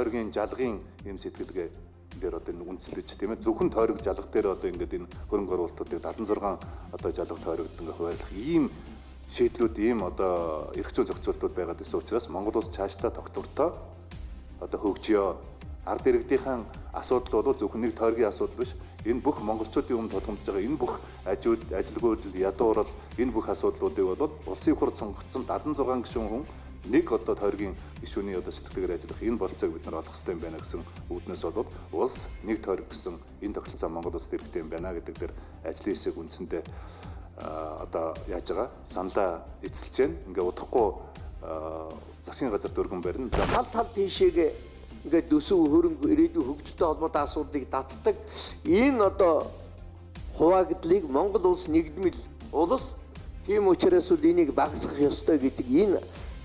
тойргийн жалгын юм сэтгэлгээ дээр одоо үндэслэж тийм ээ зөвхөн тойрог жалга дээр одоо ингээд энэ хөрөнгө оруулалтуудыг 76 одоо жалга тойрогт ингээд хуваарлах ийм шийдлүүд ийм одоо эрх зүйн зохицуултууд байгаад байсан учраас Монгол улс цаашдаа тогтвортой одоо хөгжиё. Ард иргэдийн асуудал бол зөвхөн нэг тойргийн асуудал биш. Энэ бүх монголчуудын өмнө тулгамдж байгаа энэ бүх ажилгүйдэл, ядуурал энэ бүх асуудлуудыг бол улсын хур сонгогдсон 76 гишүүн хүн нэг одоо тойргийн гишүүний одоо сэтгэлгээр ажиллах энэ болцоог бид нар олох хэрэгтэй юм байна гэсэн үүднээс бол улс нэг тойрог гэсэн энэ тогтолцоо Монгол улсад хэрэгтэй юм байна гэдэг дээр ажлын хэсэг үндсэндээ одоо яаж байгаа саналаа эцэлж байна. Ингээ удахгүй засгийн газар дөргөн барина. Тал тийшээгээ ингээд төсөв хөрөнгө ирээдүйн хөгжилтэй холбоотой асуудлыг татдаг энэ одоо хуваагдлыг Монгол улс нэгдмэл улс тийм учраас үл энийг багасгах ёстой гэдэг энэ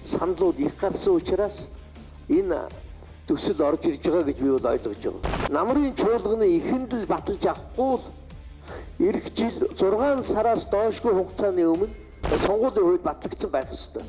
саналууд их гарсан учраас энэ төсөл орж ирж байгаа гэж би бол ойлгож байгаа. Намрын чуулганы ихэнд л баталж авахгүй л эх жил 6 сараас доошгүй хугацааны өмнө сонгуулийн хувьд батлагдсан байх ёстой.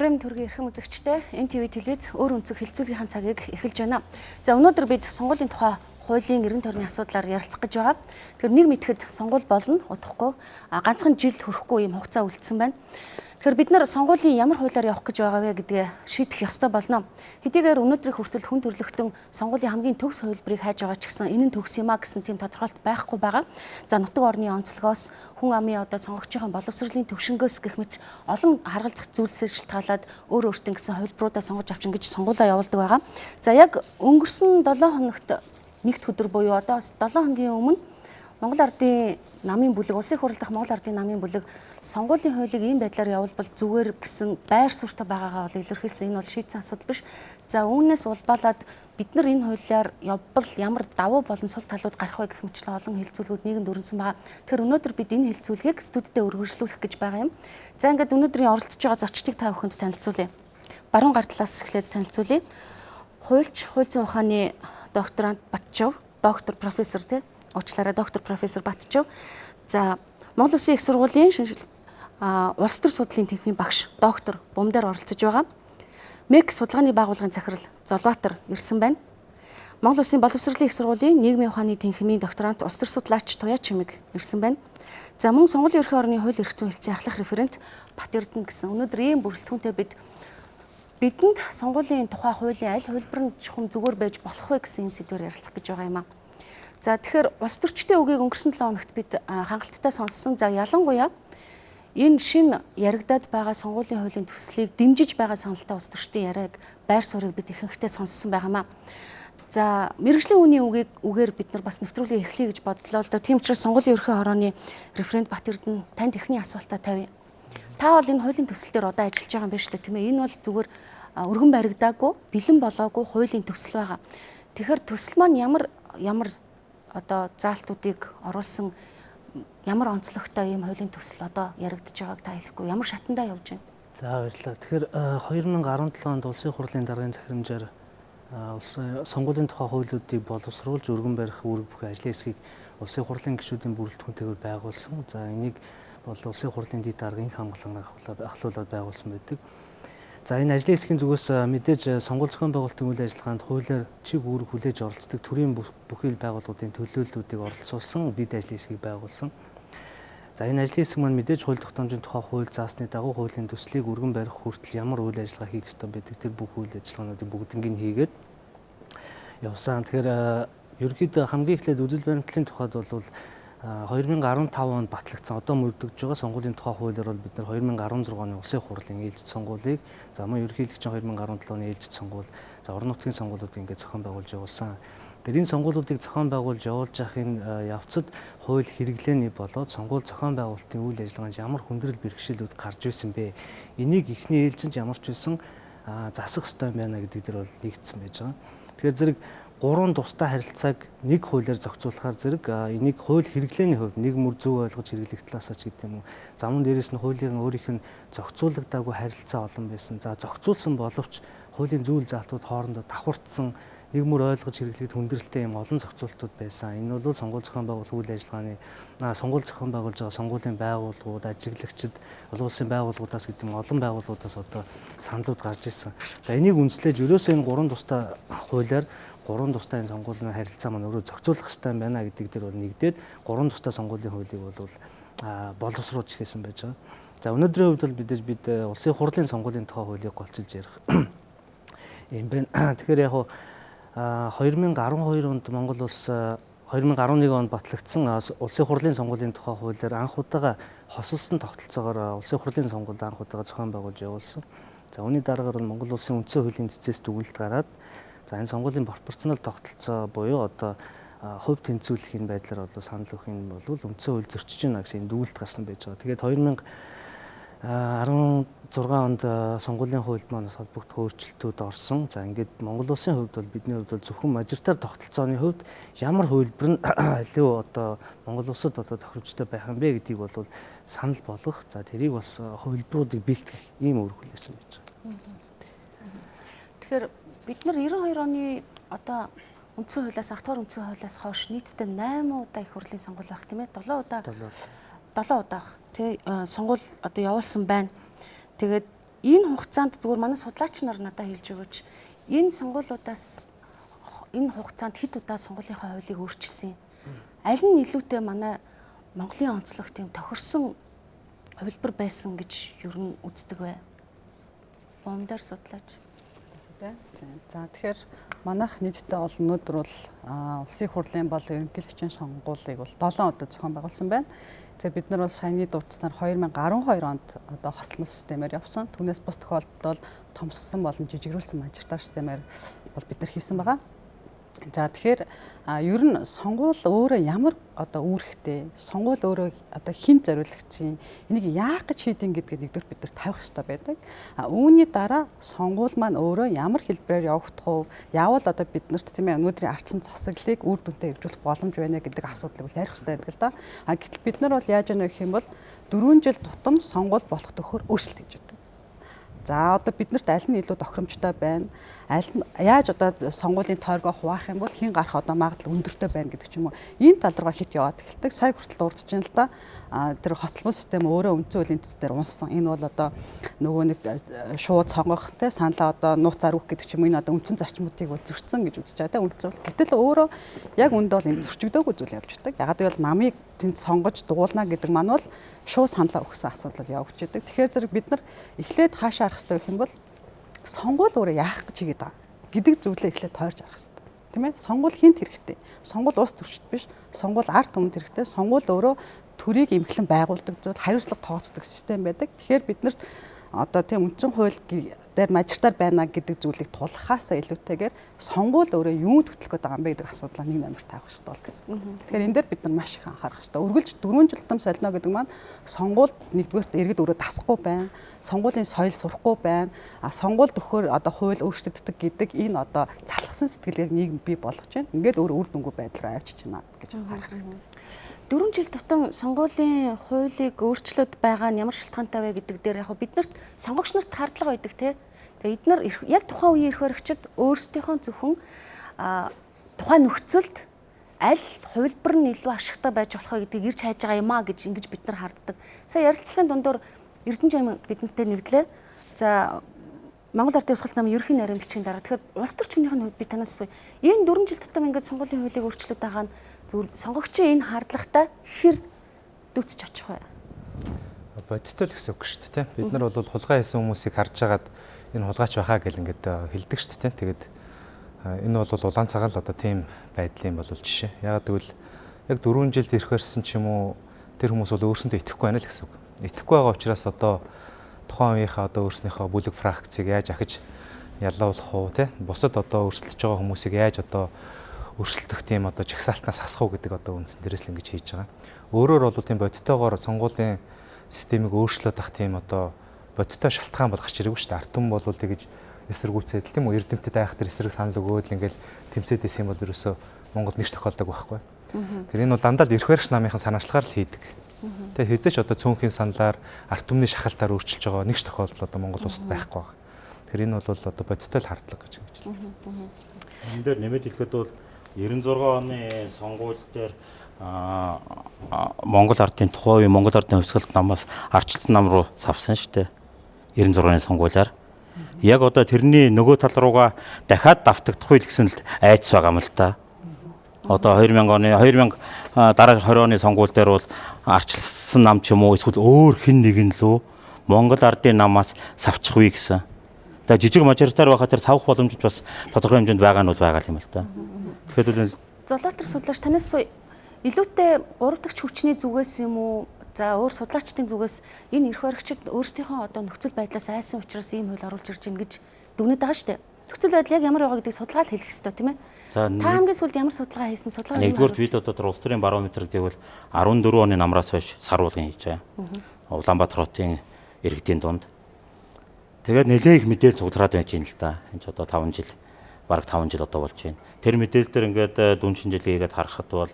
Оройн төргийн эрхэм үзэгчтэй НТV телевиз өөр өнцөг хэлцүүлгийн цагийг эхэлж байна. За өнөөдөр бид сонгуулийн тухай хуулийн эргэн тойрны асуудлаар ярилцах гэж байгаа. Тэгэхээр нэг мэтгэд сонгуул болно, удахгүй ганцхан жил хүрэхгүй юм хугацаа үлдсэн байна. Тэгэхээр бид нар сонгуулийн ямар хуулиар явах гэж байгаа вэ гэдгээ шийдэх ёстой болно. Хэдийгээр өнөөдрийн хүртэл хүн төрөлхтөн сонгуулийн хамгийн төгс хувилбарыг хайж байгаа ч гэсэн энэ нь төгс юм а гэсэн тийм тодорхойлт байхгүй байгаа. За нутаг орны онцлогоос хүн амын одоо сонгогчийн боловсролын төвшнгөөс гэх мэт олон харгалзах зүйлсээс шалтгаалаад өөр өөртөө гэсэн хувилбаруудаа сонгож авчин гэж сонгуулаа явуулдаг байгаа. За яг өнгөрсөн 7 хоногт нэгд өдөр буюу одоо 7 хоногийн өмнө Монгол Ардын намын бүлэг, улсын хурал дахь Монгол Ардын намын бүлэг сонгуулийн хуулийг ийм байдлаар явуулбал зүгээр гэсэн байр суурьтай байгаагаа бол илэрхийлсэн. Энэ бол шийдсэн асуудал биш. За үүнээс улбаалаад бид нар энэ хуулиар явбал ямар давуу болон сул талууд гарах вэ гэх мэтлэн олон хэлцүүлгүүд нийгэмд өрнсөн байгаа. Тэгэхээр өнөөдөр бид энэ хэлцүүлгийг студидтэй үргэлжлүүлэх гэж байгаа юм. За ингээд өнөөдрийн оролцож байгаа зочдыг та бүхэнд танилцуулъя. Баруун гар талаас эхлээд танилцуулъя. Хуульч, хууль зүйн ухааны докторант Батчов, доктор профессор тий уучлаарай доктор профессор Батчов. За Монгол Улсын их сургуулийн улс төр судлалын тэнхимийн багш доктор Бумдаар оролцож байгаа. МЭК судалгааны байгууллагын захирал Золбаатар ирсэн байна. Монгол Улсын боловсролын их сургуулийн нийгмийн ухааны тэнхимийн докторант улс төр судлаач Туяа Чимэг ирсэн байна. За мөн Сонгуулийн ерхий орны хууль эрх зүйн хэлтсийн ахлах референт Бат Эрдэнэ гэсэн өнөөдөр ийм бүрэлдэхүүнтэй бидэнд сонгуулийн тухай хуулийн аль хувилбар нь чухам зүгээр байж болох вэ гэсэн энэ сэдвээр ярилцах гэж байгаа юм аа. За тэгэхээр улс төрчдийн үгийг өнгөрсөн 7 хоногт бид хангалттай сонссон. За ялангуяа энэ шин яригадад байгаа сонгуулийн хуулийн төслийг дэмжиж байгаа саналтай улс төрчдийн яриаг байр суурийг бид ихэнхдээ сонссон байгаамаа. За мэргэжлийн үний үгээр бид нар бас нэвтрүүлгийг эхлэе гэж бодлоо л да. Тийм учраас сонгуулийн ерхий хорооны референт Бат Эрдэнэ танд эхний асуултаа тавья. Та бол энэ хуулийн төсөл дээр одоо ажиллаж байгаа юм байна шүү дээ, тийм ээ. Энэ бол зүгээр өргөн баригдаагүй, бэлэн болоогүй хуулийн төсөл байгаа. Тэгэхээр төсөл маань ямар одоо заалтуудыг оруулсан, ямар онцлогтой ийм хуулийн төсөл одоо яригдж байгааг та хэлэхгүй ямар шатандаа явж байна? За баярлалаа. Тэгэхээр 2017 онд улсын хурлын даргын захирамжаар сонгуулийн тухай хуулиудыг боловсруулж өргөн барих үүрэг бүхий ажлын хэсгийг улсын хурлын гишүүдийн бүрэлдэхүүнтэйгээр байгуулсан. За энийг бол улсын хурлын дэд даргын хамгаалан ахлуулаад байгуулсан байдаг. За энэ ажлын хэсгийн зүгээс мэдээж сонгуул зохион байгуулалтын үйл ажиллагаанд хуулиар чиг үүрэг хүлээж оролцдог төрийн бүхий л байгууллагуудын төлөөллүүдийг оролцуулсан дэд ажлын хэсгийг байгуулсан. За энэ ажлын хэсэг маань мэдээж хууль тогтоомжийн тухай хууль заасны дагуу хуулийн төслийг өргөн барих хүртэл ямар үйл ажиллагаа хийх ёстой байдаг тэр бүх үйл ажиллагаануудыг бүгднийг хийгээд явсан. Тэгэхээр ерөнхийдөө хамгийн эхлээд үзэл баримтлалын тухайд бол 2015 онд батлагдсан одоо мөрдөгж байгаа сонгуулийн тухай хуулиар бол бид нар 2016 оны улсын хурлын ээлжид сонгуулийг за мөн ерөнхийлөгчийн 2017 оны ээлжид сонгуул за орон нутгийн сонгуулиудыг ингээд зохион байгуулж явуулсан. Тэр энэ сонгуулиудыг зохион байгуулж явуулж явахын явцад хууль хэрэглээний болоод сонгууль зохион байгуулалтын үйл ажиллагаанд ямар хүндрэл бэрхшээлүүд гарч ирсэн бэ? Энийг эхний ээлжинд ямар ч байсан засах ёстой байна гэдэг дээр бол нэгдсэн байж байгаа. Тэгэхээр зэрэг 3 тусдаа харилцааг нэг хуулиар зохицуулахаар зэрэг энийг хууль хэрэглээний хувьд нэг мөр зөв ойлгож хэрэглэх талаасаа ч гэдэг юм уу. Замун дээрээс нь хуулийн өөрийнх нь зохицуулагдаагүй харилцаа олон байсан. За зохицуулсан боловч хуулийн зүйл заалтууд хоорондоо давхардсан нэг мөр ойлгож хэрэглэхэд хүндрэлтэй юм олон зохицуултууд байсан. Энэ бол сонгууль зохион байгуулах үйл ажиллагааны сонгууль зохион байгуулж байгаа сонгуулийн байгууллагууд, ажиглагчид, олон улсын байгууллагуудаас гэдэг нь олон байгууллагуудаас одоо саналууд гарч ирсэн. За энийг үндэслэж ерөөсөө энэ 3 тусдаа хуулиар 3 тусдаа энэ сонгуулийн харилцаа маань өөрөө зохицуулах хэрэгтэй байна гэдэг дээр бол нэгдээд 3 тусдаа сонгуулийн хуулийг бол боловсруулж хийсэн байж байгаа. За өнөөдрийн хувьд бол бид улсын хурлын сонгуулийн тухай хуулийг голчилж ярих юм байна. Тэгэхээр яг 2012 онд Монгол улс 2011 онд батлагдсан улсын хурлын сонгуулийн тухай хуулиар анх удаага хосолсон тогтолцоогоор улсын хурлын сонгуульд анх удаага зохион байгуулж явуулсан. За үүний дараагаар Монгол улсын үндсэн хуулийн цэцээс дүгнэлт гараад за энэ сонгуулийн пропорционал тогтолцоо буюу одоо хувь тэнцвүүлэхийн байдлаар санал өгөх нь бол үндсэн хууль зөрчиж байна гэсэн дүгнэлт гарсан байж байгаа. Тэгээд 2016 онд сонгуулийн хуульд манаас холбогдох өөрчлөлтүүд орсон. За ингээд Монгол улсын хувьд бол бидний хувьд бол зөвхөн мажоритар тогтолцооны хувьд ямар хувилбар нь илүү одоо Монгол улсад одоо тохиромжтой байх юм бэ гэдгийг бол санал болгох. За тэрийг бас хувилбаруудыг бэлтгэх ийм үүрэг хүлээсэн байж байгаа. Тэгэхээр бид нар 92 оны одоо үндсэн хуулиас ах トゥ үндсэн хуулиас хойш нийтдээ 8 удаа их хурлын сонгуул байх тийм ээ 7 удаа тий сонгуул одоо явуулсан байна. Тэгээд энэ хугацаанд зүгээр манай судлаач нар надад хэлж өгөөч энэ сонгуулиудаас энэ хугацаанд хэд удаа сонгуулийнхаа хуулийг өөрчилсөн. Аль нь илүүтэй манай Монголын онцлог тийм тохирсон хувилбар байсан гэж ер нь үздэг бай. Бомдар судлаач. За тэгэхээр манайх нийтдээ бол өнөөдөр бол улсын хурлын бол ерөнхийлөгчийн сонгуулийг бол 7 удаа зохион байгуулсан байна. Тэгэхээр бид нар бол саяны дурдсанаар 2012 онд одоо хослолмол системээр явсан. Түүнээс бус тохиолдолд томсгсон болон жижигрүүлсэн мажоритар системээр бол бид нар хийсэн байгаа. За тэгэхээр ер нь сонгуул өөрөө ямар одоо үүрэгтэй, сонгуул өөрөө одоо хэн зориулагдсан, энийг яах гэж хийдин гэдгийг нэгдүгээр бид нар тавих хэрэгтэй байдаг. Үүний дараа сонгуул маань өөрөө ямар хэлбэрээр явагдах вэ? Яавал одоо биднэрт тийм ээ өнөөдрийн ардсан засаглалыг үр дүнтэй хэрэгжүүлэх боломж байна гэдэг асуудлыг бол ярих хэрэгтэй байдаг л да. Гэтэл бид нар бол яаж яах юм бол 4 жил тутам сонгуул болох төхөөр өөрчлөлт хийж байдаг. За одоо биднэрт аль нь илүү тохиромжтой байна? Аль нь яаж одоо сонгуулийн тойргоо хуваах юм бол хэн гарах одоо магадлал өндөртэй байна гэдэг ч юм уу. Энэ тал руу хит яваад эхэлдэг. Сая хүртэл дурдж байна л да. Тэр хослолмол систем өөрөө үндсэн хуулийн цэцээр унссан. Энэ бол одоо нөгөө нэг шууд сонгох те саналаа одоо нууц зарвах гэдэг ч юм уу. Энэ одоо үндсэн зарчмуудыг бол зөрчсөн гэж үзэж байгаа те үндсэн хууль. Гэтэл өөрөө яг үндэ бол энэ зөрчигдөөгүй зүйл явж байгаа. Ягаад гэвэл намыг тэнд сонгож дуулна гэдэг маань бол шууд саналаа өгсөн асуудал явагдаж байдаг. Тэгэхээр зэрэг бид нар эхлээд хаашаа арах хэрэгтэй гэх юм бол сонгуул өөрөө яах гэж хийгээд байгаа гэдэг зүйлээ эхлээд тойрж арах хэрэгтэй. Тийм ээ? Сонгуул хинт хэрэгтэй. Сонгуул улс төрчд биш. Сонгуул ард түмэнд хэрэгтэй. Сонгуул өөрөө төрийг эмхлэн байгуулдаг зүйл, хариуцлага тооцдог систем байдаг. Тэгэхээр биднэрт одоо тийм үндсэн хууль дээр мажоритар байна гэдэг зүйлийг тулахаасаа илүүтэйгээр сонгуул өөрөө юунд хөтлөх гэдэг юм бэ гэдэг асуудлаа нэг номер тавих хэрэгтэй бол гэсэн. Тэгэхээр энэ дээр бид нар маш их анхаарах хэрэгтэй. Үргэлж 4 жил тутам солино гэдэг маань сонгуульд нэгдүгээрт иргэд өөрөө дасахгүй байна. Сонгуулийн соёл сурахгүй байна. Сонгуул төхөөр одоо хууль өөрчлөгддөг гэдэг энэ одоо залхсан сэтгэлгээг нийгэм бий болгож байна. Ингээд өөр үр дүнгүй байдлаар авчиж байна гэж харах хэрэгтэй. 4 жил тутам сонгуулийн хуулийг өөрчлөөд байгаа нь ямар шалтгаантай вэ гэдэг дээр яг биднэрт сонгогч нарт хардлага байдаг те. Тэгээ эдгээр яг тухайн үеийн эрх баригчид өөрсдийнхөө зөвхөн тухайн нөхцөлд аль хувилбар нь илүү ашигтай байж болох вэ гэдгийг ирж хайж байгаа юм а гэж ингэж бид нар харддаг. Сая ярилцлагын дундуур Эрдэнэжим бидэнтэй нэгдлээ. За Монгол Ардын Хувьсгалт намын ерөнхий нарийн бичгийн дараа тэгэхээр улс төрч хүнийхэн хувьд би танаас асууя. Энэ 4 жил тутам ингэж сонгуулийн хуулийг өөрчлөөд байгаа нь зөв сонгогчийн энэ хардлагатай хэр дүүцэж очих вэ? Бодитол гэсэн үг шүү дээ. Бид нар бол хулгай хийсэн хүмүүсийг харж агаад энэ хулгайч байхаа гэл ингээд хэлдэг шүү дээ. Тэгээд энэ бол улаан цагаан л одоо тийм байдлын бол жишээ. Ягаад гэвэл яг 4 жилд ирэх барьсан ч юм уу тэр хүмүүс бол өөрсөндөө итгэхгүй байна л гэсэн үг. Итгэхгүй байгаа учраас одоо тухайн үеийнхээ одоо өөрснийхөө бүлэг фракцийг яаж ахиж яллуулах уу те бусад одоо өрсөлдөж байгаа хүмүүсийг яаж одоо өрсөлдөх тийм одоо жагсаалтнаас хасах уу гэдэг одоо үндсэн дээрээс л ингэж хийж байгаа. Өөрөөр бол тийм бодиттойгоор сонгуулийн системийг өөрчлөөд ах тийм одоо бодиттой шалтгаан бол гарч ирээгүй шүү дээ. Ард түмэн бол тэгэж эсэргүүцээд тийм үү эрдэмтэд айх тэр эсрэг санал өгөөд л ингээл тэмцээд исэн бол ерөөсөө Монгол нэгч тохиолдог байхгүй. Тэр энэ бол дандаа эрх баригч намынхан санаачлагаар л хийдэг. Тэгээ хэзээ ч одоо цөөнхийн саналаар ард түмний шахалтаар өөрчилж байгаа нэгч тохиолдол одоо Монгол улсад байхгүй байна. Тэр энэ бол одоо бодиттой л хардлага гэж хэлж байна. Энэ дээр нэмэт хэлэхэд бол 96 оны сонгууль дээр Монгол ардын тухай Монгол ардын хувьсгалт намаас арчилсан нам руу савсан шүү дээ. 96 оны сонгуулиар. Яг одоо тэрний нөгөө тал руугаа дахиад давтагдах үйл гэсэн л айдас байгаа юм л та. Одоо 2000 дараа 20 оны сонгууль дээр бол арчилсан нам ч юм уу эсвэл өөр хэн нэгэн лөө Монгол ардын намаас савчих үе гэсэн. Тэгээ жижиг мажоритар байхад тэр савх боломж бас тодорхой хэмжээнд байгаа нь бол байгаа юм л та. Тэгэхээр Золиотор судлаач танаас илүүтэй 3 дахь хүчний зүгээс юм уу? За өөр судлаачдын зүгээс энэ эрх баригчид өөрсдийнхөө одоо нөхцөл байдлаас айсан учраас ийм хууль оруулж ирж байна гэж дүгнэж байгаа шүү дээ. Нөхцөл байдал яг ямар байгаа гэдгийг судалгаад хэлэх хэрэгтэй тийм ээ. Та хамгийн сүүлд ямар судалгаа хийсэн? Судалгаа нэгдүгээр бид одоо улс төрийн барометр гэвэл 14 оны намраас хойш сар болгон хийж байгаа. Улаанбаатар хотын иргэдийн дунд. Тэгээд нэлээд их мэдээлэл цуглараад байж байна л да. Энд ч одоо 5 жил, бараг 5 жил одоо болж байна. Тэр мэдээлэл дээр ингээд дүн шинжилгээгээд харахад бол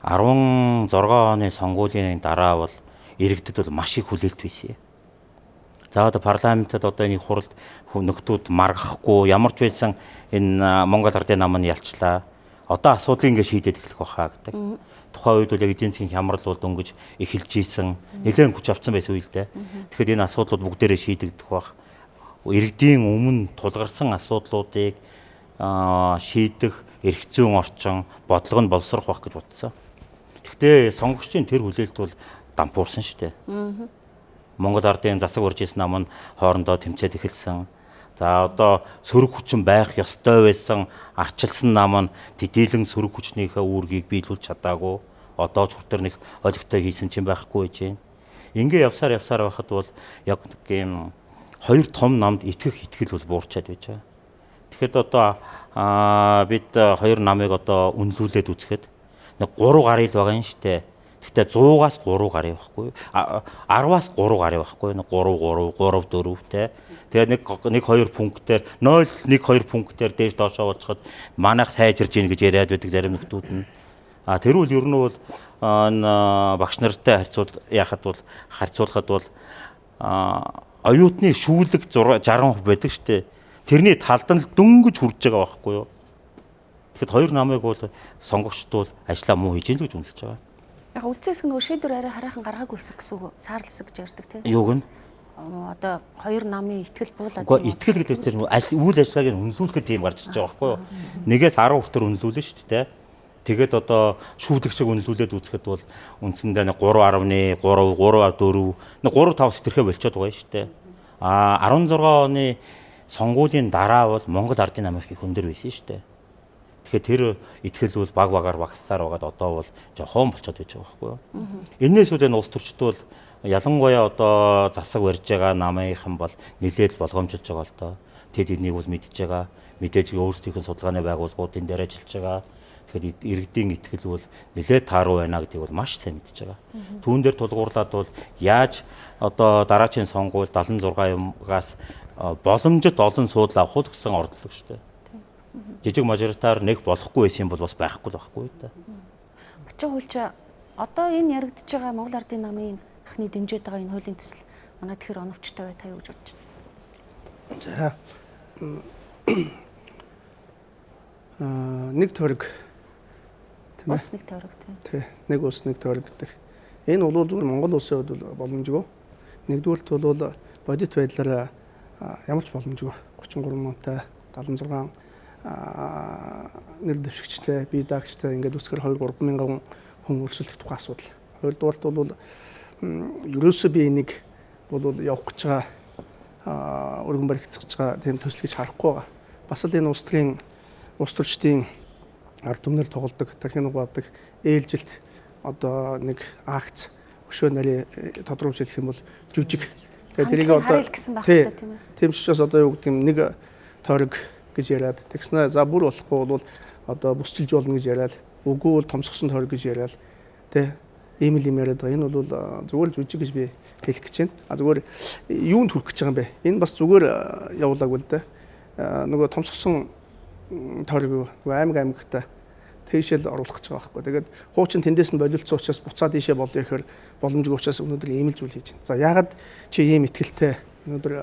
16 оны сонгуулийн дараа бол иргэдэд бол маш их хүлээлт байсан. За одоо парламентод одоо энэ хуралд нөхдүүд маргахгүй ямар ч байсан энэ Монгол ардын нам нь ялчлаа. Одоо асуудыг ингээд шийдээд эхлэх байхаа гэдэг. Тухайн үед бол яг эдийн засгийн хямрал бол дөнгөж эхэлж ийсэн. Нэлээд хүч авсан байсан үе л дээ. Тэгэхээр энэ асуудлууд бүгдээрээ шийдэгдэх байх. Иргэдийн өмнө тулгарсан асуудлуудыг шийдэх эрх зүйн орчин бодлого нь боловсрох байх гэж бодсон. Гэхдээ сонгогчдын тэр хүлээлт бол дампуурсан шүү дээ. Монгол ардын засаг урж исэн нам нь хоорондоо тэмцээд эхэлсэн. За одоо сөрөг хүчин байх ёстой байсан арчилсан нам нь тэдийлэн сөрөг хүчнийхээ үүргийг биелүүлж чадаагүй. Одоо ч хүртэр нэг олигтой хийсэн чинь байхгүй гэж байна. Ингээ явсаар байхад бол яг тийм хоёр том намд итгэх итгэл бол буурчаад байж байгаа. Тэгэхэд одоо бид хоёр намыг одоо үнэлүүлээд үзэхэд нэг 3 гарыг л байгаа юм шүү дээ. Гэхдээ 100-аас 3 гарыг байхгүй. 10-аас 3 гарыг байхгүй. 3 4 те. Тэгээд нэг 2 пунктээр 0 1 2 пунктээр дээж доошоо болцоход манайх сайжирж ийн гэж яриад байдаг зарим нөхдүүд нь. Тэрүүл ер нь бол багш нартай харьцуулахад бол оюутны шүүлэг 60% байдаг шүү дээ. Тэрний талд нь дөнгөж хүрж байгаа байхгүй юу? Тэгэхэд хоёр намыг бол сонгогчд бол ажлаа муу хийж ийн л гэж үнэлж байгаа. Яг үлцээс нөгөө шийдвэр арай хараахан гаргаагүй хэсэг гэсэн үг. Саарлсаг гэж ярьдаг тийм. Юуг нь? Одоо хоёр намын итгэл буулаад. Гэхдээ итгэл гэдэг чинь үйл ажиллагааг нь үнэлүүлэхэд тийм гарч ирж байгаа байхгүй юу? Нэгээс 10 хүртээр үнэлүүлнэ шүү дээ. Тэгээд одоо шүүдэг шиг үнэлүүлээд үзэхэд бол үндсэндээ 3.1, 3, 3.4, 3.5 сэтэрхээ болчиход байгаа шүү дээ. 16 оны сонгуулийн дараа бол Монгол ардын нам их өндөр байсан шүү дээ. Тэгэхээр тэр итгэл бол баг багаар багассаар байгаад одоо бол жоохон болчиход байж байгаа байхгүй юу. Энээс үүдэн улс төрчд бол ялангуяа одоо засаг барьж байгаа намынхан бол нэлээд болгоомжлж байгаа л доо. Тэд энийг бол мэдж байгаа. Мэдээж өөрсдийнх нь судалгааны байгууллагуудын дээр ажиллаж байгаа. Тэгэхээр иргэдийн итгэл бол нэлээд тааруу байна гэдгийг бол маш сайн мэдж байгаа. Түүн дээр тулгуурлаад бол яаж одоо дараагийн сонгуульд 76-аас боломжит олон суудл авах гэсэн ордлого шүү дээ. Жижиг мажоритар нэг болохгүй байсан бол бас байхгүй л байхгүй да. Очин хуульч одоо энэ яригдж байгаа Монгол ардын намын анхны дэмжиж байгаа энэ хуулийн төсөл манай тэгэхээр оновчтой бай та юу гэж бодож байна? За нэг тойрог Ус нэг тойрог тийм. Нэг ус нэг тойрог гэдэг. Энэ бол зүгээр Монгол улсын хувьд боломжгүй. Нэгдүгüүрт бол бодит байдлаар ямар ч боломжгүй. 33 мянгатай 76 нэр дэвшигчтэй, бие даагчтай ингээд үсгээр 2-3 мянган хүн өрсөлдөх тухай асуудал. Хоёрдугаарт бол ерөөсөө би энийг бол явах гэж байгаа өргөн баригдах гэж байгаа тийм төсөл гэж харахгүй байгаа. Бас л энэ улс төрчдийн ард түмнэр тоглодог, тархины угаадаг ээлжилт одоо нэг акц өшөө нарийн тодруулж хэлэх юм бол жүжиг. Тэгээ тэрийг одоо тийм ч бас одоо юу гэдэг юм нэг тойрог гэж яриад тэгснэ за бүр болохгүй бол одоо бүсчилж болно гэж яриад үгүй бол томсгосон тойрог гэж яриад тэ ийм л юм яриад байгаа. Энэ бол зүгээр л жүжиг гэж би хэлэх гэж байна. Зүгээр юунд хүрэх гэж байгаа юм бэ? Энэ бас зүгээр явуулаагүй л дээ. Нөгөө томсгосон тойрог нөгөө аймагтай тийшэл оруулах гэж байгаа байхгүй. Тэгээд хуучин тэндээс нь болилцсон учраас буцаад ийшээ болё гэхээр боломжгүй учраас өнөөдөр ийм л зүйл хийж байна. За яагаад чи ийм ихтгэлтэй өнөөдөр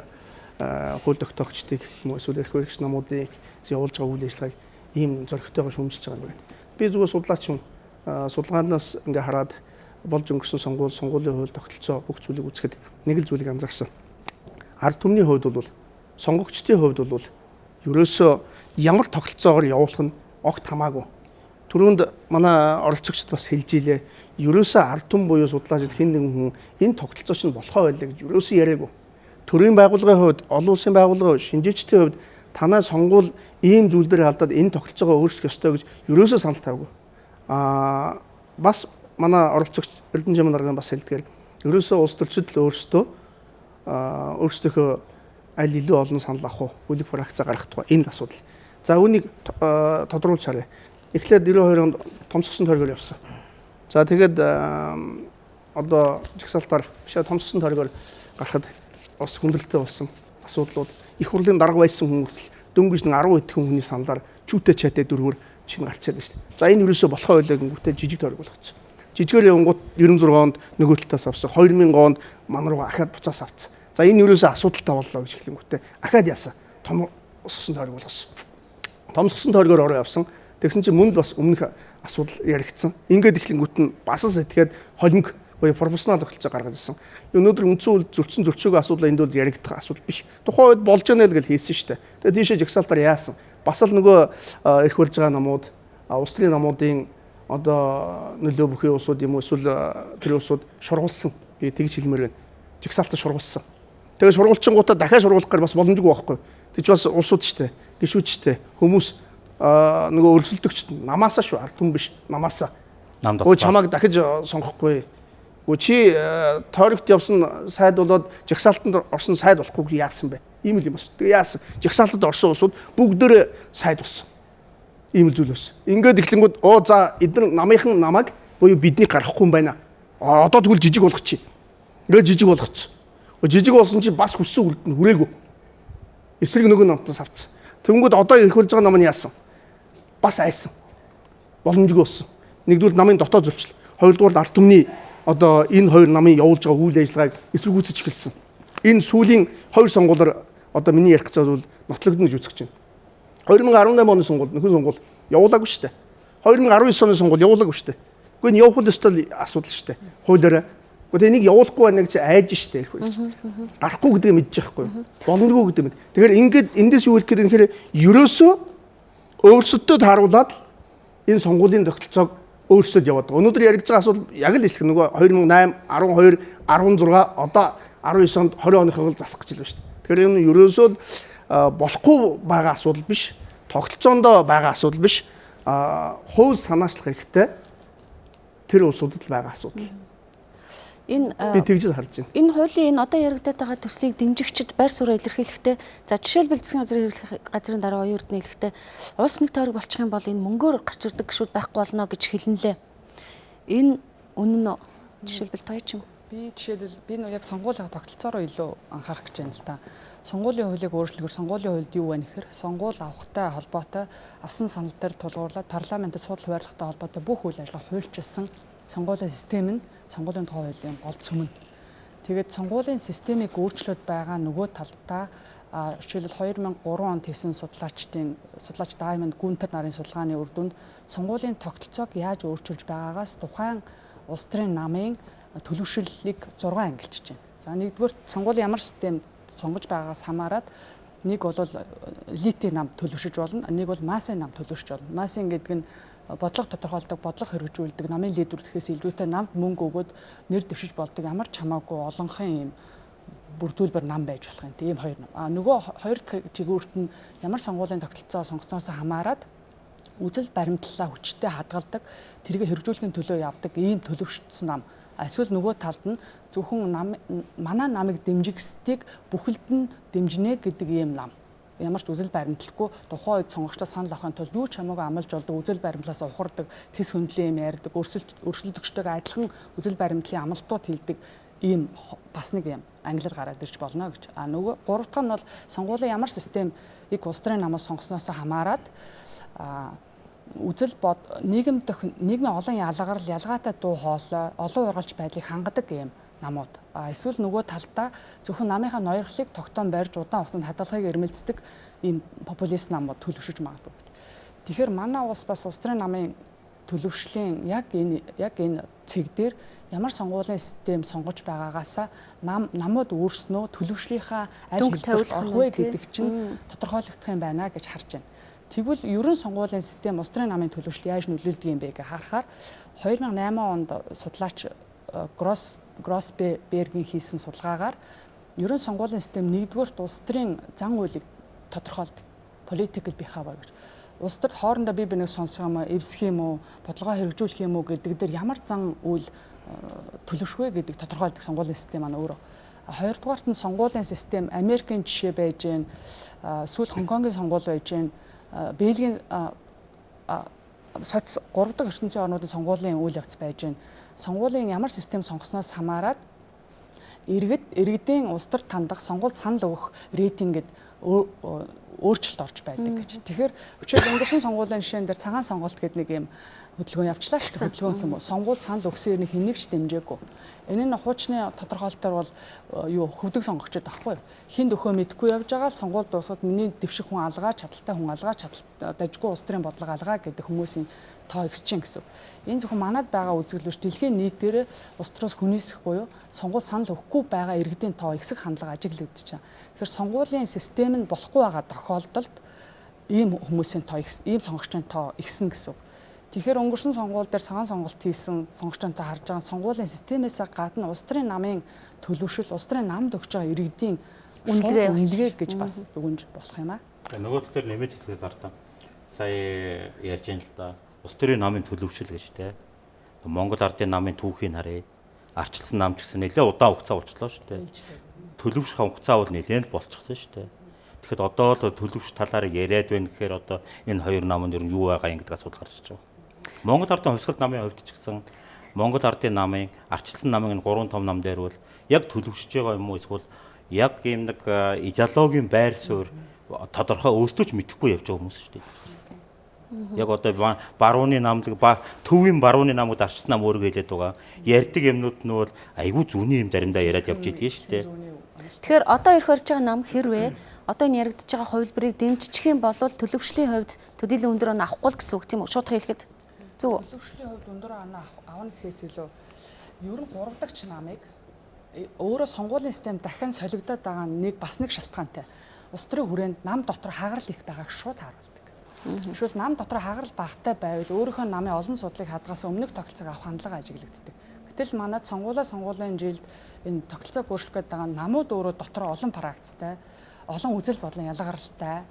хууль тогтоогчдыг юм уу эсвэл эрх баригч намуудыг явуулж байгаа үйл ажиллагааг ийм зоригтойгоо шүүмжилж байгаа юм байна. Би зүгээр судлаач юм. Судалгаанаас ингээ хараад болж өнгөрсөн сонгуулийн хууль тогтолцоо бүх зүйлийг үзэхэд нэг л зүйлийг анзаарсан. Ард түмний хувьд бол сонгогчдын хувьд бол ерөөсөө ямар тогтолцоогоор явуулах нь огт хамаагүй. Түрүүнд манай оролцогчд бас хэлж илээ. Ерөөсөө ард түмэн буюу судлаачид хэн нэгэн хүн энэ тогтолцоо чинь болохоо байлаа гэж ерөөсөө яриаггүй. Төрийн байгууллагын хувьд, олон улсын байгууллагын хувьд, шинжээчдийн хувьд танай сонгуул ийм зүйл дээр алдаад энэ тогтолцоогоо өөрчлөх ёстой гэж ерөөсөө санал тавьгүй. Бас манай оролцогч Эрдэнэжин даргын бас хэлдгээр ерөөсөө улс төрчид л өөрсдийнхөө аль илүү олон санал авах уу, бүлэг фракцаа гаргах тухай энэ л асуудал. За үүнийг тодруулж харъя. Эхлээд 92 онд томсгосон тойрогоор явсан. За тэгээд одоо жагсаалтаар бишээ томсгосон тойрогоор гарахад бас хүндрэлтэй болсон асуудлууд их хурлын дарга байсан хүмүүс дөнгөж нэг 10 хэдхэн хүний саналаар чүүтэй чатаа дөрвөр чинь гарчаад байна шүү дээ. За энэ юусоо болохоо байлаа гингүүтээ жижиг тойрог болгоцсон. Жижигээр явангууд 96 онд нөгөө талаас авсан. 2000 онд ман руугаа ахаад буцаас авцсан. За энэ юусоо асуудалтай боллоо гэж хэлэнгүүтээ ахаад яасан. Томсгосон тойрог болгосон. Томсгосон тойрогоор ороо явсан. Тэгсэн чинь мөн л бас өмнөх асуудал яригдсан. Ингээд эхлэнгүүт нь бас сэтгэхэд холимог буюу профессионал тогтолцоо гаргаж ирсэн. Өнөөдөр үндсэн зөвлөсөн зөвчөөг асуудал энд бол яригдах асуудал биш. Тухайн үед болж яана л гэж хэлсэн шүү дээ. Тэгээд тийшээ жагсаалтаар яасан. Бас л нөгөө эрх барьж байгаа намууд, улс төрийн намуудын одоо нөлөө бүхий улсууд юм уу эсвэл тэр улсууд шургуулсан. Би тэгж хэлмээр байна. Жагсаалтаа шургуулсан. Тэгээд шургуулчингуудаа дахиад шургуулах гэж бас боломжгүй байхгүй. Тэг чи бас улсууд шүү дээ. Гишүүд шүү дээ. Хүмүүс нөгөө өрсөлдөгчд намаасаа шүү, ард түмэн биш, намаасаа. Өө чамайг дахиж сонгохгүй. Өө чи тойрогт явсан сайд болоод жагсаалтанд орсон сайд болохгүй яасан бэ? Ийм л юм бас. Тэгээ яасан? Жагсаалтанд орсон улсууд бүгдөө сайд болсон. Ийм л зүйл байсан. Ингээд эхлэнгүүд за эдгээр намынхан намайг буюу бидний гарахгүй юм байна. Одоо тэгвэл жижиг болгочих. Ингээд жижиг болгоцсон. Жижиг болсон чи бас хүссэн үрд нь хүрээгүй. Эсрэг нөгөө намтаас авцсан. Тэнгүүд одоо их болж байгаа нам нь яасан? Бас айсан. Боломжгүй болсон. Нэгдүгээр намын дотоод зөвчлөл, хоёрдугаар ард түмний одоо энэ хоёр намын явуулж байгаа үйл ажиллагааг эсэргүүцэж эхэлсэн. Энэ сүүлийн хоёр сонгуулиар одоо миний ярих гэж байгаа зүйл нотлогдно гэж үзэж байна. 2018 оны сонгуул нөхөн сонгуул явуулаагүй шүү дээ. 2019 оны сонгуул явуулаагүй шүү дээ. Гэхдээ энэ явуулах ёстой асуудал шүү дээ. Хуулиараа. Гэхдээ энийг явуулахгүй байна гэж айж шүү дээ. Гарахгүй гэдгийг мэдэж байхгүй. Боломжгүй гэдэг мэд. Тэгэхээр ингээд эндээс юу хэлэх гээд нэхэр ерөөсөө өөрсөддөө тааруулаад энэ сонгуулийн тогтолцоог өөрсдөд яваад байгаа. Өнөөдөр яригдж байгаа асуудал яг л ишлэх нөгөө 2008, 12, 16 одоо 19 онд 20 оныхоо засах гэж л байна шүү дээ. Тэгэхээр энэ ерөөсөө болохгүй байгаа асуудал биш, тогтолцоондоо байгаа асуудал биш. Хууль санаачлах хэрэгтэй тэр улсуудад л байгаа асуудал. Би тэгж харж байна. Энэ хуулийн энэ одоо яригдаад байгаа төслийг дэмжигчид байр суурь илэрхийлэхдээ за жишээлбэл засгийн газрын хэрэглэх газрын дараа оюун эрдэнэ хэлэхдээ улс нэг тойрог болчих юм бол энэ мөнгөөр гарч ирдэг гişүүд байхгүй болно гэж хэлнэлээ. Энэ үнэн нь жишээлбэл тоёч юм. Би жишээлбэл би яг сонгуулийн тогтолцоороо илүү анхаарах гэж байна л да. Сонгуулийн хуулийг өөрчлөхөөр сонгуулийн хуульд юу вэ гэхээр сонгуул авахтай холбоотой авсан санал дээр тулгуурлаад парламентд судал хуваарлахтай холбоотой бүх үйл ажиллагаа хуульчилсан сонгуулийн систем нь сонгуулийн тухай хуулийн гол цөм нь. Тэгээд сонгуулийн системийг өөрчлөөд байгаа нөгөө талдаа жишээлбэл 2003 онд хийсэн судлаач Даймонд Гүнтер нарын судалгааны үр дүнд сонгуулийн тогтолцоог яаж өөрчилж байгаагаас тухайн улс төрийн намын төлөвшөрлөлийг 6 ангилж байна. За нэгдүгээр сонгуулийн ямар систем сонгож байгаагаас хамаарат нэг бол элитийн нам төлөвшөж болно, нэг бол массын нам төлөвшөж болно. Массын гэдэг нь бодлого тодорхойлдог, бодлого хэрэгжүүлдэг намын лидер гэхээс илүүтэй намд мөнгө өгөөд нэр дэвшиж болдог ямар ч хамаагүй олонхын юм бүрдүүлбэр нам байж болох юм. Тийм хоёр нам. Нөгөө хоёр дахь чигүүрт нь ямар сонгуулийн тогтолцоо сонгосноос хамаарат үзэл баримтлалаа хүчтэй хадгалдаг, тэргээ хэрэгжүүлэхийн төлөө явдаг ийм төлөвшсөн нам. Эсвэл нөгөө талд нь зөвхөн манай намыг дэмжигсдийг бүхэлд нь дэмжинэ гэдэг ийм нам ямар ч үзэл баримтлахгүй тухайн үед сонгогчдоо санал авахын тулд юу ч хамаагүй амлаж болдог үзэл баримтлаас ухардаг, тэс хөндлөө юм ярьдаг, өрсөлдөгчтэйгээ адилхан үзэл баримтлалын амлалтууд хийдэг ийм бас нэг юм англиар гараад ирж болно гэж. А нөгөө гурав дахь нь бол сонгуулийн ямар системийг улс төрийн намаас сонгосноос хамаарат үзэл бод нийгмийн олон ялгарл, ялгаатай дуу хоолой, олон ургалж байдлыг хангадаг юм намууд. Эсвэл нөгөө талдаа зөвхөн намынхаа ноёрхлыг тогтоон барьж удаан хугацаанд хадгалахыг эрмэлздэг ийм популист намууд төлөвшөж магадгүй. Тэгэхээр манай улс бас улс төрийн намын төлөвшлийн яг энэ цэг дээр ямар сонгуулийн систем сонгож байгаагаасаа намууд өөрснөө төлөвшлийнхаа аль хэлбэрт орох вэ гэдэг чинь тодорхойлогдох юм байна гэж харж байна. Тэгвэл ерөн сонгуулийн систем улс төрийн намын төлөвшил яаж нөлөөлдөг юм бэ гэж харахаар 2008 онд судлаач Гроссбергийн хийсэн судалгаагаар ерөн сонгуулийн систем нэгдүгээрт улс төрийн зан үйлийг тодорхойлдог. Political behavior гэж. Улс төрд хоорондоо бие биенийг сонсох юм уу, эвсэх юм уу, бодлогоо хэрэгжүүлэх юм уу гэдэг дээр ямар зан үйл төлөвшвэ гэдэг тодорхойлдог сонгуулийн систем маань өөрөө. Хоёрдугаарт нь сонгуулийн систем Америкийн жишээ байж гэн, сүүл Хонконгийн сонгуул байж гэн, Бельгийн 3 дахь ертөнцийн орнуудын сонгуулийн үйл явц байж гэн. Сонгуулийн ямар систем сонгосноос хамаарат иргэдийн улс төрд тандах сонгуульд санал өгөх рейтингэд өөрчлөлт орж байдаг гэж. Тэгэхээр өчигдөр өнгөрсөн сонгуулийн жишээн дээр цагаан сонголт гэдэг нэг юм хөдөлгөөн явчлаа шүү дээ. Хөдөлгөөн юм уу? Сонгуульд санал өгсөн ирнэ хэнийг ч дэмжээгүй. Энэ нь хуучны тодорхойлолтоор бол хөвдөг сонгогчд байхгүй юу? Хинд өхөө мэдгүй явж байгаа л сонгуульд дуусгаад миний дэвших хүн алгаа, чадaltaй хүн алгаа, дажгүй улс төрийн бодлого алгаа гэдэг хүмүүсийн тоо ихсэж чинь гэсэн. Энэ зөвхөн манад байгаа үзэгдэл биш дэлхийн нийтээр улс төрөөс хүнийсэх буюу сонгуульд санал өгөхгүй байгаа иргэдийн тоо ихсэх хандлага ажиглагдаж байна. Тэгэхээр сонгуулийн систем нь болохгүй байгаа тохиолдолд ийм хүмүүсийн тоо ийм сонгогчдын тоо ихснэ гэсэн. Тэгэхээр өнгөрсөн сонгуул дээр цагаан сонголт хийсэн сонгогчдын тоо харж байгаа сонгуулийн системээс гадна улс төрийн намын төлөвшил, улс төрийн намд өгч байгаа иргэдийн үнэлгээ гэж бас дүгнж болох юм аа. Нөгөө тал дээр нэмээд хэлгээд ардаа. Сая ярьж байна л да. Улс төрийн намын төлөвшил гэж те. Монгол ардын намын түүхийг харъя. Арчилсан нам ч гэсэн нэлээд удаан хугацаа болчихлоо шүү дээ. Төлөвшөх хугацаа бол нэлээд болчихсон шүү дээ. Тэгэхэд одоо л төлөвш талаар яриад байна гэхээр одоо энэ хоёр намын ер нь юу байгаа юм гэдэг асуудал гарч ирж байгаа. Монгол ардын хувьсгал намын хувьд ч гэсэн Монгол ардын намын арчилсан намын 3 том нам дээр бол яг төлөвшөж байгаа юм уу эсвэл яг ийм нэг идеологийн байр суурь тодорхой өөртөө ч мэдэхгүй явж байгаа хүмүүс шүү дээ. Яг одоо барууны намдаг төвийн барууны намууд арчилсан нам өөрөө хэлээд байгаа. Ярьдаг юмнууд нь бол айгүй зүүнний юм заримдаа яриад явж идэг шүү дээ. Тэгэхээр одоо ирэх барьж байгаа нам хэрвээ одоо энэ яригдж байгаа хувилбарыг дэмжих юм бол төлөвшлийн хувьд төдийлөн өндөр оноо авахгүй л гэсэн үг тийм үү? Шууд хэлэхэд зөв үү? Төлөвшлийн хувьд өндөр оноо авна гэхээс илүү ер нь 3 дахь намыг өөрөө сонгуулийн систем дахин солигдоод байгаа нэг бас нэг шалтгаантай. Улс төрийн хүрээнд нам дотор хагарал их байгааг шууд харуулдаг. Жишээл нам дотор хагарал багтай байвал өөрийнхөө намын олон судлыг хадгаас өмнөх тогтолцоог авах хандлага ажиглагддаг. Гэтэл манайд сонгуулийн жилд энэ тогтолцоог өөрчлөх гэдэг байгаа намууд өөрөө дотор олон практиктай, олон үзэл бодлон ялгаралтай,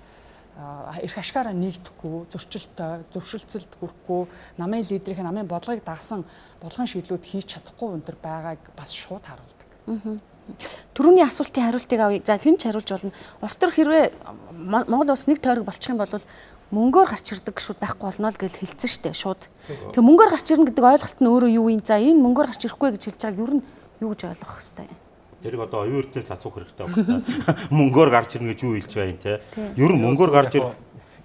эрх ашгаараа нэгдэхгүй, зөрчилтэй, зөвшөлтсөлд хүрэхгүй, намын лидерийн намын бодлогыг дагсан бодлогын шийдлүүд хийж чадахгүй өндөр байгааг бас шууд харуулдаг. Түрүүний асуултын хариултыг авъя. За хэн ч хариулж болно. Улс төр хэрвээ Монгол улс нэг тойрог болчих юм бол мөнгөөр гарч ирдэг шууд байхгүй болно л гэж хэлсэн шүү дээ шууд. Тэгээ мөнгөөр гарч ирнэ гэдэг ойлголт нь өөрөө юу юм? За энэ мөнгөөр гарч ирэхгүй гэж хэлж байгааг ер нь юу гэж ойлгох хэвтэй юм? Тэрийг одоо оюун эрдэнэс асуух хэрэгтэй байна. Мөнгөөр гарч ирнэ гэж юу хэлж байгаа юм те? Ер нь мөнгөөр гарч ирэх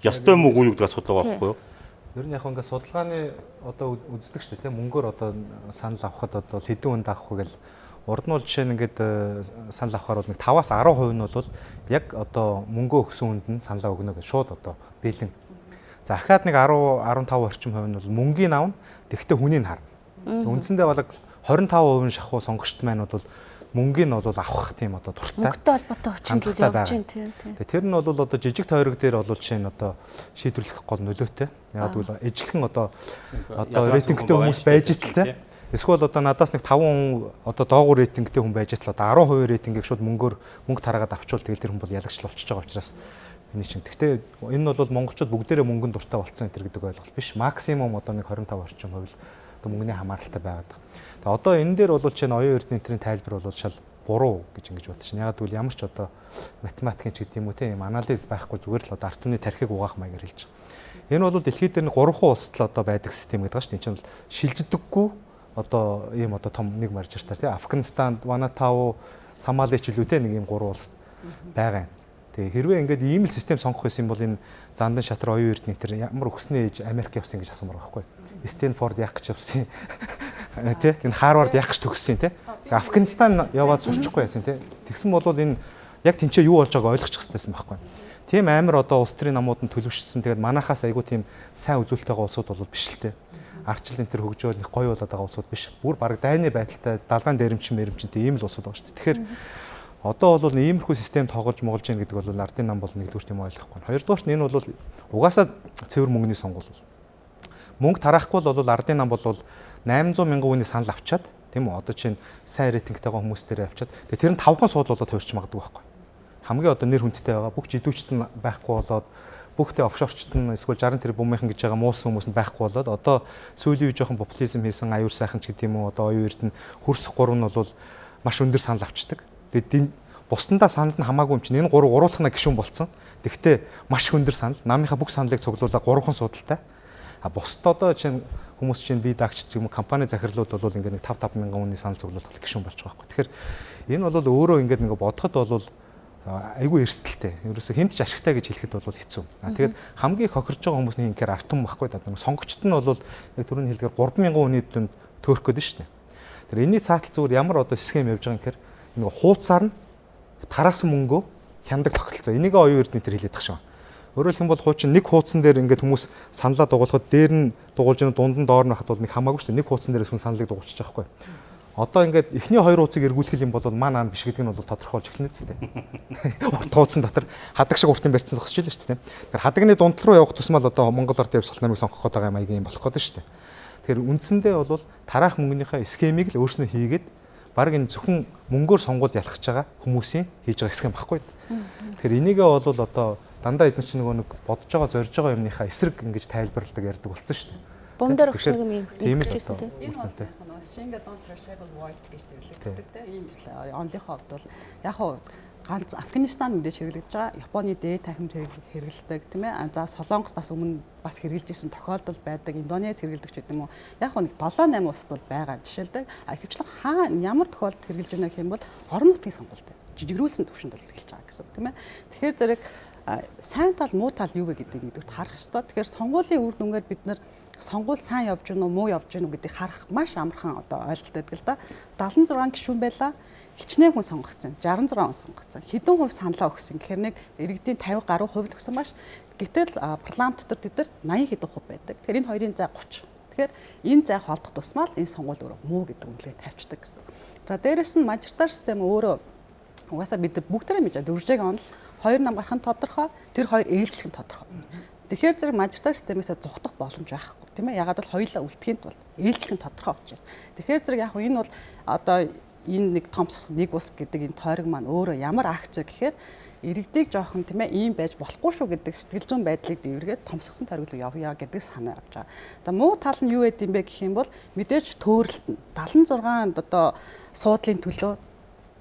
ёстой юм уу гэдэг асуудал байгаа байхгүй юу? Ер нь яг ингээд судалгааны одоо үздэг шүү дээ те. Мөнгөөр одоо санал авахад одоо хэдэн хүнд авах вэ гэл урд нь бол жишээ нь ингээд санал авахаар бол нэг 5-аас 10% нь бол яг одоо мөнгөө өгсөн хүнд нь саналаа өгнө гэж шууд одоо бэлэн. За ахаад нэг 10-15 орчим хувь нь бол мөнгийг авна. Тэгвэл хүнийг харна. Үндсэндээ бол 25% шахуу сонгогчд маань бол мөнгийг нь бол авах тийм одоо дуртай. Мөнгөтэй холбоотой хүчин зүйл явж байна тийм. Тэр нь бол одоо жижиг тойрог дээр бол жишээ нь одоо шийдвэрлэх гол нөлөөтэй. Яг гэвэл ижлэхэн одоо рейтингтэй хүмүүс байж итэл те. Эсвэл одоо надаас нэг 5 хүн одоо доогуур рейтингтэй хүн байж итэл одоо 10% рейтингийг шууд мөнгө тараагаад авчвал тэгэл тэр хүн бол ялагчл болчихж байгаа учраас энэ чинь. Гэхдээ энэ нь бол монголчууд бүгдээрээ мөнгөнд дуртай болсон энэ гэдэг ойлголт биш. Максимум одоо нэг 25 орчим хувь одоо мөнгөний хамааралтай байгаад. Тэгээ одоо энэ дээр бол чинь оюун эрдэнэтрийн тайлбар бол шал буруу гэж ингэж бодож байна. Ягаад гэвэл ямар ч одоо математикийн ч гэдэг юм уу тийм анализ байхгүй зүгээр л одоо ард түмний тархийг угаах маягаар хэлж байгаа. Энэ бол дэлхийд дээр 3 улсад л одоо байдаг систем гэдэг шүү дээ. Энэ чинь бол шилждэггүй одоо ийм одоо том нэг маржиртаар тийм Афганистанд, Ванатау, Сомали ч үлээ нэг ийм 3 улсад байгаа юм. Тэгээ хэрвээ ингээд ийм л систем сонгох байсан бол энэ Зандан шатар оюун эрдэнэ тэр ямар өгснээ ээж Америк явсан гэж асуумаар байхгүй. Стэнфорд яах гэж явсан. Тэ энэ Харвард яах гэж төгссөн тэ. Афганистан яваад сурчихгүй яасан тэ. Тэгсэн бол энэ яг тэнцээ юу болж байгааг ойлгочих хэрэгтэйсэн байхгүй. Тийм амар одоо улс төрийн намууд нь төлөвшсөн. Тэгээд манахаас айгүй тийм сайн үзүүлэлтэйгээ улсууд бол биш л тэ. Арчлал энэ төр хөгжөөл их гоё болоод байгаа улсууд биш. Бүр баг дайны байдалтай далайн дээрэмчин мэрэмчинтэй ийм л улсууд байгаа шүү дээ. Тэгэхээр одоо бол иймэрхүү систем тоглож моголж ийн гэдэг бол ардын нам бол нэгдүгээр тийм ойлгохгүй. Хоёрдугаар нь энэ бол угаасаа цэвэр мөнгөний сонгуул. Мөнгө тараахгүй бол ардын нам бол 800 мянган хүний санал авчаад тийм үү одоо чинь сайн рейтингтэйгээ хүмүүстээр авчаад тэр нь 5хан сууд болоод хувирч магадгүй байхгүй. Хамгийн одоо нэр хүндтэй байгаа бүх жидүүчт нь байхгүй болоод бүхтэй офшорчт нь эсвэл 60 тэрбумынхан гэж байгаа муусан хүмүүс нь байхгүй болоод одоо сүүлийн үе жоохон популизм хийсэн аюур сайхан ч гэдэг юм уу одоо оюун эрдэнэ хөрсөх гурав нь бол маш өндөр санал авчдаг. Тэгээд бусдандаа санал нь хамаагүй юм чинь энэ 3 гуруулахна гишүүн болцсон. Тэгвэл маш өндөр санал. Намынхаа бүх саналыг цуглуулаад 3хан судалтай. А бусд одоо чинь хүмүүс чинь бие даагч гэх юм компани захирлууд бол ингээд нэг 5 мянган хүний санал цуглуулах гишүүн болж байгаа байхгүй. Тэгэхээр энэ бол өөрөө ингээд нэг бодоход бол айгүй эрсдэлтэй. Ерөөсө хинт ч ашигтай гэж хэлэхэд бол хэцүү. Тэгээд хамгийн их хохирж байгаа хүмүүсийн ингээр арт том байхгүй даа. Сонгогчд нь бол яг түрүүний хэлдгээр 3 мянган хүний дүнд төөрөх гээд шүү дээ. Тэр энэний цаатал зүгээр ямар одоо схем явж байгаа юм гэхээр нэг хууцаар нь тараасан мөнгөө хяндаг тогтолцоо. Энийг оюун эрдэнэ төр хэлээд тах шиг. Өөрөөр хэлбэл бол хуучин нэг хуудсан дээр ингээд хүмүүс саналаа дугуулахад дээр нь дугуулж байгаа дунд нь доор нь хахад бол нэг хамаагүй шүү дээ. Нэг хуудсан дээрээс хүн саналыг дугуулчих байхгүй. Одоо ингээд эхний хоёр хуудсыг эргүүлэх юм бол маань биш гэдэг нь бол тодорхойлж эхэлнэ зү дээ. Урт хуудсан дотор хадаг шиг уртын барьцсан зогсож илээ шүү дээ. Тэгэхээр хадагны дунд руу явах тусмал одоо Монгол ард явсгал намыг сонгох гээд байгаа маягийн болох гээд шүү дээ. Тэгэхээр үндсэндээ бол тараах мөнгөнийхөө схемийг л өөрснөө хийгээд баг энэ зөвхөн мөнгөөр сонгуульд ялахж байгаа хүмүүсийн хийж байгаа схем баггүй. Тэгэхээр энийгээ бол одоо дандаа эдгээр чинь нөгөө нэг бодож байгаа зорж байгаа юмныхаа эсрэг ингэж тайлбарладаг ярьдаг болсон шүү дээ. Бомдор өгч нэг юм хэлчихсэн тийм. Энэ бол single don't recycle void гэж нэрлэгддэг тийм. Энэ онлынхоо хувьд бол яг хуу ганц Афганистан мэдээж хэрэглэж байгаа, Японы дээд тахимд хэрэглэдэг тийм ээ. За Солонгос бас өмнө бас хэрэглэж исэн тохиолдол байдаг, Индонез хэрэглэдэг ч гэдэг юм уу. Яг хуу 7-8 улсад бол байгаа жишээлдэг. Ихэвчлэн хаа ямар тохиолдолд хэрэглэж байна гэх юм бол орон нутгийн сонгуультай жижигрүүлсэн төвшөнд бол хэрэглэж байгаа гэсэн үг тийм ээ. Тэгэхээр зэрэг сайн тал муу тал юу вэ гэдгийг нэгдүгээр харах ёстой. Тэгэхээр сонгуулийн үр дүнгээр бид нар сонгуул сайн явж гэнэ үү муу явж гэнэ үү гэдгийг харах маш амархан одоо ойлголт байдаг л да. 76 гишүүн байлаа. Хичнээн хүн сонгогдсон. 66 хүн сонгогдсон. Хэдэн хувь саналаа өгсөн гэхээр нэг иргэдийн 50 гаруй хувь л өгсөн маш. Гэтэл парламент дотор тэд нар 80 хэдэн хувь байдаг. Тэгэхээр энэ хоёрын зай 30. Тэгэхээр энэ зай холдох тусмал энэ сонгуул өөрөө муу гэдэг үнэлгээ тавьчихдаг гэсэн. За дээрэс нь мажоритар систем өөрөө угаасаа бид бүгдээрээ мэдээ дөрвжээг онол 2 нам гарах нь тодорхой, тэр хоёр ээлжлэх нь тодорхой. Тэгэхээр зэрэг мажоритар системээс зугдах боломж байхгүй тийм ээ. Ягаад бол хоёулаа үлдэхийн тулд ээлжлэх нь тодорхой учраас. Тэгэхээр зэрэг яг энэ бол одоо энэ нэг том нэг ус гэдэг энэ тойрог маань өөрөө ямар акц вэ гэхээр иргэдийг жоохон тийм ээ ийм байж болохгүй шүү гэдэг сэтгэл зүйн байдлыг дэвэргээд томсгсон тойрог руу явъя гэдэг санаа авч байгаа. За муу тал нь юу гэдэм бэ гэх юм бол мэдээж төөрөлт нь 76 одоо суудлын төлөө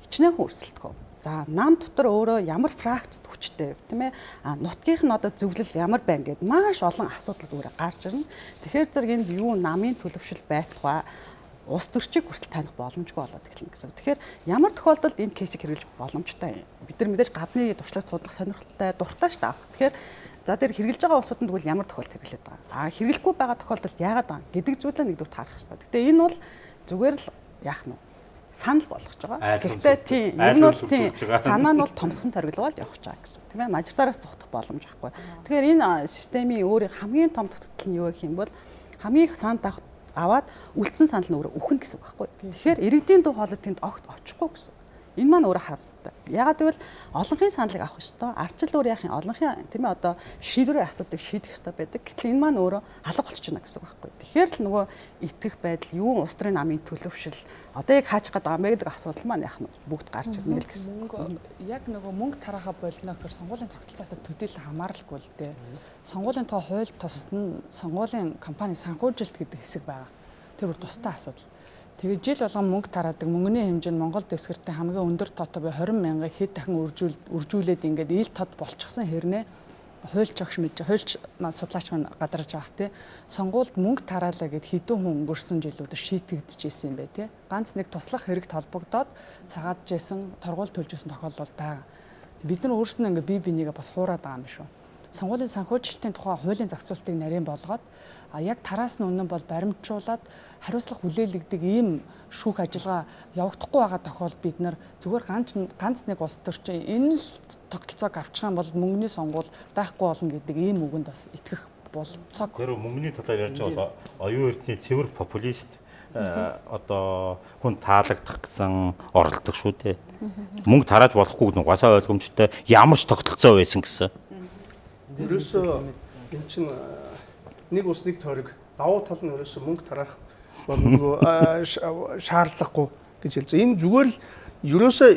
хичнээн өрсөлдөхөө. За нам дотор өөрөө ямар фракцд хүчтэй тийм ээ нутгийнх нь одоо зөвлөл ямар байна гэд маш олон асуудал өөрөө гарч ирнэ. Тэгэхээр зэрэг энд юу намын төлөвшил байтугай улс төрчийг хүртэл таних боломжгүй болоод эхэлнэ гэсэн. Тэгэхээр ямар тохиолдолд энэ кейсийг хэрэглэж боломжтой юм. Бид нар мэдээж гадны туршлага судалах сонирхолтой дуртай шүү дээ. Тэгэхээр за тэр хэрэглэж байгаа улсуудад тэгвэл ямар тохиолдолд хэрэглээд байгаа. Хэрэглэхгүй байгаа тохиолдолд яагаад байгаа гэдэг зүйлээ нэгдүгээр харах хэрэгтэй. Гэтэ энэ бол зүгээр л яах нь санал болгож байгаа. Гэхдээ тийм ер нь бол тийм санаа нь бол томсон торгилуулж явах гэж байгаа гэсэн. Тийм ээ мажоритараас зогтох боломж байхгүй. Тэгэхээр энэ системийн өөрийн хамгийн том тогтолцол нь юу гэх юм бол хамгийн их санал аваад үлдсэн санал нь өөрөө үхэн гэсэн үг байхгүй. Тэгэхээр иргэдийн дуу хоолой тэнд огт очихгүй гэсэн. Энэ маань өөрөө харамсалтай. Ягаад гэвэл олонхын саналыг авах ёстой. Арчил өөр яахын олонхын тийм ээ одоо шийдвэрийн асуудыг шийдэх ёстой байдаг. Гэтэл энэ маань өөрөө алга болчихж байна гэсэн үг байхгүй. Тэгэхээр л нөгөө итгэх байдал, юу улс төрийн намын төлөвшил одоо яг хаачих гээд байгаа мэ гэдэг асуудал маань яах нь бүгд гарч ирнэ л гэсэн. Яг нөгөө мөнгө тараахаа болно гэхээр сонгуулийн тогтолцоотой төдийлөн хамааралгүй л дээ. Сонгуулийн тоо хууль тусна сонгуулийн компани санхүүжилт гэдэг хэсэг байгаа. Тэр бүр тустай асуудал. Тэгээ жил болгон мөнгө тараадаг мөнгөний хэмжээ нь Монгол дэвсгэртээ хамгийн өндөр тоотой бай 20 мянга хэд дахин үржүүлээд ингээд ил тод болчихсон хэрнээ хуульч агш мэдж хуульч судлаач маань гадарж байгаа тий. Сонгуульд мөнгө тараалаа гэд хэдэн хүн өнгөрсөн жилүүдэд шийтгэж ирсэн юм бэ тий. Ганц нэг туслах хэрэгт холбогдоод цагаадж исэн, торгуул төлж исэн тохиолдол байгаа. Бид нар өөрсдөө ингээд бие бинийгээ бас хуураад байгаа юм шүү. Сонгуулийн санхүүжилтийн тухай хуулийн зохицуултыг нарийн болгоод яг тараас нь үнэн бол баримтжуулаад хариуцлага хүлээлгдэг ийм шүүх ажиллагаа явагдахгүй байгаа тохиолдолд бид нар зүгээр ганц нэг улс төрчин энэ л тогтолцоог авчих юм бол мөнгөний сонгуул байхгүй болно гэдэг ийм үгэнд бас итгэх болцоог. Тэр мөнгөний талаар ярьж байгаа оюун эрдний цэвэр популист одоо хүн таалагдах гэсэн оролдог шүү дээ. Мөнгө тарааж болохгүй гэдэг нь угаасаа ойлгомжтой ямар ч тогтолцоо байсан гэсэн. Ерөөсөө энэ чинь нэг ус нэг тойрог давуу тал нь ерөөсөө мөнгө тараах бол нөгөө шаардлагагүй гэж хэлж байгаа. Энэ зүгээр л ерөөсөө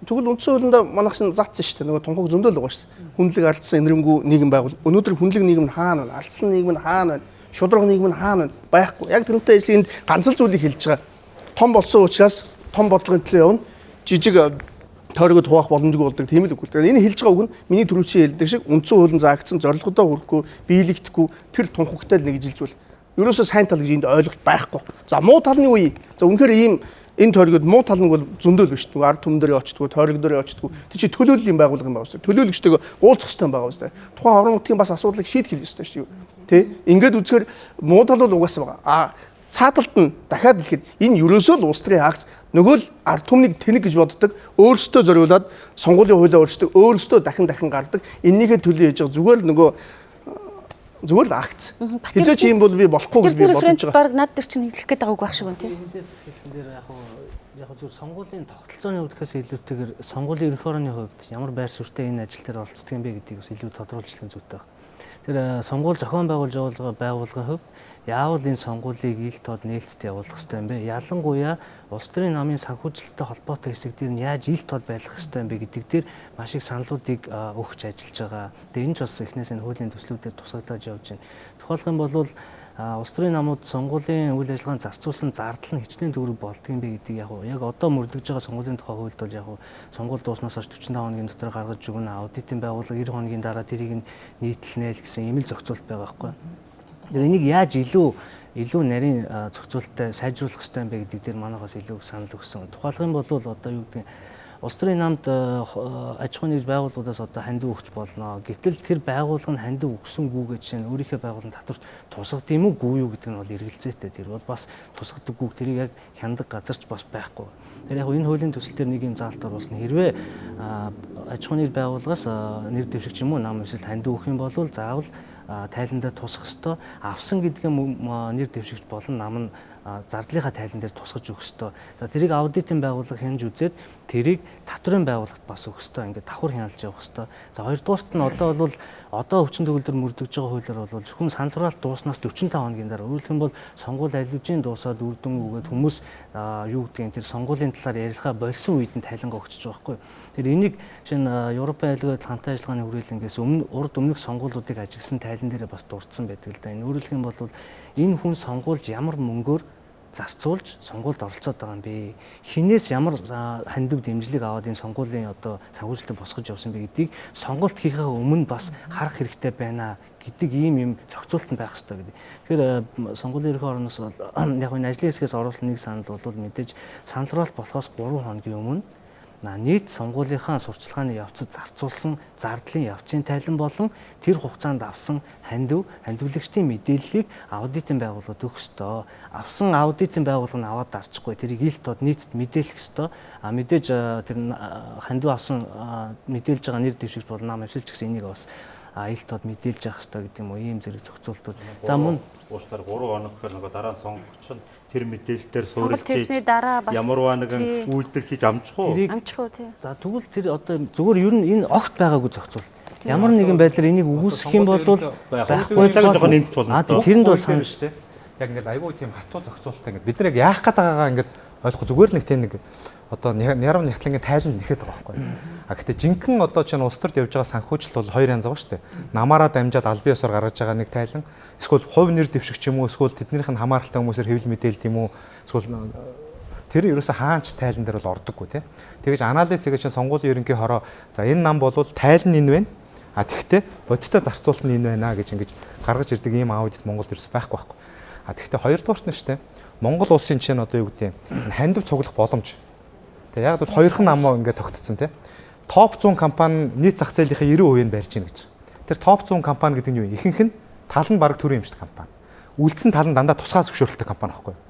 тэгвэл үндсэн хуулинд манайх заасан шүү дээ. Нөгөө тунхаг зөндөл байгаа шүү дээ. Хүнлэг алдсан энэрмгүй нийгэм байгуул. Өнөөдөр хүнлэг нийгэм нь хаана байна? Алдсан нийгэм нь хаана байна? Шудраг нийгэм нь хаана байна? Байхгүй. Яг тэрнтэй ажил энд ганц л зүйлийг хэлж байгаа. Том болсон учраас том бодлогын төлөө явна. Жижиг тойрогод хуваах боломжгүй болдог тийм л үгүй. Тэгэхээр энэ хэлж байгаа үг нь миний түрүүчийн хэлдэг шиг үндсэн хуулийн заагдсан зорилгодоо хүрэхгүй, биелэгдэхгүй тэр тунхагтай л нэгжилж бол ерөөсөө сайн тал гэж энд ойлголт байхгүй. За муу тал нь юу вэ? За үнэхээр ийм энэ тойрогод муу тал нь бол зөндөл биш. Нөгөө ард түмэн дээр очтгүй, тойрог дээр очтгүй. Тэг чи төлөөллийн байгууллага юм байна үстэй. Төлөөлөгчтэйгээ уулзах хэрэгтэй байгаа үстэй. Тухайн орон нутгийн бас асуудлыг шийдэх ёстой шүү. Тэ? Ингээд үзэхээр муу тал бол угаасаа байгаа. Цааталт нь дахиад хэлэхэд энэ ерөөсөө л улс төрийн акц нөгөө л ард түмнийг тэнэг гэж боддог, өөрсдөө зориулаад сонгуулийн хуулиа өөрчилдөг, өөрсдөө дахин гардаг. Эннийхээ төлөө хийж байгаа зүгээр л акц. Хизээч юм бол би болохгүй гэж би бодож байгаа. Баг над дээр чинь хэлэх гээд байгааг байх шиг байна тийм. Эндээс хэлсэн дээр яг зөв сонгуулийн тогтолцооны хувьдээс илүүтэйгээр сонгуулийн ерөнхий орны хувьд ямар байр суурьтай энэ ажил дээр оролцдог юм бэ гэдгийг бас илүү тодруулжлах зүйтэй байна. Тэр сонгуул зохион байгуулж байгаа байгууллагын хувьд яавал энэ сонгуулийг ил тод нээлттэй явуулах хэрэгтэй юм бэ? Ялангуяа улс төрийн намын санхүүжилттэй холбоотой хэсэг дээр нь яаж ил тод байх хэрэгтэй юм бэ гэдэг дээр маш их саналуудыг өгч ажиллаж байгаа. Тэгээ энэ ч бас эхнээс нь хуулийн төслүүдээр тусгагдаж явж байна. Тухайлх юм бол улс төрийн намууд сонгуулийн үйл ажиллагаанд зарцуулсан зардал нь хичнээн төгрөг болдго юм бэ гэдгийг яг одоо мөрдөж байгаа сонгуулийн тухай хуульд бол яг сонгуул дууснаас хойш 45 хоногийн дотор гаргаж өгнө. Аудитын байгууллага 90 хоногийн дараа тэрийг нийтлэнэ гэсэн ийм л зохицуулт байгаа байхгүй. Энийг яаж илүү нарийн зохицуулттай сайжруулах хэрэгтэй юм бэ гэдэг дээр манайхаас илүү санал өгсөн. Тухайлх юм бол одоо юу гэдэг улс төрийн намд аж ахуйн нэгж байгууллагуудаас одоо хандив өгч болно. Гэтэл тэр байгууллага нь хандив өгсөнгүйгээ жишээ нь өөрийнхөө байгууллагын татварт тусгад юм уу юу гэдэг нь бол эргэлзээтэй. Тэр бол бас тусгадаггүй. Тэрийг яг хяндаг газарч бас байхгүй. Тэр яг энэ хуулийн төсөл дээр нэг юм заалт оруулсан. Хэрвээ аж ахуйн нэгж байгууллагаас нэр дэвшигч юм уу нам эсвэл хандив өгөх юм бол заавал тайландаа тусах ёстой. Авсан гэдгээ нэр дэвшигч болон нам нь зардлынхаа тайлан дээр тусгаж өгөх ёстой. За тэрийг аудитын байгууллага хянж үзээд тэрийг татврын байгууллагт бас өгөх ёстой. Ингээд давхар хяналж явах ёстой. За хоёрдугаарт нь одоо өвчин төгөлдөр мөрдөж байгаа хуулиар бол зөвхөн санал хураалт дууснаас 45 хоногийн дараа өөрөлдөх юм бол сонгуул аль дуусаад үр дүн өгөөд хүмүүс юу гэдгийг тэр сонгуулийн талаар ярихаа болсон үед нь тайлангаа өгч байгаа байхгүй. Тэр энийг шинэ Европын айлгой хамтын ажиллагааны хүрээлэнгээс урд өмнөх сонгуулиудыг ажигласан тайлан дээрээ бас дурдсан байдаг л да. Энэ өөрөлдөх юм бол энэ хүн сонгуульж ямар мөнгөөр зарцуулж сонгуульд оролцоод байгаа юм бэ? Хинээс ямар хандив дэмжлэг аваад энэ сонгуулийн одоо санхүүжилтөд босгож явсан бэ гэдгийг сонгуульт хийхээ өмнө бас харах хэрэгтэй байна гэдэг ийм зохицуулт нь байх хэрэгтэй гэдэг. Тэгэхээр сонгуулийн ерөнхий орноос яг энэ ажлын хэсгээс оруулсан нэг санал бол мэдээж санал хураалт болохоос 3 хоногийн өмнө нийт сонгуулийнхаа сурчлагын явцад зарцуулсан зардлын явцын тайлан болон тэр хугацаанд авсан хандивлагчдын мэдээллийг аудитын байгууллагад өгөх ёстой. Авсан аудитын байгууллага нь аваад дарчихгүй тэрийг ил тод нийтэд мэдээлэх ёстой. Мэдээж тэр хандив авсан мэдээлж байгаа нэр дэвшигч бол нам авшилч гэсэн энийг бас ил тод мэдээлж явах ёстой гэдэг юм уу ийм зэрэг зохицуултууд. За мөн уучлаарай 3 хоног гэхээр нөгөө дараа нь сонгогч нь тэр мэдээлэлээр суурилж ямарваа нэгэн үйлдэл хийж амжих уу? Тий. За тэгвэл тэр одоо зүгээр ер нь энэ огт байгаагүй зохицуулт. Ямар нэгэн байдлаар энийг үүсгэх юм бол байхгүй жоохон нэмж болно. Тэрэнд бол санал шүү дээ. Яг ингээд айгүй тийм хатуу зохицуултаа ингээд бид нар яг яах гээд байгаагаа ингээд ойлгох зүгээр нэг тийм нэг одоо нярав нэгтлэнгийн тайлан нэхэд байгаа байхгүй. А гэхдээ жинхэнэ одоо чинь улс төрд явж байгаа санхүүжилт бол хоёр янз байгаа шүү дээ. Намаараа дамжаад албан ёсоор гаргаж байгаа нэг тайлан, эсвэл хувь нэр дэвшигч юм уу, эсвэл тэднийх нь хамааралтай хүмүүсээр хэвлэл мэдээлэл юм уу, эсвэл тэр ерөөсө хаанч тайлан дээр бол ордоггүй тий. Тэгэж анализ хийж чинь сонгуулийн ерөнхий хороо за энэ нам бол тайлан энэ байна. А тэгвэл бодиттой зарцуулт нь энэ байна гэж ингэж гаргаж ирдэг ийм аудит Монголд ерөөсө байхгүй байхгүй. А тэгвэл хоёрдугаарт нь шүү дээ. Монгол улсын чинь одоо юу гэдэг юм хандив цуглах боломж. Тэгээ яг бол хоёрхан намаа ингээд тогтцсон тий. Топ 100 компани нийт зах зээлийнхээ 90% нь барьж гин гэж. Тэр топ 100 компани гэдэг нь юу? Ихэнх нь тал нь баг төрийн эмчт компани. Үлдсэн тал нь дандаа тусгай зөвшөөрөлттэй компани байхгүй юу?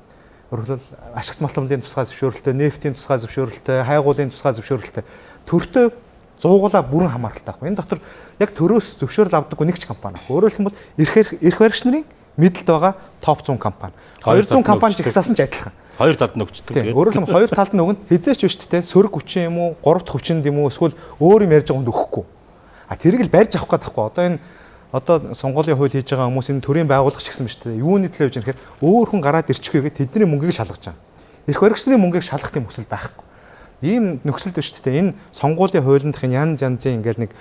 Өөрөлдөл ашигт малтмлын тусгай зөвшөөрөлттэй, нефтийн тусгай зөвшөөрөлттэй, хайгуулын тусгай зөвшөөрөлттэй төртөө 100-уулаа бүрэн хамааралтай байхгүй. Энэ дотор яг төрөөс зөвшөөрөл авдаггүй нэг ч компани байхгүй. Өөрөөр хэлбэл эрх баригч нарын мэдлэлд байгаа топ 100 компани. 200 компани жигсаасан ч адилхан. Хоёр талд нь өгчдөг. Өөрөөр хэлбэл хоёр талд нь өгнө хизээч биш те сөрөг хүчин юм уу, 3 дахь хүчин юм уу, эсвэл өөр юм ярьж байгаа хүнд өгөхгүй. А тэрийг л барьж авах гээд байхгүй. Одоо энэ сонгуулийн хууль хийж байгаа хүмүүс энэ төрийн байгууллага ч гэсэн биш те. Юуны төлөө гэж нэхэр өөр хүн гараад ирчихвэгээ тэдний мөнгийг шалгаж байгаа. Эрх баригчны мөнгийг шалгах тийм хүсэл байхгүй. Ийм нөхцөлд биш те. Энэ сонгуулийн хуулиндх энэ янз янзын ингээл нэг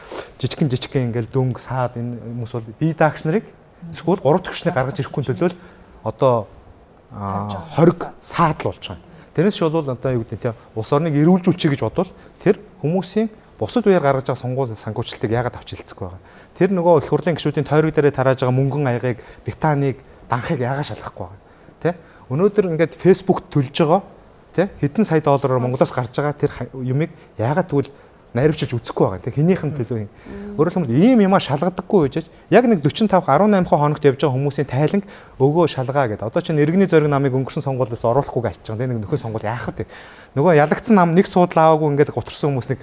жижигхэн ингээл дөнгө саад энэ хүмүүс бол бие даагч нарыг эсвэл 3 дахь хүчнийг гаргаж ирэхгүй төлөө одоо хориг саадл болж байгаа. Тэрнээс бол одоо юу гэдэг те улс орныг эрүүлжүүлчихье гэж бодвол тэр хүмүүсийн бусад үеэр гаргаж байгаа сонгуулийн санхүүжилтийг яагаад авч хэлцэхгүй байгаа. Тэр нөгөө их хурлын гишүүдийн тойрог дээрээ тарааж байгаа мөнгөн аягыг Британиг данхыг яагаад шалгахгүй байгаа. Тэ өнөөдөр ингээд фэйсбүүкт төлж байгаа тэ хэдэн сая доллараар Монголоос гарч байгаа тэр юмыг яагаад тэгвэл найруулж үзэхгүй байгаа. Тэг хинийх нь төлөө юм. Өөрөөр хэлбэл ийм юмаа шалгадаггүй гэж яг нэг 45 18 хоногт явж байгаа хүмүүсийн тайланг өгөө шалгаа гэдэг. Одоо чинь иргэний зориг намыг өнгөрсөн сонгуулиас оруулахгүйг ачиж байгаа. Нэг нөхөн сонгуул яах вэ? Нөгөө ялагдсан нам нэг суудлаа аваагүй ингээд гутарсан хүмүүс нэг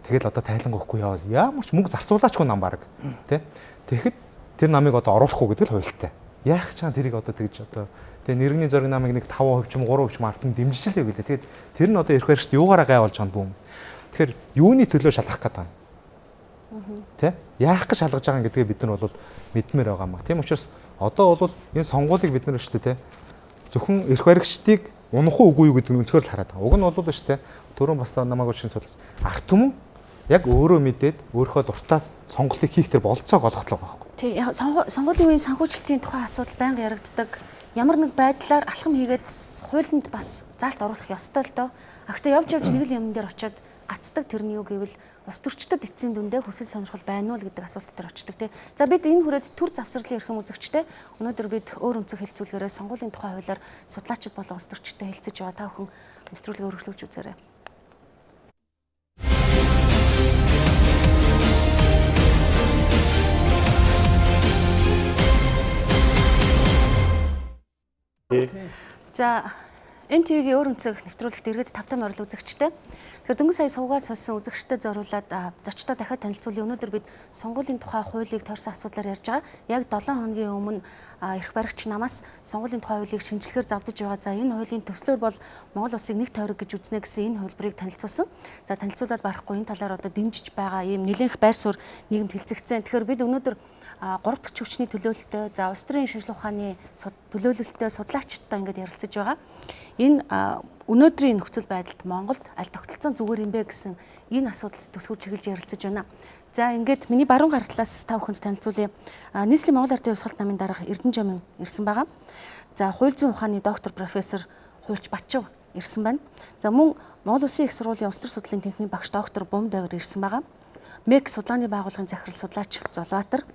тэгэл одоо тайланг өгөхгүй яа. Ямар ч мөнгө зарцуулаачгүй нам баг. Тэ? Тэгэхэд тэр намыг одоо оруулахгүй гэдэг л хуйлтай. Яах ч чам тэрийг одоо тэгж одоо тэгээ иргэний зориг намыг нэг 5% ч юм 3% ч юм артнд дэмжиж л яваа гэдэг. Тэгээд тэр нь одоо эрх баригчд юугаараа гайвуулж байгаа юм бүүм. Тэгэхээр юуны төлөө шалгах гэдэг юм. Тэ? Яах гэж шалгаж байгаа гэдгээ бид нар бол мэдмээр байгаа юм. Тийм учраас одоо бол энэ сонгуулийг бид нар шүү дээ, тэ. Зөвхөн эрх баригчдыг унах уугүй юу гэдэг нь өнцгөр л хараад байгаа. Уг нь бол шүү дээ. Түрүүн бас намайг шин судалж арт түмэн яг өөрөө мэдээд өөрийнхөө дуртаас сонголтыг хийх тэр болцоог олгохлоо байхгүй. Тий, сонгуулийн үеийн санхүүжилтийн тухай асуудал байнга яригддаг. Ямар нэг байдлаар алхам хийгээд хуулинд бас заалт оруулах ёстой л доо. Гэхдээ явж нэг л юм дээр очиод гацдаг тэр нь юу гэвэл ус төрчдөд эцсийн дүндээ хүсэл сонирхол байна уу л гэдэг асуулт дээр очдог тий. За бид энэ хүрээд төр завсралын эрхэм үзэгчтэй өнөөдөр бид өөр өнцөг хэлцүүлгээрээ сонгуулийн тухай хуулиар судлаачид болон ус төрчтэй хэлцэж байгаа та бүхэн нэвтрүүлгээ өргөжлүүлж үзээрэй. За NTV-гийн өөр өнцөг нэвтрүүлэгт иргэд тавтам орол үзэгчтэй. Тэгэхээр дөнгөж сая суугаас болсон үзэгчтэй зориулаад зочдоо дахиад танилцуулъя. Өнөөдөр бид сонгуулийн тухай хуулийг тойрсон асуудлаар ярьж байгаа. Яг 7 хоногийн өмнө эрх баригч намаас сонгуулийн тухай хуулийг шинжилгээр завдаж байгаа. За энэ хуулийн төслөөр бол Монгол улсыг нэг тойрог гэж үзнэ гэсэн энэ хөлбөрийг танилцуулсан. За танилцуулаад барахгүй энэ талаар одоо дэмжиж байгаа ийм нэлээх байр суурь нийгэмд хэлцэгдсэн. Тэгэхээр бид өнөөдөр 3 дахь хүчний төлөөлөлтөй, за улс төрийн шинжилгээ ухааны төлөөлөлтөй судлаачдтай ингээд ярилцаж байгаа. Энэ өнөөдрийн нөхцөл байдалд Монголд аль тогтолцоон зүгээр юм бэ гэсэн энэ асуудалд түлхүүр чиглэж ярилцаж байна. За ингээд миний баруун гар талаас та бүхэнд танилцуулъя. Нийслэлийн Монгол ардын хувьсгалт намын дарга Эрдэнэжамин ирсэн байгаа. За хууль зүйн ухааны доктор профессор Хуульч Бачив ирсэн байна. За мөн Монгол Улсын их сургуулийн улс төр судлалын тэнхимийн багш доктор Бумдавар ирсэн байгаа. МЭК судалгааны байгууллагын захирал судлаач Золбаатар,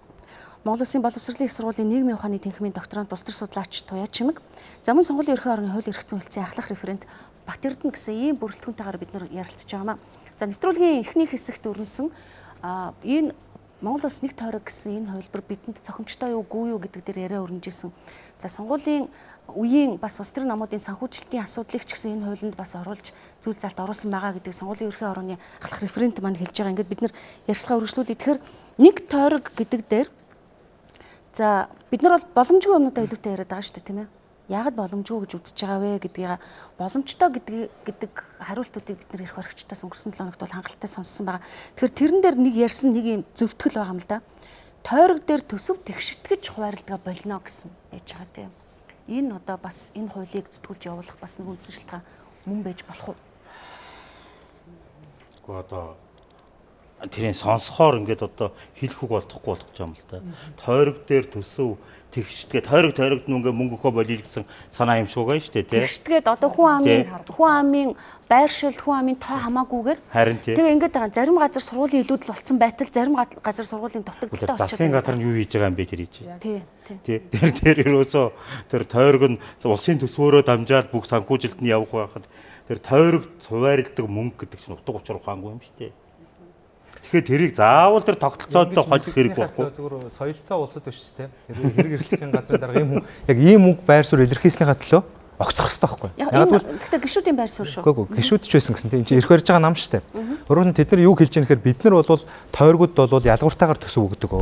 Монгол Улсын боловсролын их сургуулийн нийгмийн ухааны тэнхимийн докторант улс төр судлаач Туяа Чимэг, за мөн сонгуулийн ерхий орны хууль эрх зүйн хэлтсийн ахлах референт Бат Эрдэнэ гэсэн ийм бүрэлдэхүүнтэйгээр бид нар ярилцж байгаамаа. За нэвтрүүлгийн эхний хэсэгт өрнөсөн энэ Монгол Улс нэг тойрог гэсэн энэ хувилбар бидэнд цохимжтой юу үгүй юу гэдэг дээр яриа өрнөжсэн. За сонгуулийн үеийн бас улс төрийн намуудын санхүүжилтийн асуудлыг ч гэсэн энэ хуулинд бас оруулж зүйл залт оруулсан байгаа гэдэг сонгуулийн ерхий орны ахлах референт маань хэлж байгаа. Ингээд бид нар ярьцгаа өргөжлүүлээ. Тэгэхээр нэг тойрог гэдэг дээр за бид нар бол боломжгүй юмнуудаа илүүтэй яриад байгаа шүү дээ, тийм ээ. Яагаад боломжгүй гэж үзэж байгаа вэ гэдгийг боломжтой гэдэг хариултуудыг бид нар эрх баригчдаас өнгөрсөн 7 хоногт бол хангалттай сонссон байгаа. Тэгэхээр тэрэн дээр нэг ярьсан нэг юм зөвтгөл байгаа юм л да. Тойрог дээр төсөв тэгшитгэж хуваарлага болно гэсэн яж байгаа тийм. Энэ одоо бас энэ хуулийг зүтгүүлж явуулах бас нэг үндсэн шалтгаан мөн байж болох уу? Гэхдээ одоо тэрийг сонсохоор ингээд одоо хэлэх үг болохгүй болгож байгаа юм л да. Тойрог дээр төсөв тэгшдгээ тойрогд нүнгээ мөнгө өгөө болиё гэсэн санаа юм шиг байгаа шүү дээ тий. Тэгшдгээд одоо хүн амын байршил, хүн амын тоо хамаагүйгээр харин тий. Тэгээ ингээд байгаа зарим газар сургуулийн илүүдэл болцсон байтал зарим газар сургуулийн дутагдaltaй болчиход засгийн газар нь юу хийж байгаа юм бэ тэр хийж. Тий. Тий. Тэр ерөөсөө тэр тойрог нь улсын төсвөөрөө дамжаад бүх санхүүжилтний явах байхад тэр тойрогт хуваарлдаг мөнгө гэдэг чинь утга учир ухаангүй юм шүү дээ. Тэгэхээр тэрийг заавал тэр тогтолцоотой холих хэрэг байхгүй. Зүгээр соёлтой улсад биш тийм. Тэр хэрэг эрхлэхийн газрын дарга ийм хүн яг ийм мөнгө байр суурь илэрхийлснийхаа төлөө огцох хэрэгтэй байхгүй. Яг гэхдээ гişүүдийн байр суурь шүү. Үгүй гişүүд ч байсан гэсэн тийм. Энд чинь эрх барьж байгаа нам шүү дээ. Өөрөөр нь тэд нар юу хэлж яах гэхээр бид нар бол тойргууд бол ядгууртаагаар төсөв өгдөг.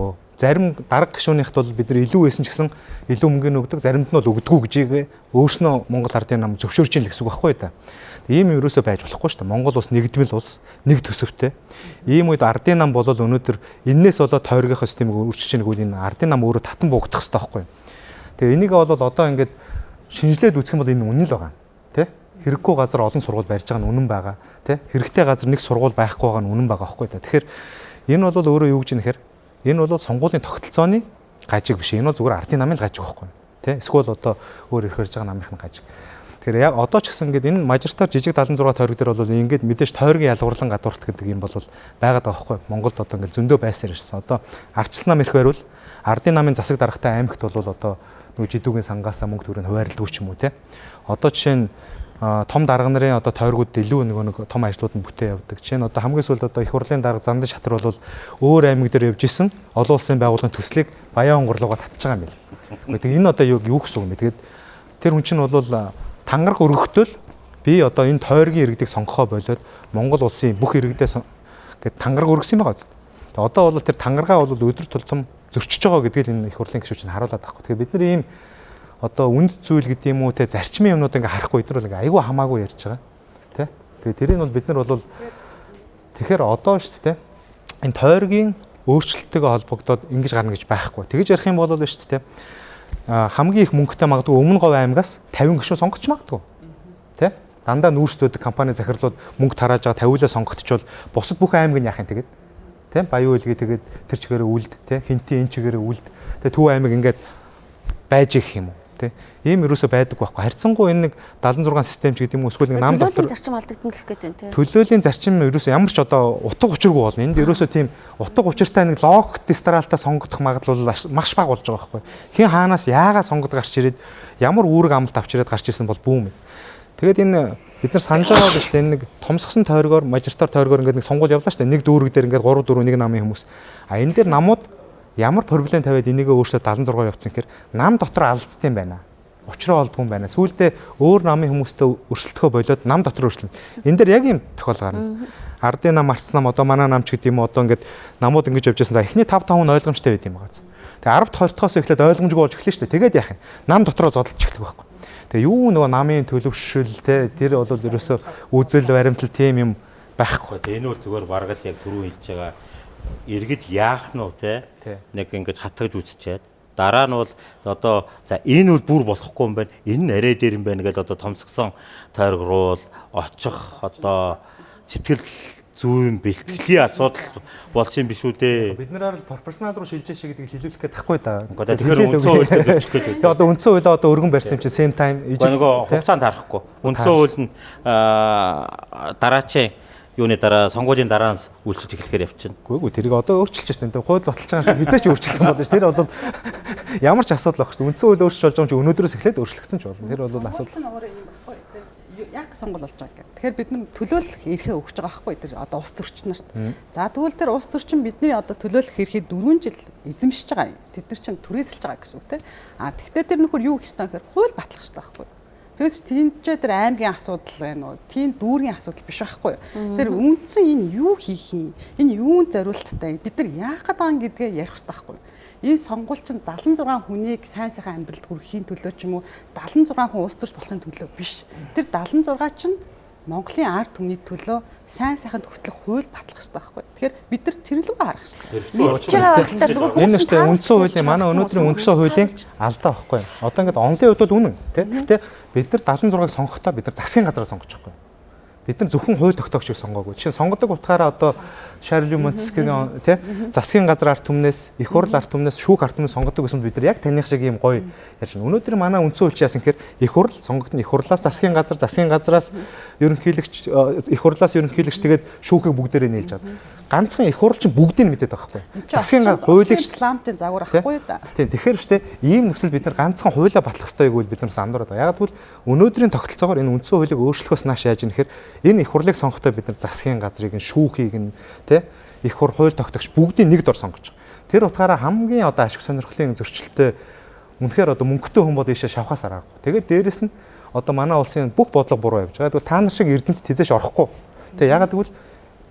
Зарим дарга гишүүнийхт бол бид нар илүү байсан ч гэсэн илүү мөнгөний өгдөг, заримд нь бол өгдөггүй гэжээ өөрснөө Монгол ардын нам зөвшөөрч ийн л гэсэн үг байхгүй да. Ийм юм ерөөсөө байж болохгүй шүү дээ. Монгол улс нэгдмэл улс, нэг төсөвтэй. Ийм үед ардын нам бол өнөөдөр энээс болоод тойргийнхаа системийг өөрчилж ийнэг үл энэ ардын нам өөрөө татан буугдах хэрэгтэй байхгүй. Тэгээ энийг бол одоо ингээд шинжилээд үзэх юм бол энэ үнэн л байгаа. Тэ? Хэрэггүй газар олон сургууль барьж байгаа нь үнэн байгаа. Тэ? Хэрэгтэй газар нэг сургууль байхгүй байгаа нь үнэн байгаа байхгүй да. Тэгэхээр энэ бол өөрөө юу гэж нэхэр энэ бол сонгуулийн тогтолцооны гажиг биш. Энэ бол зүгээр ардын намын гажиг байхгүй. Тэ? Эсвэл одоо өөр эрх барьж байгаа намынхны гажиг. Тэгэхээр яг одоо ч гэсэн ингээд энэ мажистар жижиг 76 тойрог дээр бол ингээд мэдээж тойргийн ялгуурлан гадуурт гэдэг юм бол байгаад байгаа байхгүй. Монголд одоо ингээд зөндөө байсаар ирсэн. Одоо ардчилсан нам ирэх байвал ардын намын засаг даргатай аймагт бол одоо нөгөө жидүүгийн сангаасаа мөнгө төгрөг хуваарлдаг ч юм уу те. Одоо жишээ нь том дарга нарын одоо тойргууд илүү нэг том ажлууд нь бүтээ явдаг. Жишээ нь одоо хамгийн сүүлд одоо их хурлын дарга Зандан шатар бол өөр аймаг дээр явж исэн олон улсын байгууллагын төслийг Баян онгорлогоо татж байгаа юм байна. Тэгээд энэ одоо юу гэсэн үг юм бэ? Тэгээд тэр хүн чинь бол тангараг өргөхдөл би одоо энэ тойргийн иргэдийг сонгохоо болоод Монгол улсын бүх иргэдээ гээд тангараг өргөсөн байгаа зү. Тэгээ одоо бол тэр тангаргаа бол өдөр тултам зөрчиж байгаа гэдгийг энэ их хурлын гишүүч нь харуулад байхгүй. Тэгээ бид нар ийм одоо үнд зүйл гэдэг юм уу те зарчмын юмнууд ингээ харахгүй бид нар ингээ айгүй хамаагүй ярьж байгаа. Тэ? Тэгээ тэрийг бол бид нар бол тэгэхээр одоо шүү дээ энэ тойргийн өөрчлөлттэйгээ холбогдоод ингэж гарна гэж байхгүй. Тэгэж ярих юм бол шүү дээ хамгийн их мөнгөтэй магадгүй өмнө говь аймагаас 50 гишүүн сонгогч магадгүй. Тэ? Дандаа нүүрсдүүд компани захирлууд мөнгө тарааж байгаа 50-уулаа сонгогдчихвол бусад бүх аймаг нь яах юм тэгээд тэ? Баян үйлгээ тэгээд тэр чигээрээ үлд тэ? Хинтийн энэ чигээрээ үлд. Тэгээд Төв аймаг ингээд байж их юм уу? Тэ? Ийм юусоо байдаг байхгүй. Харьцангуй энэ нэг 76 систем ч гэдэг юм уу эсвэл нэг нам дотор төлөөлийн зарчим алдагдана гэх гээд байна тэ. Төлөөлийн зарчим юусоо ямар ч одоо утга учиргүй болно. Энд юусоо тийм утга учиртай нэг логик дистралта сонгогдох магадлал маш бага болж байгаа байхгүй. Хин хаанаас яагаад сонгогд гарч ирээд ямар үүрэг амлалт авч ирээд гарч ирсэн бол бүүм. Тэгээд энэ бид нар санаж байгаа шүү дээ. Энэ нэг томсгосон тойргоор мажистар тойргоор ингээд нэг сонгуул явлаа шүү дээ. Нэг дүүрэг дээр ингээд 3 4 нэг намын хүмүүс. А энэ дээр намууд ямар проблем тавиад энийгээ өөрчлөө 76 явуулсан гэхээр нам дотор алдсан юм байна. Учраа олдгүй юм байна. Сүүлдээ өөр намын хүмүүстэй өрсөлдөхөө болоод нам дотор өрсөлдөн. Энэ дээр яг юм тохиол гарна. Ардын нам, арц нам одоо манай нам ч гэдэг юм одоо ингээд намууд ингэж явж байсан. За эхний 5 5 нь ойлгомжтой байд юм байгаа. Тэгээ 10 20-оос эхлээд ойлгомжгүй болж эхлэв шүү дээ. Тэгээд яах юм? Нам дотроо зодолж эхлэх байхгүй. Тэгээ юу нөгөө намын төлөвшөл те тэр бол ерөөсөө үзэл баримтал тийм юм байхгүй. Тэгээ энэ бол зүгээр баргал яг түрүү хэлж байгаа иргэд яах нь уу те нэг ингэж хатгаж үзчихэд дараа нь бол одоо за энэ бол бүр болохгүй юм байна. Энэ нь арай дээр юм байна гэж одоо томсгсон тойрог руу очих одоо сэтгэл зүйн бэлтгэлийн асуудал болсон биш үү дээ. Бид нараар л пропорционал руу шилжиж шиг гэдгийг хэлүүлэх гээд тахгүй да. Тэгэхээр үндсэн хууль зөвчих гээд. Тэгээ одоо үндсэн хуулиа одоо өргөн барьсан юм чинь same time нөгөө хугацаанд харахгүй. Үндсэн хууль нь дараачийн юуны дараа сонгуулийн дараанаас үйлчлэж эхлэхээр явчихна. Үгүй тэрийг одоо өөрчилж байна. Хууль баталж байгаа юм хизээч өөрчилсөн болно ш. Тэр бол ямар ч асуудал байхгүй. Үндсэн хууль өөрчилж болж байгаа юм чи өнөөдрөөс эхлээд өөрчлөгдсөн ч болно. Тэр бол асуудал. Яг сонгол болж байгаа гэх. Тэгэхээр бид нар төлөөлөх эрхээ өгч байгаа байхгүй тэр одоо улс төрчин нарт. За тэгвэл тэр улс төрчин бидний одоо төлөөлөх эрхээ 4 жил эзэмшиж байгаа. Тэд нар чинь түрээсэлж байгаа гэсэн үг те. А тэгвэл тэр нөхөр юу хийх ёстой гэхээр хууль батлах ёстой байхгүй. Тэгээс тиймчээ тэр аймгийн асуудал байна уу? Тийм дүүргийн асуудал биш байхгүй. Тэр үндсэн энэ юу хийх юм? Энэ юунд зориулттай? Бид нар яах гээд байгаа гэдгээ ярих ёстой байхгүй. Энэ сонгуул чинь 76 хүнийг сайн сайхан амьдралд хүрэхийн төлөө ч юм уу 76 хүн улс төрч болохын төлөө биш. Тэр 76 чинь Монголын ард түмний төлөө сайн сайхан төгтлөх хууль батлах хэрэгтэй байхгүй. Тэгэхээр бид нар тэр л харах хэрэгтэй. Мэдж байгаа байхдаа зөвхөн энэ нь тэ үндсэн хуулийн манай өнөөдрийн үндсэн хуулийн алдаа байхгүй. Одоо ингээд онлын хувьд бол үнэн тий. Гэхдээ бид нар 76-ыг сонгохдоо бид нар засгийн газараа сонгож байгаа. Бид нар зөвхөн хууль тогтоогчийг сонгоогүй. Жишээ нь сонгодог утгаараа одоо Шарль Монтескигийн тий засгийн газар ард түмнээс, их хурл ард түмнээс, шүүх ард түмнээс сонгодог гэсэн бид нар яг таних шиг ийм гоё ярьж байна. Өнөөдөр манай үндсэн хууль яасан гэхээр их хурл сонгогдно, их хурлаас засгийн газраас ерөнхийлөгч, их хурлаас ерөнхийлөгч тэгээд шүүхийг бүгдээрээ нээлж аваад. Ганцхан их хурл чинь бүгдийг мэдээд байгаа байхгүй. Засгийн хуулийг исламтын загвар ахгүй да. Тийм тэгэхээр штэ ийм нөхцөл бид нар ганцхан хуулиа батлах хэрэгтэй гэвэл бид нар сандуураад байгаа. Яг тэгвэл өнөөдрийн тогтолцоогоор энэ үндсэн хуулийг өөрчлөхөөс нааш яаж юм гэхээр энэ их хурлыг сонгохдоо бид нар засгийн газрыг нь шүүхийг нь тий их хур хууль тогтоогч бүгдийг нэг дор сонгож байгаа. Тэр утгаараа хамгийн одоо ашиг сонирхлын зөрчилтэй үнэхээр одоо мөнгөтэй хүн бод ийшээ шавхаас аргагүй. Тэгээд дээрэс нь одоо манай улсын бүх бодлого буруу явж байгаа. Тэгвэл та нар шиг эрдэмтэд хизээш орохгүй. Тэг ягаад гэвэл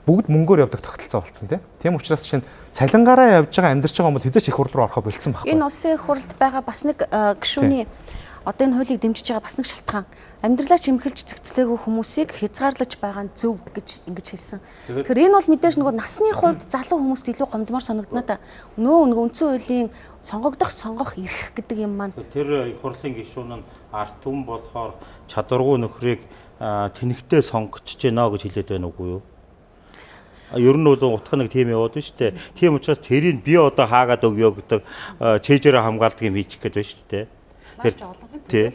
бүгд мөнгөөр явдаг тогтолцоо болсон тийм учраас чинь цалингаараа явж байгаа амьдарч байгаа юм бол хизээч их хурл руу орохоо болцсон байхгүй. Энэ улсын хурлд байгаа бас нэг гишүүний одоо энэ хуулийг дэмжиж байгаа бас нэг шалтгаан амьдралаа чимхэлж цэгцлээгүй хүмүүсийг хязгаарлаж байгаа нь зөв гэж ингэж хэлсэн. Тэгэхээр энэ бол мэдээж нөгөө насны хувьд залуу хүмүүст илүү гомдмоор санагдана та. Нөгөө үндсэн хуулийн сонгох эрх гэдэг юм маань. Тэр их хурлын гишүүн нь ард түмэн болохоор чадваргүй нөхрийг тэнэгтэй сонгогч гэнэ гэж хэлээд байна уугүй юу? Ер нь бол утга нэг тийм яваад байна шүү дээ. Тийм учраас тэрийг би одоо хаагаад өгөө гэдэг чэйжээрээ хамгаалдаг юм хийчих гээд байна шүү дээ. Тэр тий.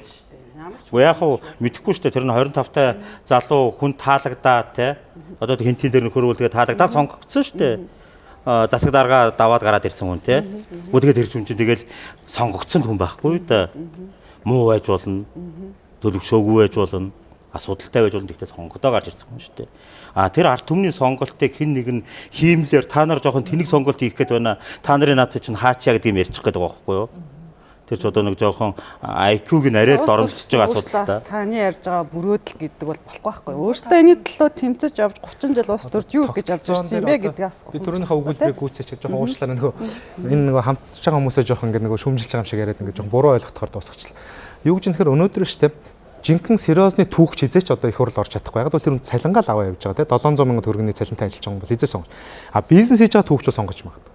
Яг уу мэдэхгүй шүү дээ. Тэр нь 25-тай залуу хүн таалагдаад тий. Одоо хинтийн дээр нөхөрвөл тэгээ таалагдаад сонгогдсон шүү дээ. Засаг дарга даваад гараад ирсэн хүн тий. Үдгээд ирж хүн чинь тэгэл сонгогдсон хүн байхгүй юу да. Муу байж болно. Төлөвшөөгүй байж болно. Асуудалтай байж болно. Тэгтээ сонгогдоо гарч ирсэн хүн шүү дээ. Тэр ард түмний сонголтыг хэн нэг нь хиймлэр та нар жоохон тэнэг сонголт хийх гээд байна. Та нарын наад чинь хаачаа гэдэг юм ярьчих гээд байгаа байхгүй юу? Тэр ч одоо нэг жоохон IQ-г нь арай доромжиж байгаа асуудалтай. Таны ярьж байгаа бүрөөдөл гэдэг бол болохгүй байхгүй юу? Өөртөө энэ төлөө тэмцэж авч 30 жил ус төрд юу гэж авч ирсэн юм бэ гэдэг асуух. Би түрүүнийхээ өгүүлбэрийг гүйцээч гэж жоохон уучлаарай энэ нөгөө хамтж байгаа хүмүүсээ жоохон ингэ нөгөө шүмжилж байгаа юм шиг яриад ингэ жоохон буруу ойлгохоор дуусгачлаа. Юу гэж нөхөр өнөөдөр штэ жинхэнэ сериозны түүхч хизээч одоо их хурл орж чадахгүй. Яг бол тэр цалингаа л аваа явж байгаа те 700 сая төгрөгийн цалинтай ажиллаж байгаа юм бол хизээ сонгож. Бизнес хийж байгаа түүхч сонгож магадгүй.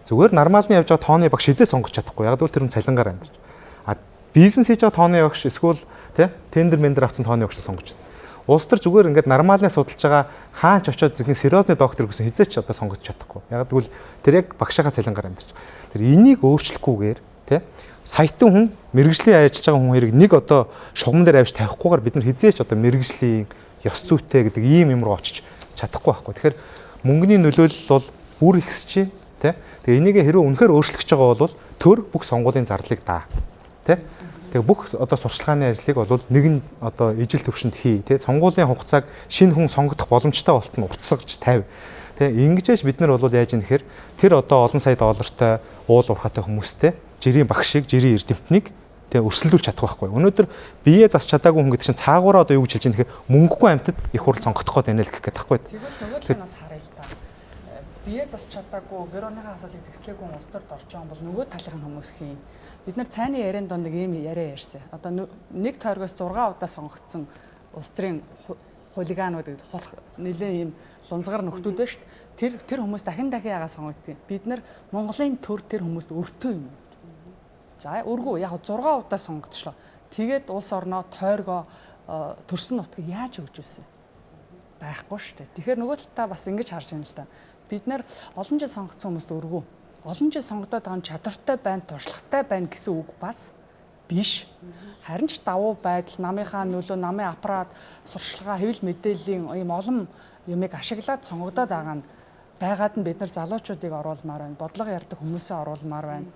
Зүгээр нормалны явж байгаа тооны багш хизээ сонгож чадахгүй. Яг бол тэр цалингаар амьдарч. Бизнес хийж байгаа тооны багш эсвэл те тендер мендер авсан тооны багш сонгож байна. Улс төр зүгээр ингээд нормалны судалж байгаа хаач очоод зинхэнэ сериозны доктор гэсэн хизээч одоо сонгож чадахгүй. Яг бол тэр яг багшийнхаа цалингаар амьдарч. Тэр энийг өөрчлөхгүйгээр те саятан хүн мэрэгжлийн ажиллаж байгаа хүн хоёрыг нэг одоо шугам дээр авч тавихгүйгээр бид нар хизээч одоо мэрэгжлийн ёс зүйтэй гэдэг ийм юм руу очиж чадахгүй байхгүй. Тэгэхээр мөнгөний нөлөөлөл бол бүр ихсчээ тий. Тэгээ энийг хэрвээ үнэхээр өөрчлөх гэж байгаа бол төр бүх сонгуулийн зарлыг даа. Тий. Тэгээ бүх одоо сурчлагын ажлыг бол нэгэн одоо ижил төвшөнд хий тий. Сонгуулийн хугацааг шинэ хүн сонгогдох боломжтой болтон утсагч тавь. Тий. Ингэжээш бид нар бол яаж юм гэхээр тэр одоо олон сая доллартай уул уурхатай хүмүүстэй жирийн багшийг, жирийн эрдэмтнийг тэг өрсөлдүүлж чадах байхгүй. Өнөөдөр бие засч чадаагүй хүн гэдэг чинь цаагаараа одоо юу гэж хэлж байгаа нэхэр мөнгөгүй амьтад их хурл сонгогдох гээд байна л гэх гээд байхгүй. Тэгвэл нөгөө талаас харъя л та. Бие засч чадаагүй гэр орныхаа асуудлыг зэгслээгүй улс төрд орж байгаа бол нөгөө талын хүмүүс хийн. Бид нар цайны ярианд донд нэг юм яриа ярьсан. Одоо нэг тойргоос 6 удаа сонгогдсон улс төрийн хулиганууд гэдэг нэлээд юм лунзгар нөхдүүд байна шүү дээ. Тэр хүмүүс дахин яагаад сонгогдгийг. Бид нар Монголын төр тэр хүмүүст өртөө юм. За өргөө яг 6 удаа сонгогдчихлоо. Тэгээд улс орноо тойргоо төрсөн нутгийг яаж өгч байсан? Байхгүй шүү дээ. Тэгэхээр нөгөө талаа бас ингэж харж байна л да. Бид нар олон жил сонгогдсон хүмүүст өргөө. Олон жил сонгогдоод байгаа нь чадвартай байна, туршлагатай байна гэсэн үг бас биш. Харин ч давуу байдал, намынхаа нөлөө, намын аппарат, сурчлагаа, хэвлэл мэдээллийн ийм олон юмыг ашиглаад сонгогдоод байгаад нь бид нар залуучуудыг оруулмаар байна. Бодлого ярьдаг хүмүүсээ оруулмаар байна.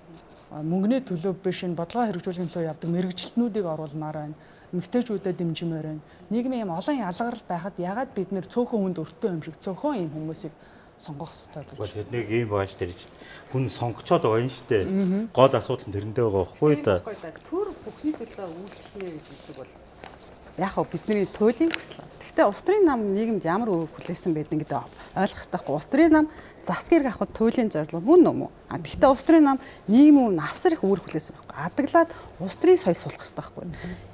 Мөнгөний төлөө биш энэ бодлого хэрэгжүүлэхийн төлөө явдаг мэрэгжилтнүүдийг оруулмаар байна. Эмэгтэйчүүдэд дэмжимээр байна. Нийгмийн юм олон ялгарл байхад ягаад бид нэр цөөхөн хүнд өртөө юм шиг цөөхөн юм хүмүүсийг сонгох хэрэгтэй гэж. Тэд нэг юм байж тэр хүн сонгочоод байгаа юм шүү дээ. Гол асуудал нь тэрэндээ байгаа байхгүй да. Төр бүхний төлөө үйлчлэнэ гэж хэлдэг бол яг хөө бидний туйлын хүсэл. Гэхдээ улс төрийн нам нийгэмд ямар үр хүлээсэн байдгийг гэдэг ойлгох хэрэгтэй байхгүй. Улс төрийн нам засгийг авахд туйлын зорилго мөн юм уу? Гэхдээ улс төрийн нам нийгмийн насар их үр хүлээсэн байхгүй. Адаглаад улс төрийн соёл сулах хэрэгтэй байхгүй.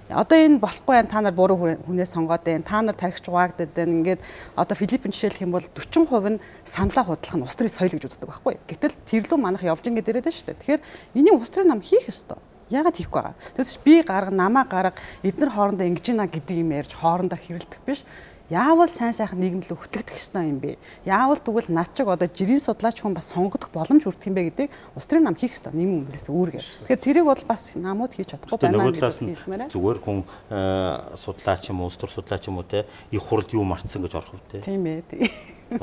Одоо энэ болохгүй байх та нар буруу хүнээс сонгоод байна. Та нар тархич угаагдаад байна. Ингээд одоо Филиппин жишээлх юм бол 40% нь саналаа худлах нь улс төрийн соёл гэж үздэг байхгүй. Гэтэл тэрлүү манах явж ингээд ирээд байна шүү дээ. Тэгэхээр энийг улс төрийн нам хийх ёстой. Яагаад хийхгүй байгаа? Тэгээс би гарга, намаа гарга, эдгээр хоорондоо ингэж ийна гэдэг юм ярьж хоорондоо хэрэлдэх биш. Яавал сайн сайхан нийгэмлөө хөтлөгдөх ёстой юм бэ? Яавал тэгвэл над чиг одоо жирийн судлаач хүн бас сонгогдох боломж хүрдэх юм бэ гэдгийг улс төрийн нам хийх ёстой. Нийгмийн үнэлээс үүргээр. Тэгэхээр тэрийг бол бас намууд хийж чадахгүй байна гэдэг. Зүгээр хүн судлаач юм уу, улс төр судлаач юм уу те их хурд юу мартсан гэж орох үү те. Тийм ээ.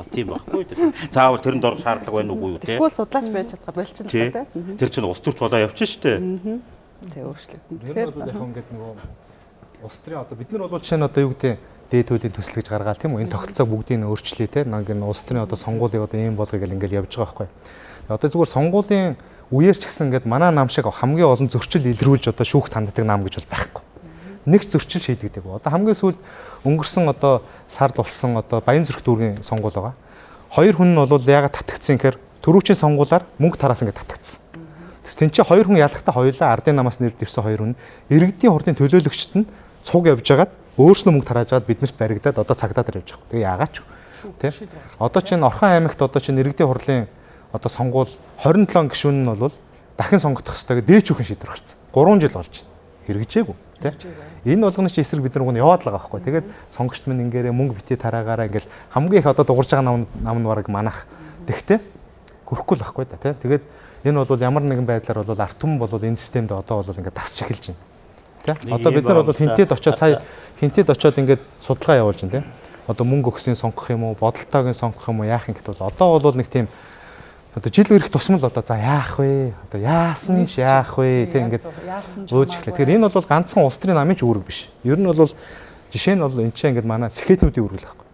Бас тийм байхгүй те. Заавал тэрэнд орох шаардлага байна уугүй юу те. Тэгвэл судлаач байж чадгаа болчихно те. Тэр чинь улс төрч болоо явчихна шүү дээ. Тэг өөрчлөгдөн. Тэгэхээр бол яг ингээд нөгөө улс төрийн одоо бид нар бол жишээ нь одоо юу гэдэг дээд хуулийн төсөл гэж гаргаал тийм үү? Энэ тогтолцоог бүгдийг нь өөрчлөе те. Нэг энэ улс төрийн одоо сонгуулийг одоо ийм болгоё гэл ингээл явж байгаа байхгүй. Одоо зүгээр сонгуулийн үеэр ч гэсэн ингээд манай нам шиг хамгийн олон зөрчил илрүүлж одоо шүүх танддаг нам гэж бол байхгүй. Нэг зөрчил шийдэгдэг. Одоо хамгийн сүүлд өнгөрсөн одоо сард болсон одоо Баян зүрх дүүргийн сонгуул байгаа. Хоёр хүн нь бол яагаад татагдсан гэхээр төрүүчийн сонгуулаар мөнгө тараас ингээд татагдсан. Тэс тэн чи хоёр хүн ялахтаа хоёулаа ардын намаас нэр дэвсэн хоёр хүн иргэдийн хурдын төлөөлөгчд нь цуг явж хагаад өөрснөө мөнгө тарааж аваад биднэрт баригдаад одоо цагдаад явж байгаа. Тэгээ яагаад ч тий. Одоо чинь Орхон аймагт одоо чинь иргэдийн хурлын одоо сонгуул 27 гишүүн нь бол дахин сонгогдох ёстой гэдэг дээч үхэн шийдвэр гарсан. 3 жил болж байна. Хэрэгжээгүй тий. Энэ болгоны чи эсрэг бид нар гоо яваад л байгаа байхгүй. Тэгээд сонгогчд минь ингээрээ мөнгө битээ тараагаараа ингээл хамгийн их одоо дуурж байгаа нам нь бараг манах. Тэгтээ хүрхгүй л байхгүй да тий. Тэгээд энэ бол ямар нэгэн байдлаар бол арт түмэн бол энэ системд одоо бол ингээд тасч эхэлж байна. Тэ? Одоо бид нар бол хинтэд очиод сая хинтэд очиод ингээд судалгаа явуулж байна, тэ? Одоо мөнгө өгсөн сонгох юм уу, бодолтойг сонгох юм уу, яах юм гэдэг бол одоо бол нэг тийм одоо жил ирэх тусмал одоо за яах вэ? Одоо яасан ч яах вэ? Тэ ингээд өөж эхлэв. Тэгэхээр энэ бол ганцхан улс төрийн намын ч үүрэг биш. Ер нь бол жишээ нь бол энэ чинь ингээд манай сэхэтнүүдийн үүрэг л байхгүй.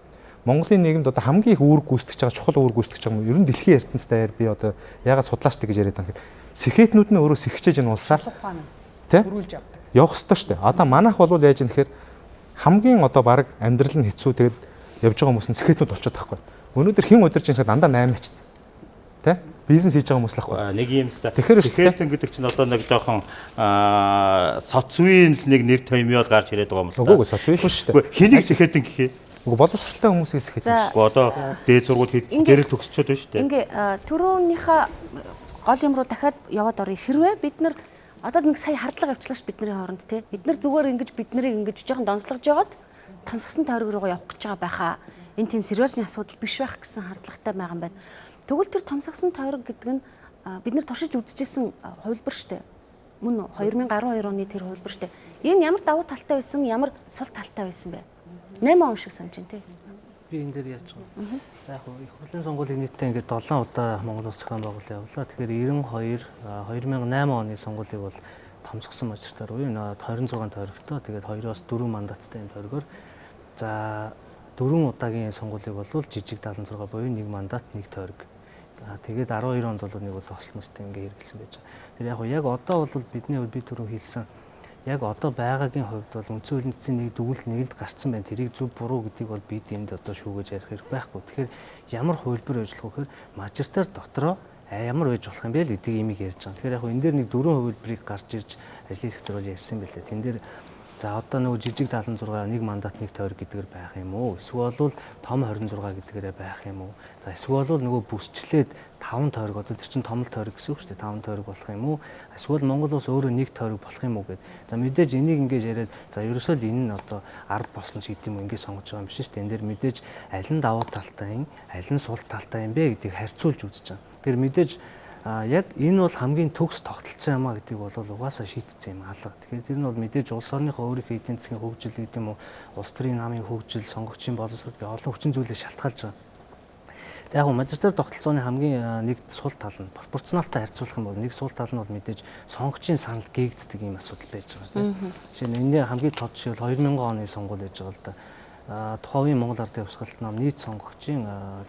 Монголын нийгэмд одоо хамгийн их үүрэг гүйцэтгэж байгаа, чухал үүрэг гүйцэтгэж байгаа юм. Ер нь дэлхийн ертөнцийн даяар би одоо ягаад судлаачтай гэж яриад байгаа юм гэхээр сэхэтнүүд нь өөрөө сэхчихэж энэ улсаар тэ хөрвүүлж явдаг. Явах ёстой шүү дээ. Одоо манайх бол яаж юм гэхээр хамгийн одоо баг амьдрал нь хэцүү тэгээд явж байгаа хүмүүс нь сэхэтнүүд болчиход байхгүй. Өнөөдөр хэн удирж байгаа юм дандаа 8 ч тэ бизнес хийж байгаа хүмүүс л байхгүй. Нэг юм л да. Сэхэтэн гэдэг чинь одоо нэг жоохон соцвийн нэг нэр томьёол гарч ирээд байгаа юм л да. Үгүй соцвийн шүү дээ. Хэнийг сэхэтэн гэхээ? Үгүй боловсролтой хүмүүсийг сэхэтэн. Одоо дээд сургууль гэрэл төгсчөөд байна шүү дээ. Ингээ түрүүнийхээ гол юм руу дахиад яваад орё. Хэрвээ бид нар одоо нэг сая хардлага авчлаа ш бидний хооронд тий. Бид нар зүгээр ингэж бид нарыг ингэж жоохон донслогж жагаад томсгсон тойрог руугаа явах гэж байгаа байхаа. Энэ тийм сериусны асуудал биш байх гэсэн хардлагатай байгаа юм байна. Тэгвэл тэр томсгсон тойрог гэдэг нь бид нар туршиж үзэжсэн хувилбар штэ. Мөн 2012 оны тэр хувилбар штэ. Энэ ямар давуу талтай байсан, ямар сул талтай байсан бэ? 8 он шиг санаж байна тий. Би энэ дээр яаж байгаа. За яг их хурлын сонгуулийн нийтдээ ингээд 7 удаа Монгол Улс зохион байгуулалт явуулаа. Тэгэхээр 92 2008 оны сонгуулийг бол томсгосон мочиртаар уу 26 тойрогтой. Тэгээд 2-оос 4 мандаттай энэ тойрогоор за 4 удаагийн сонгуулийг бол жижиг 76 буюу 1 мандат 1 тойрог. Тэгээд 12 онд бол нэг бол ослмостой ингээд хэрэгэлсэн байж байгаа. Тэр яг одоо бол бидний хувьд би түрүү хэлсэн яг одоо байгаагийн хувьд бол өнцөг эзэн нэг дүгнэлт нэгэнд гарцсан байна. Тэрийг зөв буруу гэдгийг бол бид энд одоо шүүгэж ярих хэрэг байхгүй. Тэгэхээр ямар хувилбар ажиллах вэ гэхээр мажистар дотроо ямар байж болох юм бэ л эдийг имийг ярьж байгаа. Тэгэхээр яг энэ дээр нэг 4 хувилбарыг гарч ирж ажлын сектор бол ярьсан байлээ. Тэн дээр за одоо нөгөө жижиг 76 1 мандат 1 тойрог гэдгээр байх юм уу? Эсвэл бол том 26 гэдгээрээ байх юм уу? За эсвэл бол нөгөө бүсчлээд 5 тойрог одоо тэр чинь том тойрог гэсэн үг шүү дээ. 5 тойрог болох юм уу? Эсвэл Монгол улс өөрөө 1 тойрог болох юм уу гэд. За мэдээж энийг ингэж яриад за ерөөсөө л энэ нь одоо ард босно ч гэдэг юм ингэж сонгож байгаа юм биш шүү дээ. Энэ дээр мэдээж аль нь давуу талтай юм, аль нь сул талтай юм бэ гэдгийг харьцуулж үзэж байгаа. Тэр мэдээж яг энэ бол хамгийн төгс тогтолцсон юм а гэдгийг бол угаасаа шийдчихсэн юм алга. Тэгэхээр тэр нь бол мэдээж улс орныхоо өөрийнхөө эдийн засгийн хөгжил гэдэг юм уу, улс төрийн намын хөгжил, сонгогчийн боловсрол би олон хүчин зүйлээс шалтгаалж байгаа. За яг мажистар тогтолцооны хамгийн нэг сул тал нь пропорционалтай харьцуулах юм бол нэг сул тал нь бол мэдээж сонгогчийн санал гээгддэг юм асуудал байж байгаа тийм. Жишээ нь энэ хамгийн тод жишээ 2000 оны сонгуул байж байгаа л да. Тухайн Монгол Ардын Хувьсгалт нам нийт сонгогчийн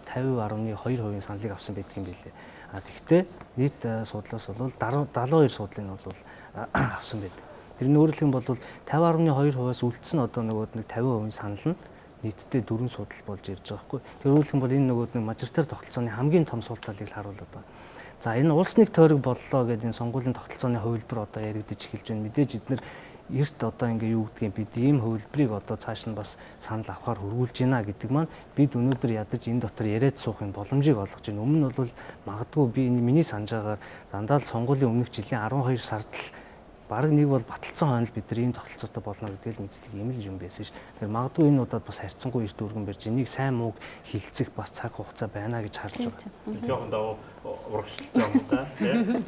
50.2% саналыг авсан байдаг юм билээ. Тэгэхдээ нийт суудлаас бол 72 суудлыг нь бол авсан байдаг. Тэрний өөрөөр хэлбэл бол 50.2%-аас үлдсэн одоо нөгөө нэг 50% санал нь нийтдээ 4 судал болж ирж байгаа байхгүй. Тэр өөрөөр хэлбэл энэ нөгөө нэг мажоритар тогтолцооны хамгийн том сул талыг харуулдаг байна. За энэ улс нэг тойрог боллоо гэдэг энэ сонгуулийн тогтолцооны хувилбар одоо яригдж эхэлж байна. Мэдээж эдгээр эрт одоо ингээ юу гэдгийг бид ийм хувилбарыг одоо цааш нь бас санал авахар хөрвүүлж байна гэдэг маань бид өнөөдөр ядаж энэ дотор яриад суухын боломжийг олгож байна. Өмнө нь бол магадгүй би миний санаж байгаагаар дандаа л сонгуулийн өмнөх жилийн 12 сард л баг нэг бол баталсан хойно бид нар ийм тогтолцоотой болно гэдэг л мэддэг юм л юм байсан ш. Тэгэхээр магадгүй энэ удаад бас харьцангуй эрт өргөн барьж энийг сайн мууг хилцэх бас цаг хугацаа байна гэж харж байгаа. Жохон даа урагшлалтай юм да тийм.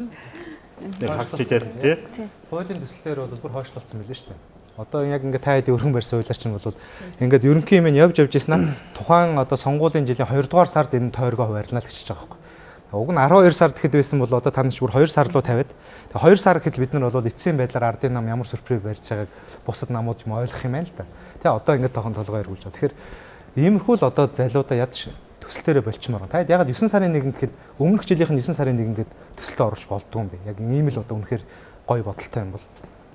Нэг хагцлыг зард тийм. Хуулийн төслөөр бол бүр хойшлуулсан мэлээ шүү дээ. Одоо яг ингээд та хэдийн өргөн барьсан хуулиар чинь бол ингээд ерөнхий юм явж ирсэн аа. Тухайн одоо сонгуулийн жилийн 2 дугаар сард энэ тойргоо хуваарлана л гэж байгаа байхгүй. Уг нь 12 сард гэхэд байсан бол одоо таньч бүр 2 сар руу тавиад. Тэгээ 2 сар гэхэд бид нар бол эцсийн байдлаар ардын нам ямар сүрприз барьж байгааг бусад намууд юм ойлгох юм байна л да. Тэгээ одоо ингээд тохон толгой эргүүлж байгаа. Тэгэхээр иймэрхүү л одоо залуудаа яд төсөлтөөрөө болчмоор. Та яг 9 сарын 1 гэхэд өмнөх жилийнх нь 9 сарын 1 гэд төсөлтөд оруулж болдгоо юм бэ. Яг ийм л одоо үнэхээр гоё бодолтой юм бол.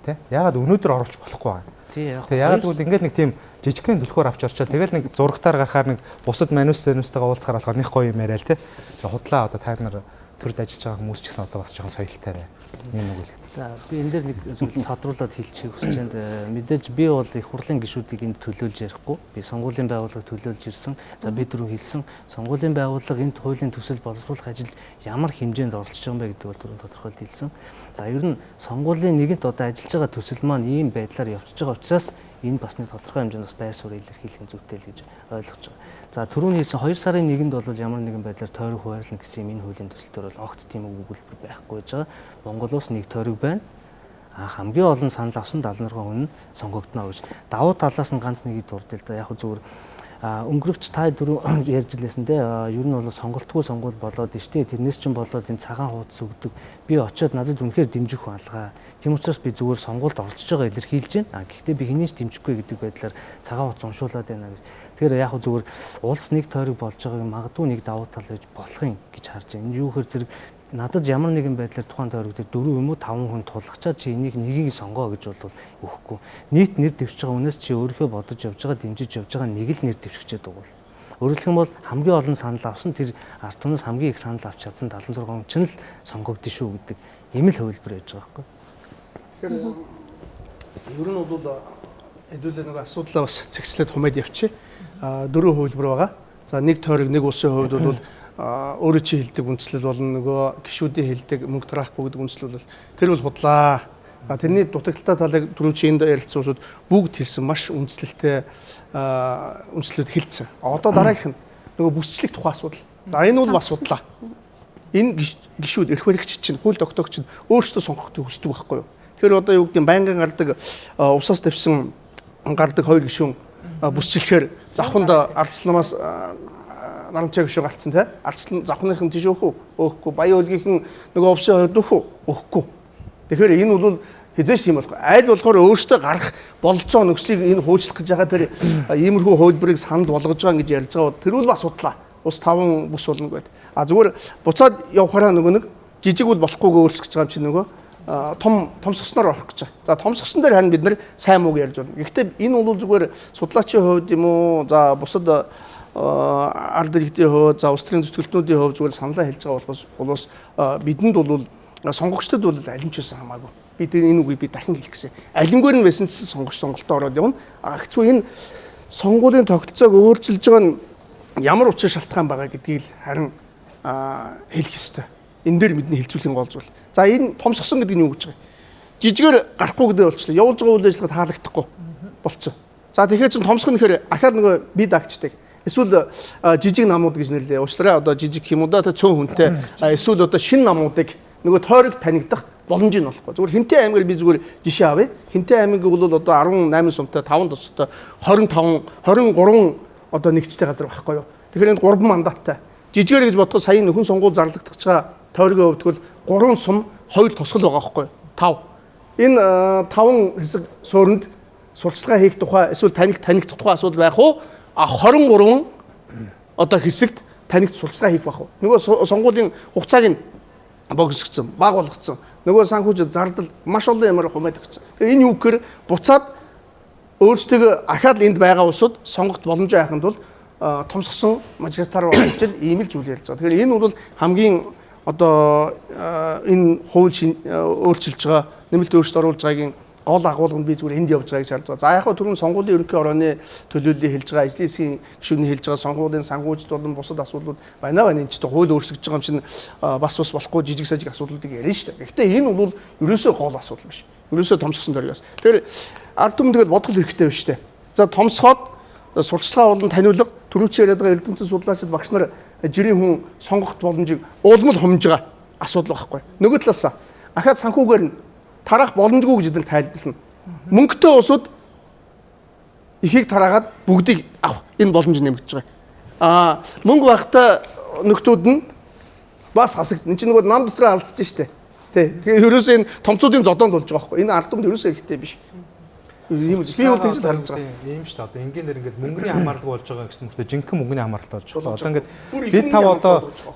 Тэ? Ягаад өнөөдөр оруулж болохгүй байгаа. Тэгээ ягаад гэвэл ингээд нэг тийм жижигхэн төлхөөр авч орчоод тэгэл нэг зурагтаар гарахаар нэг бусад манустэйгаа уулзахаар болохоор нэг гоё юм яриа л тэ. Тэгээ худлаа одоо та нар төрд ажиллаж байгаа хүмүүс ч гэсэн одоо бас жоохон соёлтой бай. Ийм үг л. За би энэ дээр нэг зүйл тодруулаад хэлчихье хүсэж байна. Мэдээж би бол их хурлын гишүүдийг энд төлөөлж ярихгүй. Би сонгуулийн байгууллага төлөөлж ирсэн. За бид түрүү хэлсэн сонгуулийн байгууллага энэ хуулийн төсөл боловсруулах ажилд ямар хэмжээнд оролцож байгаа юм бэ гэдэг бол түрүү тодорхойлж хэлсэн. За ер нь сонгуулийн нэгэнт одоо ажиллаж байгаа төсөл маань ийм байдлаар явчихж байгаа учраас энэ бас нэг тодорхой хэмжээнд бас байр суурь илэрхийлэх зүйтэй л гэж ойлгож байгаа. За түрүүний хэлсэн 2 сарын 1-нд бол ямар нэгэн байдлаар тойрог хуваарлана гэсэн юм энэ хуулийн төсөлтөөр бол огт тийм өгүүлбэр байхгүй гэж байгаа. Монгол улс нэг тойрог байна. Хамгийн олон санал авсан 76 хүн нь сонгогдно гэж. Давуу талаас нь ганц нэгийг дурдъя л да. Яг зүгээр өнгөрөгч та дөрөв ярьж лээсэн те. Ер нь бол сонголтгүй сонгуул болоод штэ. Тэрнээс чинь болоод энэ цагаан хуудас өгдөг. Би очиод надад үнэхээр дэмжих алгаа. Тийм учраас би зүгээр сонгуульд орчиж байгаа илэрхийлж байна. Гэхдээ би хинээс дэмжихгүй гэдэг байдлаар цагаан хуудас уншуулад байна гэж. Тэгэхээр яг зүгээр улс нэг тойрог болж байгааг магадгүй нэг давуу тал гэж болох юм гэж харж байна. Юу гэхээр зэрэг надад ямар нэгэн байдлаар тухайн тойрог дээр 4 юм уу 5 хүн тулгачаад чи энийг нэгийг сонгоо гэж бол өгөхгүй. Нийт нэр дэвшиж байгаа хүнээс чи өөрийнхөө бодож явж байгаа дэмжиж явж байгаа нэг л нэр дэвшигчээд дугуул. Өөрөөр хэлбэл хамгийн олон санал авсан тэр ард түмнээс хамгийн их санал авч чадсан 76 хүн ч л сонгогдсон шүү гэдэг ийм л хувилбар байж байгаа байхгүй. Тэгэхээр ер нь бол хэдүүлээ нэг асуудлаа бас цэгцлээд хумаад явчих. 4 хувилбар байгаа. За нэг тойрог нэг улсын хувьд бол өөрөө чи хэлдэг үндслэл болно нөгөө гишүүдийн хэлдэг мөнгө тараахгүй гэдэг үндслэл бол тэр бол худлаа. Тэрний дутагдaltaй талыг түрүү чи энд ярилцсан усуд бүгд хэлсэн маш үндслэлтэй үндслэлүүд хэлсэн. Одоо дараагийнх нь нөгөө бүсчлэх тухай асуудал. За энэ бол бас худлаа. Энэ гишүүд эрх баригч чинь хууль тогтоогч чинь өөрсдөө сонгохыг хүсдэг байхгүй юу? Тэгэхээр одоо юу гэдэг нь байнгын гардаг усаас тавьсан гардаг 2 гишүүн бүсчлэхээр завханд ардчилнаас нарамчаа гişүү галцсан тий. Ардчлан завхныхын тийш өгөхгүй. Баян өлгийнхэн нөгөө овсын хойд өгөхгүй. Тэгэхээр энэ бол хизээш тийм болохгүй. Айл болохоор өөртөө гарах бололцоо нөхцөлийг энэ хөөжлөх гэж байгаа тэр иймэрхүү хөлбөрийг санд болгож байгаа гэж ярьж байгаа. Тэр бол бас судлаа. Ус 5 бус болно гэдэг. Зүгээр буцаад явахаараа нөгөө нэг жижиг бол болохгүйгээ өөрчлөж байгаа юм чинь нөгөө том сгсноор орох гэж байгаа. За том сгсан дээр харин бид нар сайн мууг ярьж байна. Гэхдээ энэ бол зүгээр судлаачийн хувьд юм уу? За бусад ард иргэдийн хувьд, за улс төрийн зүтгэлтнүүдийн хувьд зүгээр саналаа хэлж байгаа болохоос бидэнд бол сонгогчдод бол алимч байсан хамаагүй. Бид энэ үгийг би дахин хэлэх гэсэн. Алимгээр нь байсан сонгогч сонголтоо ороод явна. Хэцүү энэ сонгуулийн тогтолцоог өөрчилж байгаа нь ямар учир шалтгаан байгаа гэдгийг л харин хэлэх ёстой. Энэ дээр бидний хэлцүүлэхийн гол зүйл. За энэ том сгсан гэдэг нь юу гэж байгаа? Жижигээр гарахгүй гэдэг болчихлоо. Явуулж байгаа үйл ажиллагаа таалагдахгүй болцсон. За тэгэхээр чин томсох нь гэхээр ахаар нөгөө бид агчдаг. Эсвэл жижиг намууд гэж нэрлэе. Уучлаарай одоо жижиг юм уу да цөөн хүнтэй. Эсвэл одоо шинэ намуудыг нөгөө тойрог танигдах боломж нь болохгүй. Зүгээр Хинтээ аймгаар би зүгээр жишээ авъя. Хинтээ аймаг бол одоо 18 сумтай 5 тостой 23 одоо нэгжтэй газар байхгүй юу. Тэгэхээр энд 3 мандаттай. Жижигээр гэж бодоход сая нөхөн сонгуул зарлагдах байгаа тойргийн хувьд бол 3 сум 2 тусгал байгаа байхгүй юу. 5. Энэ 5 хэсэг суурьнд сурталчилгаа хийх тухай эсвэл танигдах тухай асуудал байх уу? 23 одоо хэсэгт танигд сурталчилгаа хийх байх уу? Нөгөө сонгуулийн хугацааг нь богсгоцсон, баг болгоцсон. Нөгөө санхүүжилт зардал маш олон ямар хумаад өгсөн. Тэгээ энэ юу гэхээр буцаад өөрсдөө ахаад энд байгаа улсууд сонгохт боломжтой байханд бол томсгосон мажоритар болчихл ийм л зүйл ярьж байгаа. Тэгэхээр энэ бол хамгийн одоо энэ хууль өөрчилж байгаа нэмэлт өөрчлөлт оруулж байгаагийн гол агуулга нь би зүгээр энд явж байгааг шаардж байгаа. За яг хөө түрүүн сонгуулийн ерөнхий орооны төлөөллийг хэлж байгаа, ажлын хэсгийн гишүүний хэлж байгаа сонгуулийн санхүүжилт болон бусад асуудлууд байна энэ ч хууль өөрчлөгдөж байгаа юм чинь бас болохгүй жижиг сажиг асуудлуудыг ярина шүү дээ. Гэхдээ энэ бол ерөөсөө гол асуудал биш. Ерөөсөө томсгосон дөрвөөс. Тэгэхээр ард түмэн тэгэл бодгол хэрэгтэй байна шүү дээ. За томсгоод сурталчилгаа болон таниулга түрүүчээр яриад байгаа эрдэмтэн судлаачид багш нар жирийн хүн сонгохт боломжийг уулмал хомж байгаа асуудал байхгүй. Нөгөө талаасаа ахаад санхүүгээр нь тарах боломжгүй гэж эдгээр тайлбарлана. Мөнгөтэй улсууд ихийг тараагаад бүгдийг авах энэ боломж нэмэгдэж байгаа. Мөнгө багтаа нөхдүүд нь бас хасагдана. Энд чинь нөгөө нам дотроо алдчихж штэ. Тэгээ ерөөсөө энэ томцуудын зодоонд болж байгаа байхгүй. Энэ ард түмэнд ерөөсөө ихтэй биш. Ийм би бол тэгж харж байгаа. Ийм шүү дээ. Одоо энгийнээр ингээд мөнгөний хамаарлаг болж байгаа гэсэн мөртөө жинхэнэ мөнгөний хамаарлалт болж байгаа. Одоо ингээд бид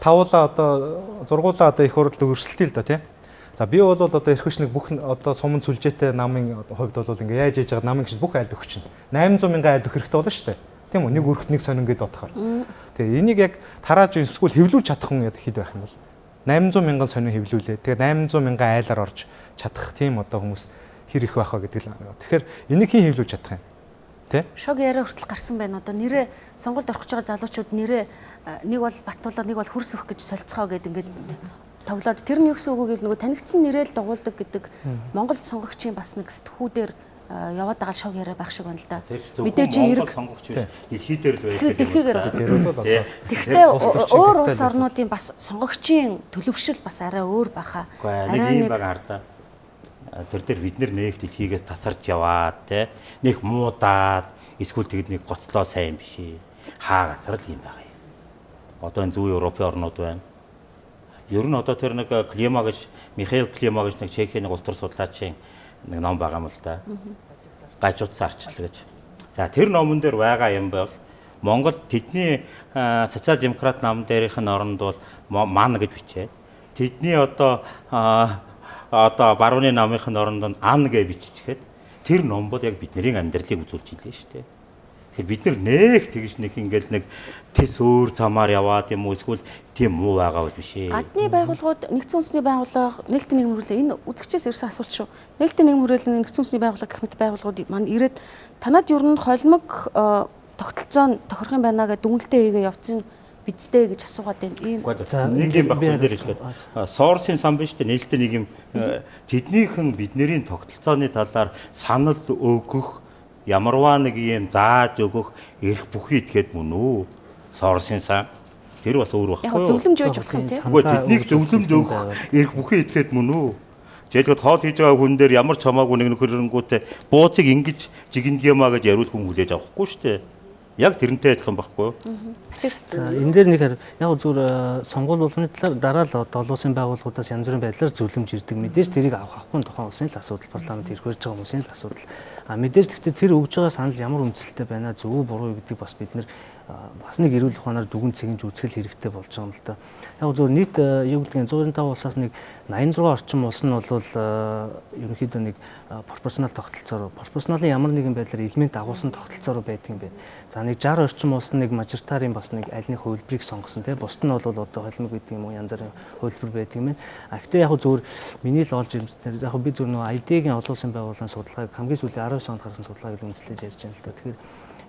тавуулаа одоо зургуулаа одоо их хурлд өрсөлдөе л да тий. За би бол одоо эрх хүчнийг бүх одоо сумын сүлжээтэй намын хувьд бол ингээ яаж яаж байгаа намын гэж бүх айлд өгч чинь 800 мянган айлд өгөх хэрэгтэй болно шүү дээ. Тийм үү? Нэг өрхт нэг сонин гэдээ бодохоор. Тэгээ энийг яг тарааж эсвэл хэвлүүлж чадах хүн хэд байх юм бол 800 мянган сонин хэвлүүлээ. Тэгээ 800 мянган айлаар орж чадах тийм одоо хүмүүс хэр их байх вэ гэдэг л. Тэгэхээр энийг хэн хэвлүүлж чадах юм? Тэ? Шог яриа хүртэл гарсан байна. Одоо нэрээ сонгуульд орох гэж байгаа залуучууд нэрээ нэг бол Батулга, нэг бол Хүрс өх гэж солилцгоо гэдэг ингээд тоглоод тэр нь юу гэсэн үг вэ гэвэл нөгөө танигдсан нэрэл дугуулдаг гэдэг Монгол сонгогчийн бас нэг сэтгхүүдээр яваад байгаа шог яриа байх шиг байна л да. Мэдээж хэрэг сонгогч биш дэлхий дээр л байдаг. Дэлхийгээр. Тэгэхдээ өөр улс орнуудын бас сонгогчийн төлөвшил бас арай өөр баха. Арай нэг баг хардаа. Тэр дээр бид нэг дэлхийгээс тасарч яваад те нэг муудаад эсвэл тэгэд нэг гоцлоо сайн биш ээ. Хаагасар л юм байгаа юм. Одоо энэ зүүн Европын орнууд байна. Ер нь одоо тэр нэг Клима гэж Михаил Клима гэж нэг Чехийн улс төр судлаачийн нэг ном байгаа юм л да. Гажуудсан арчлал гэж. За тэр номон дээр байгаа юм бол Монгол тэдний социал демократ нам дээрийнх нь оронд бол ман гэж бичээд тэдний одоо барууны намынх нь оронд нь ан гэж биччихээд тэр ном бол яг бидний амьдралыг үзүүлж илээ шүү дээ. Тэгэхээр бид нэг тэгж нэг ингээд нэг тэс өөр замаар яваад юм уу эсвэл тийм муу байгаа бол биш ээ. Гадны байгууллагууд нэгдсэн үндэсний байгууллага нээлттэй нийгэм хөрөлөө энэ үзэгчээс ирсэн асуулт шүү. Нээлттэй нийгэм хөрөлөө нэгдсэн үндэсний байгууллага гэх мэт байгууллагууд маань ирээд танад ер нь холимог тогтолцоо тохирох юм байна гэдэг дүгнэлтээ хийгээ явцсан бидтэй гэж асуугаад байна. Ийм нэг юм баггүй дээр хэлээд Сорсын сан биш үү нээлттэй нийгэм тэднийхэн бидний тогтолцооны талаар санал өгөх ямарваа нэг юм зааж өгөх эрх бүхий итгэхэд мөн үү? Сорсын сан тэр бас өөр багхгүй. Яг зөвлөмж өгж болох юм тийм. Үгүй тэднийг зөвлөмж өгөх эрх бүхий итгэхэд мөн үү? Жишээлбэл хоол хийж байгаа хүн дээр ямар ч хамаагүй нэг хөрөнгөтэй бууцыг ингэж жигэндээмаа гэж яриул хүн хүлээж авахгүй шүү дээ. Яг тэрнтэй адилхан байхгүй юу? Энэ дээр нэг яг зүгээр сонгуул болгоны талаар дараа л олон улсын байгууллагуудаас янз бүрийн байдлаар зөвлөмж ирдэг. Мэдээж тэрийг авах авахгүй тухайн улсын л асуудал, парламент ирэх байж байгаа хүмүүсийн л асуудал. Мэдээж гэхдээ тэр өгж байгаа санал ямар үндэслэлтэй байна, зөв үү буруу гэдэг бас бид нэр бас нэг эрүүл ухаанаар дүгэн цэгж үзэх хэрэгтэй болж байгаа юм л да. Яг зөв нийт юу гэдгийг 195 улсаас нэг 86 орчим улс нь бол ерөнхийдөө нэг пропорционал пропорционалын ямар нэгэн байдлаар элемент агуулсан тогтолцоор байдаг юм байна. За нэг 60 орчим улс нь нэг мажоритарын бас нэг аль нэг хувилбарыг сонгосон тийм. Бусд нь бол одоо холимог гэдэг юм уу янз бүрийн хувилбар байдаг юм байна. Гэхдээ яг зөвөр миний л олж ирсэн яг би зөв нөгөө ID-гийн олон улсын байгууллагын судалгааг хамгийн сүүлийн 19 онд гарсан судалгааг үндэслэж ярьж байна л да. Тэгэхээр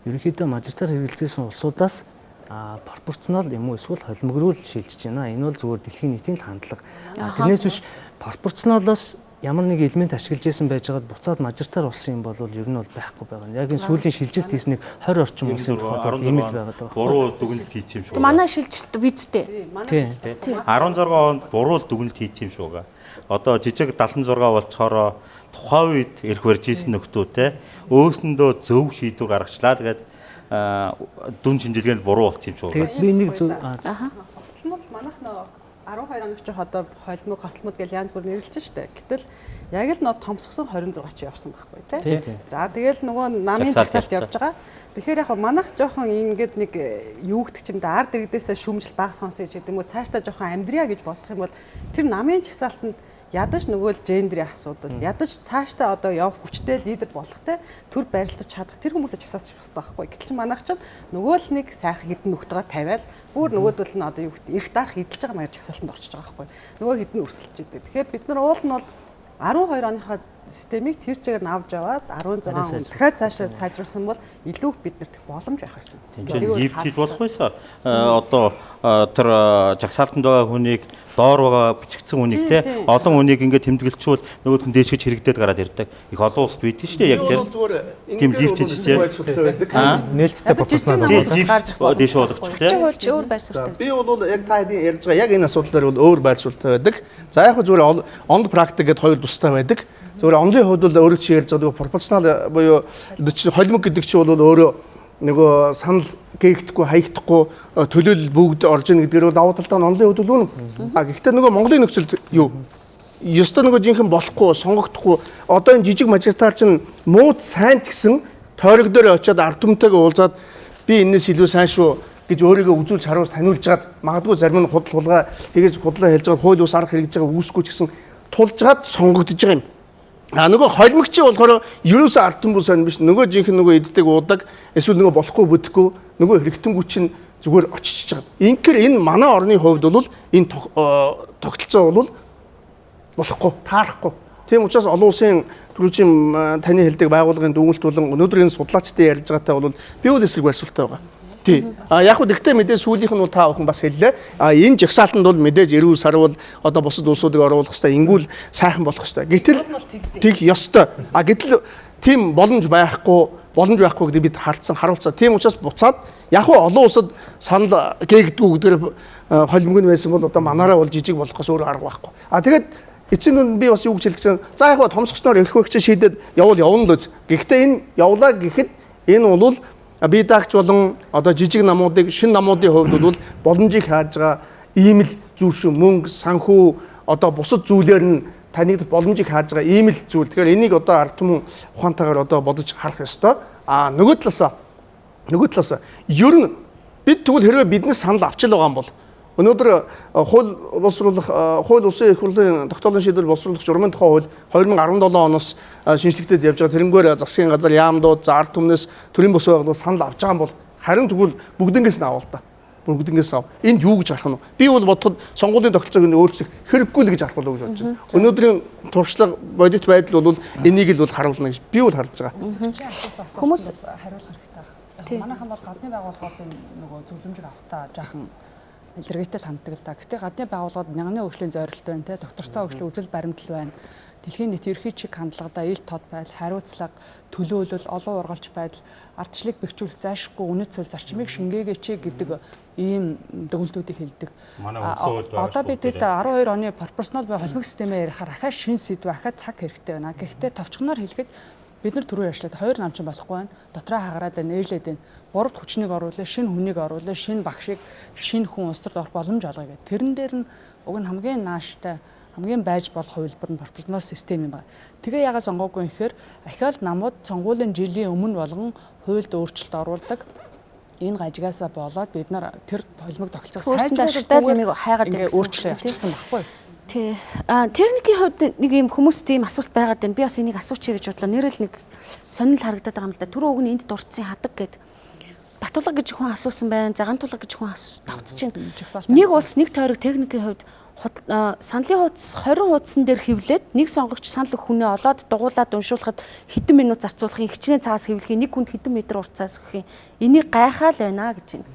ерөнхийдөө мажоритар хэрэгжилсэн улсуудаас пропорционал юм уу эсвэл холимог руу шилжиж байна. Энэ бол зөвхөн дэлхийн нийтийн хандлага. Тэрнээс биш пропорционалоос ямар нэг элемент ашиглаж исэн байж байгаад буцаад мажоритар болсон юм бол ер нь бол байхгүй байгаа. Яг энэ сүүлийн шилжилт хийснийг 20 орчим улсын тухайд ийм л байгаад байгаа. Буруу дүгнэлт хийчих юм шүү. Манай шилжилт бидтэй. Тийм. 16 онд буруу дүгнэлт хийчих юм шүүгээ. Одоо жижиг 76 болцохороо тухайн үед эрх барьж исэн нөхдөөтэй өөсөндөө зөв шийдвэр гаргачлаа. Тэгээд дүн шинжилгээнд буруу болсон юм шүү. Тэгээд би нэг зөв Хослмол манайх нөө 12 оногч одоо холимог хослмод гэж янз бүр нэрлэж штэ. Гэтэл яг л нөө томсгосон 26 ч явсан байхгүй тий. За тэгэл нөгөө намын жагсаалт явж байгаа. Тэгэхээр яг манайх жоохон ингээд нэг юу гэдэг чимдээ ард иргэдээсээ шүмжил баг сонсё гэдэг юм уу цаашдаа жоохон амьдрия гэж бодох юм бол тэр намын жагсаалтанд ядаж нөгөө л гендерийн асуудал, ядаж цаашдаа одоо явах хүчтэй лидер болохтэй төр барилцаж чадах тэр хүмүүсээ чагсаалчих хэрэгтэй байхгүй. Гэтэл чи манайх ч нөгөө л нэг сайхан хідэн нөхдөгаа тавиал бүр нөгөөдөл нь одоо юу гэдэг эрх дарах эдэлж байгаа маяг чагсаалтанд орчиж байгаа байхгүй. Нөгөө хідэн өрсөлдөж идэг. Тэгэхээр бид нар уул нь бол 12 оныхоо системийг тэр чигээр авч яваад 16 он дахиад цаашаа сайжруулсан бол илүү биднэрт боломж байх байсан. Тэгэхээр лифт хийж болох байсан. Одоо тэр жагсаалтанд байгаа хүнийг доор байгаа бичигдсэн хүнийг те олон хүнийг ингээд тэмдэглэчүүл нөгөөд хүн дээшгэж хэрэгдээд гараад ирдэг. Их олон улсад үйдэж шүү дээ яг тэр. Тийм лифт хийж нээлттэй пропорционал дээш болгочих те. Хуульч өөр байр суурьтай. Би бол яг та хэдийн ярьж байгаа яг энэ асуудал дээр бол өөр байр суурьтай байдаг. За яг зүгээр онд практик гэдэг хоёр тустай байдаг. Зөвхөн онлын хувьд бол өөрөө чи ярьж байгаа пропорционал буюу холимог гэдэг чинь бол өөрөө нөгөө санал гээгдэхгүй хаягдахгүй төлөөлөл бүгд орж ийн гэдгээр бол давуу талтай онлын хувьд бол үнэн. А гэхдээ нөгөө Монголын нөхцөлд юу? Ёстой нөгөө жинхэнэ болохгүй, сонгогдохгүй одоо энэ жижиг мажоритар чинь мууд сайн ч гэсэн тойрог дээр очиод ард түмтэйгээ уулзаад би энэс илүү сайн шүү гэж өөрийгөө үзүүлж харуулж таниулж жаад магадгүй зарим нь худалгаа тэгэж худлаа хэлж байгаа хууль ус арга хэрэгж байгаа үүсгүй ч гэсэн тулж жаад сонгогдож байгаа юм. А нөгөө холимогч болохоор ерөөсөө ард түмэн сайн биш нөгөө жинхэнэ нөгөө иддэг уудаг эсвэл нөгөө болохгүй бүтэхгүй нөгөө хэрэгтэнгүү чинь зүгээр очиж байгаа. Инхээр энэ манай орны хувьд бол энэ тогтолцоо бол болохгүй, таарахгүй. Тийм учраас олон улсын төрөлжийн таны хэлдэг байгууллагын дүгнэлт болон өнөөдөр энэ судлаачтай ярьж байгаатай бол би бол эсрэг байрсуултай байгаа. Тий. А яг хөө гэхдээ мэдээ сүүлийнх нь бол та бүхэн бас хэллээ. А энэ жагсаалтанд бол мэдээж эрүүл сарвал одоо бусад улсуудыг оруулах хэрэгтэй, ингүүл сайхан болох хэрэгтэй. Гэтэл тэг ёстой. А гэтэл тийм боломж байхгүй гэдгийг бид харуулцсан. Тийм учраас буцаад яг хөө олон улсад санал гээгдүү гэдгээр холимог нь байсан бол одоо манараа бол жижиг болохоос өөр арга байхгүй. А тэгээд эцэг нь би бас юу гэж хэлэх чинь за яг хөө томсгосноор эрх баригч шийдээд явна л үз. Гэхдээ энэ явлаа гэхэд энэ бол би даагч болон одоо жижиг намуудыг шинэ намуудын хувьд бол боломжийг хааж байгаа ийм л зүйл шүү. Мөнгө, санхүү одоо бусад зүйлээр нь таныг боломжийг хааж байгаа ийм л зүйл. Тэгэхээр энийг одоо ард түмэн ухаантайгаар одоо бодож харах ёстой. А нөгөө талаас ер нь бид тэгвэл хэрвээ биднес санал авчил байгаа юм бол өнөөдөр хууль улсын их хурлын тогтоолын шийдвэр боловсруулах журмын тухай хууль 2017 оноос шинжлэхтэд явж байгаа тэрнгээр засгийн газар яамдууд ард түмнээс төрийн бос байгууллага санал авч байгаа юм бол харин тэгвэл бүгднгээс нь авал та. Бүгднгээс ав. Энд юу гэж харах нь вэ? Би бол бодоход сонгуулийн тогтолцоог нь өөрчлөх хэрэггүй л гэж харах болов гэж бодож байна. Өнөөдрийн туршлага бодит байдал бол энийг л бол харуулна гэж би бол харж байгаа. Хүмүүс хариулах хэрэгтэй байна. Манайхан бол гадны байгууллагуудын нөгөө зөвлөмжийг авахтаа жаахан илэргээтэй ханддаг л да. Гэтэ гадны байгууллагууд мянганы хөгжлийн зорилт байна те, доктортой хөгжлийн үзэл баримтал байна. Дэлхийн нийт ерхий чиг хандлагада ил тод байдал, хариуцлага, төлөөлөл, олон ургалж байдал, ардчлалыг бэхжүүлэх зайлшгүй үнэт зүйл зарчмыг шингээгээч гэдэг ийм дүгнэлтүүдийг хэлдэг. Одоо бид 12 оны пропорционал буюу холимог системээр ярихаар ахаа шин сэдв, ахаа цаг хэрэгтэй байна. Гэхдээ товчгоноор хэлэхэд бид нар түрүү ярьчлаа 2 намчин болохгүй байна. Дотроо хагараад байна, ээлээд байна. 3-т хүчнийг оруулаа, шинэ хүнийг оруулаа, шинэ багшийг, шинэ хүн улсад орох боломж олгоё гэх. Тэрэн дээр нь уг нь хамгийн нааштай, хамгийн байж болох хувилбар нь пропорционал систем юм байна. Тэгээ ягаад сонгоогүй гэхээр ахиад намууд сонгуулийн жилийн өмнө болгон хуульд өөрчлөлт оруулдаг. Энэ гажгаасаа болоод бид нар тэр холимог тогтолцоог сайжруулах юмыг хайгаад ингээд өөрчлөлт авчихсан байхгүй. Тий. Техникийн хувьд нэг юм хүмүүс тийм асуулт байгаад байна. Би бас энийг асуучих гэж бодлоо. Нэрэл нэг сонирхол харагдаад байгаа юм л да. Түрүү уг нь энд дурдсан хадаг гэд Батулга гэж хүн асуусан байна. Загантулга гэж хүн давцж байна. Нэг улс нэг тойрог техникийн хувьд саналын хуудас 20 хуудсан дээр хевлээд нэг сонгогч санал өгөх хүнээ олоод дугуулад уншуулахад хэдэн минут зарцуулахын хичнээн цаас хевлэхийн нэг хүнд хэдэн метр уртцаас өгөхийн энийг гайхаал байна гэж байна.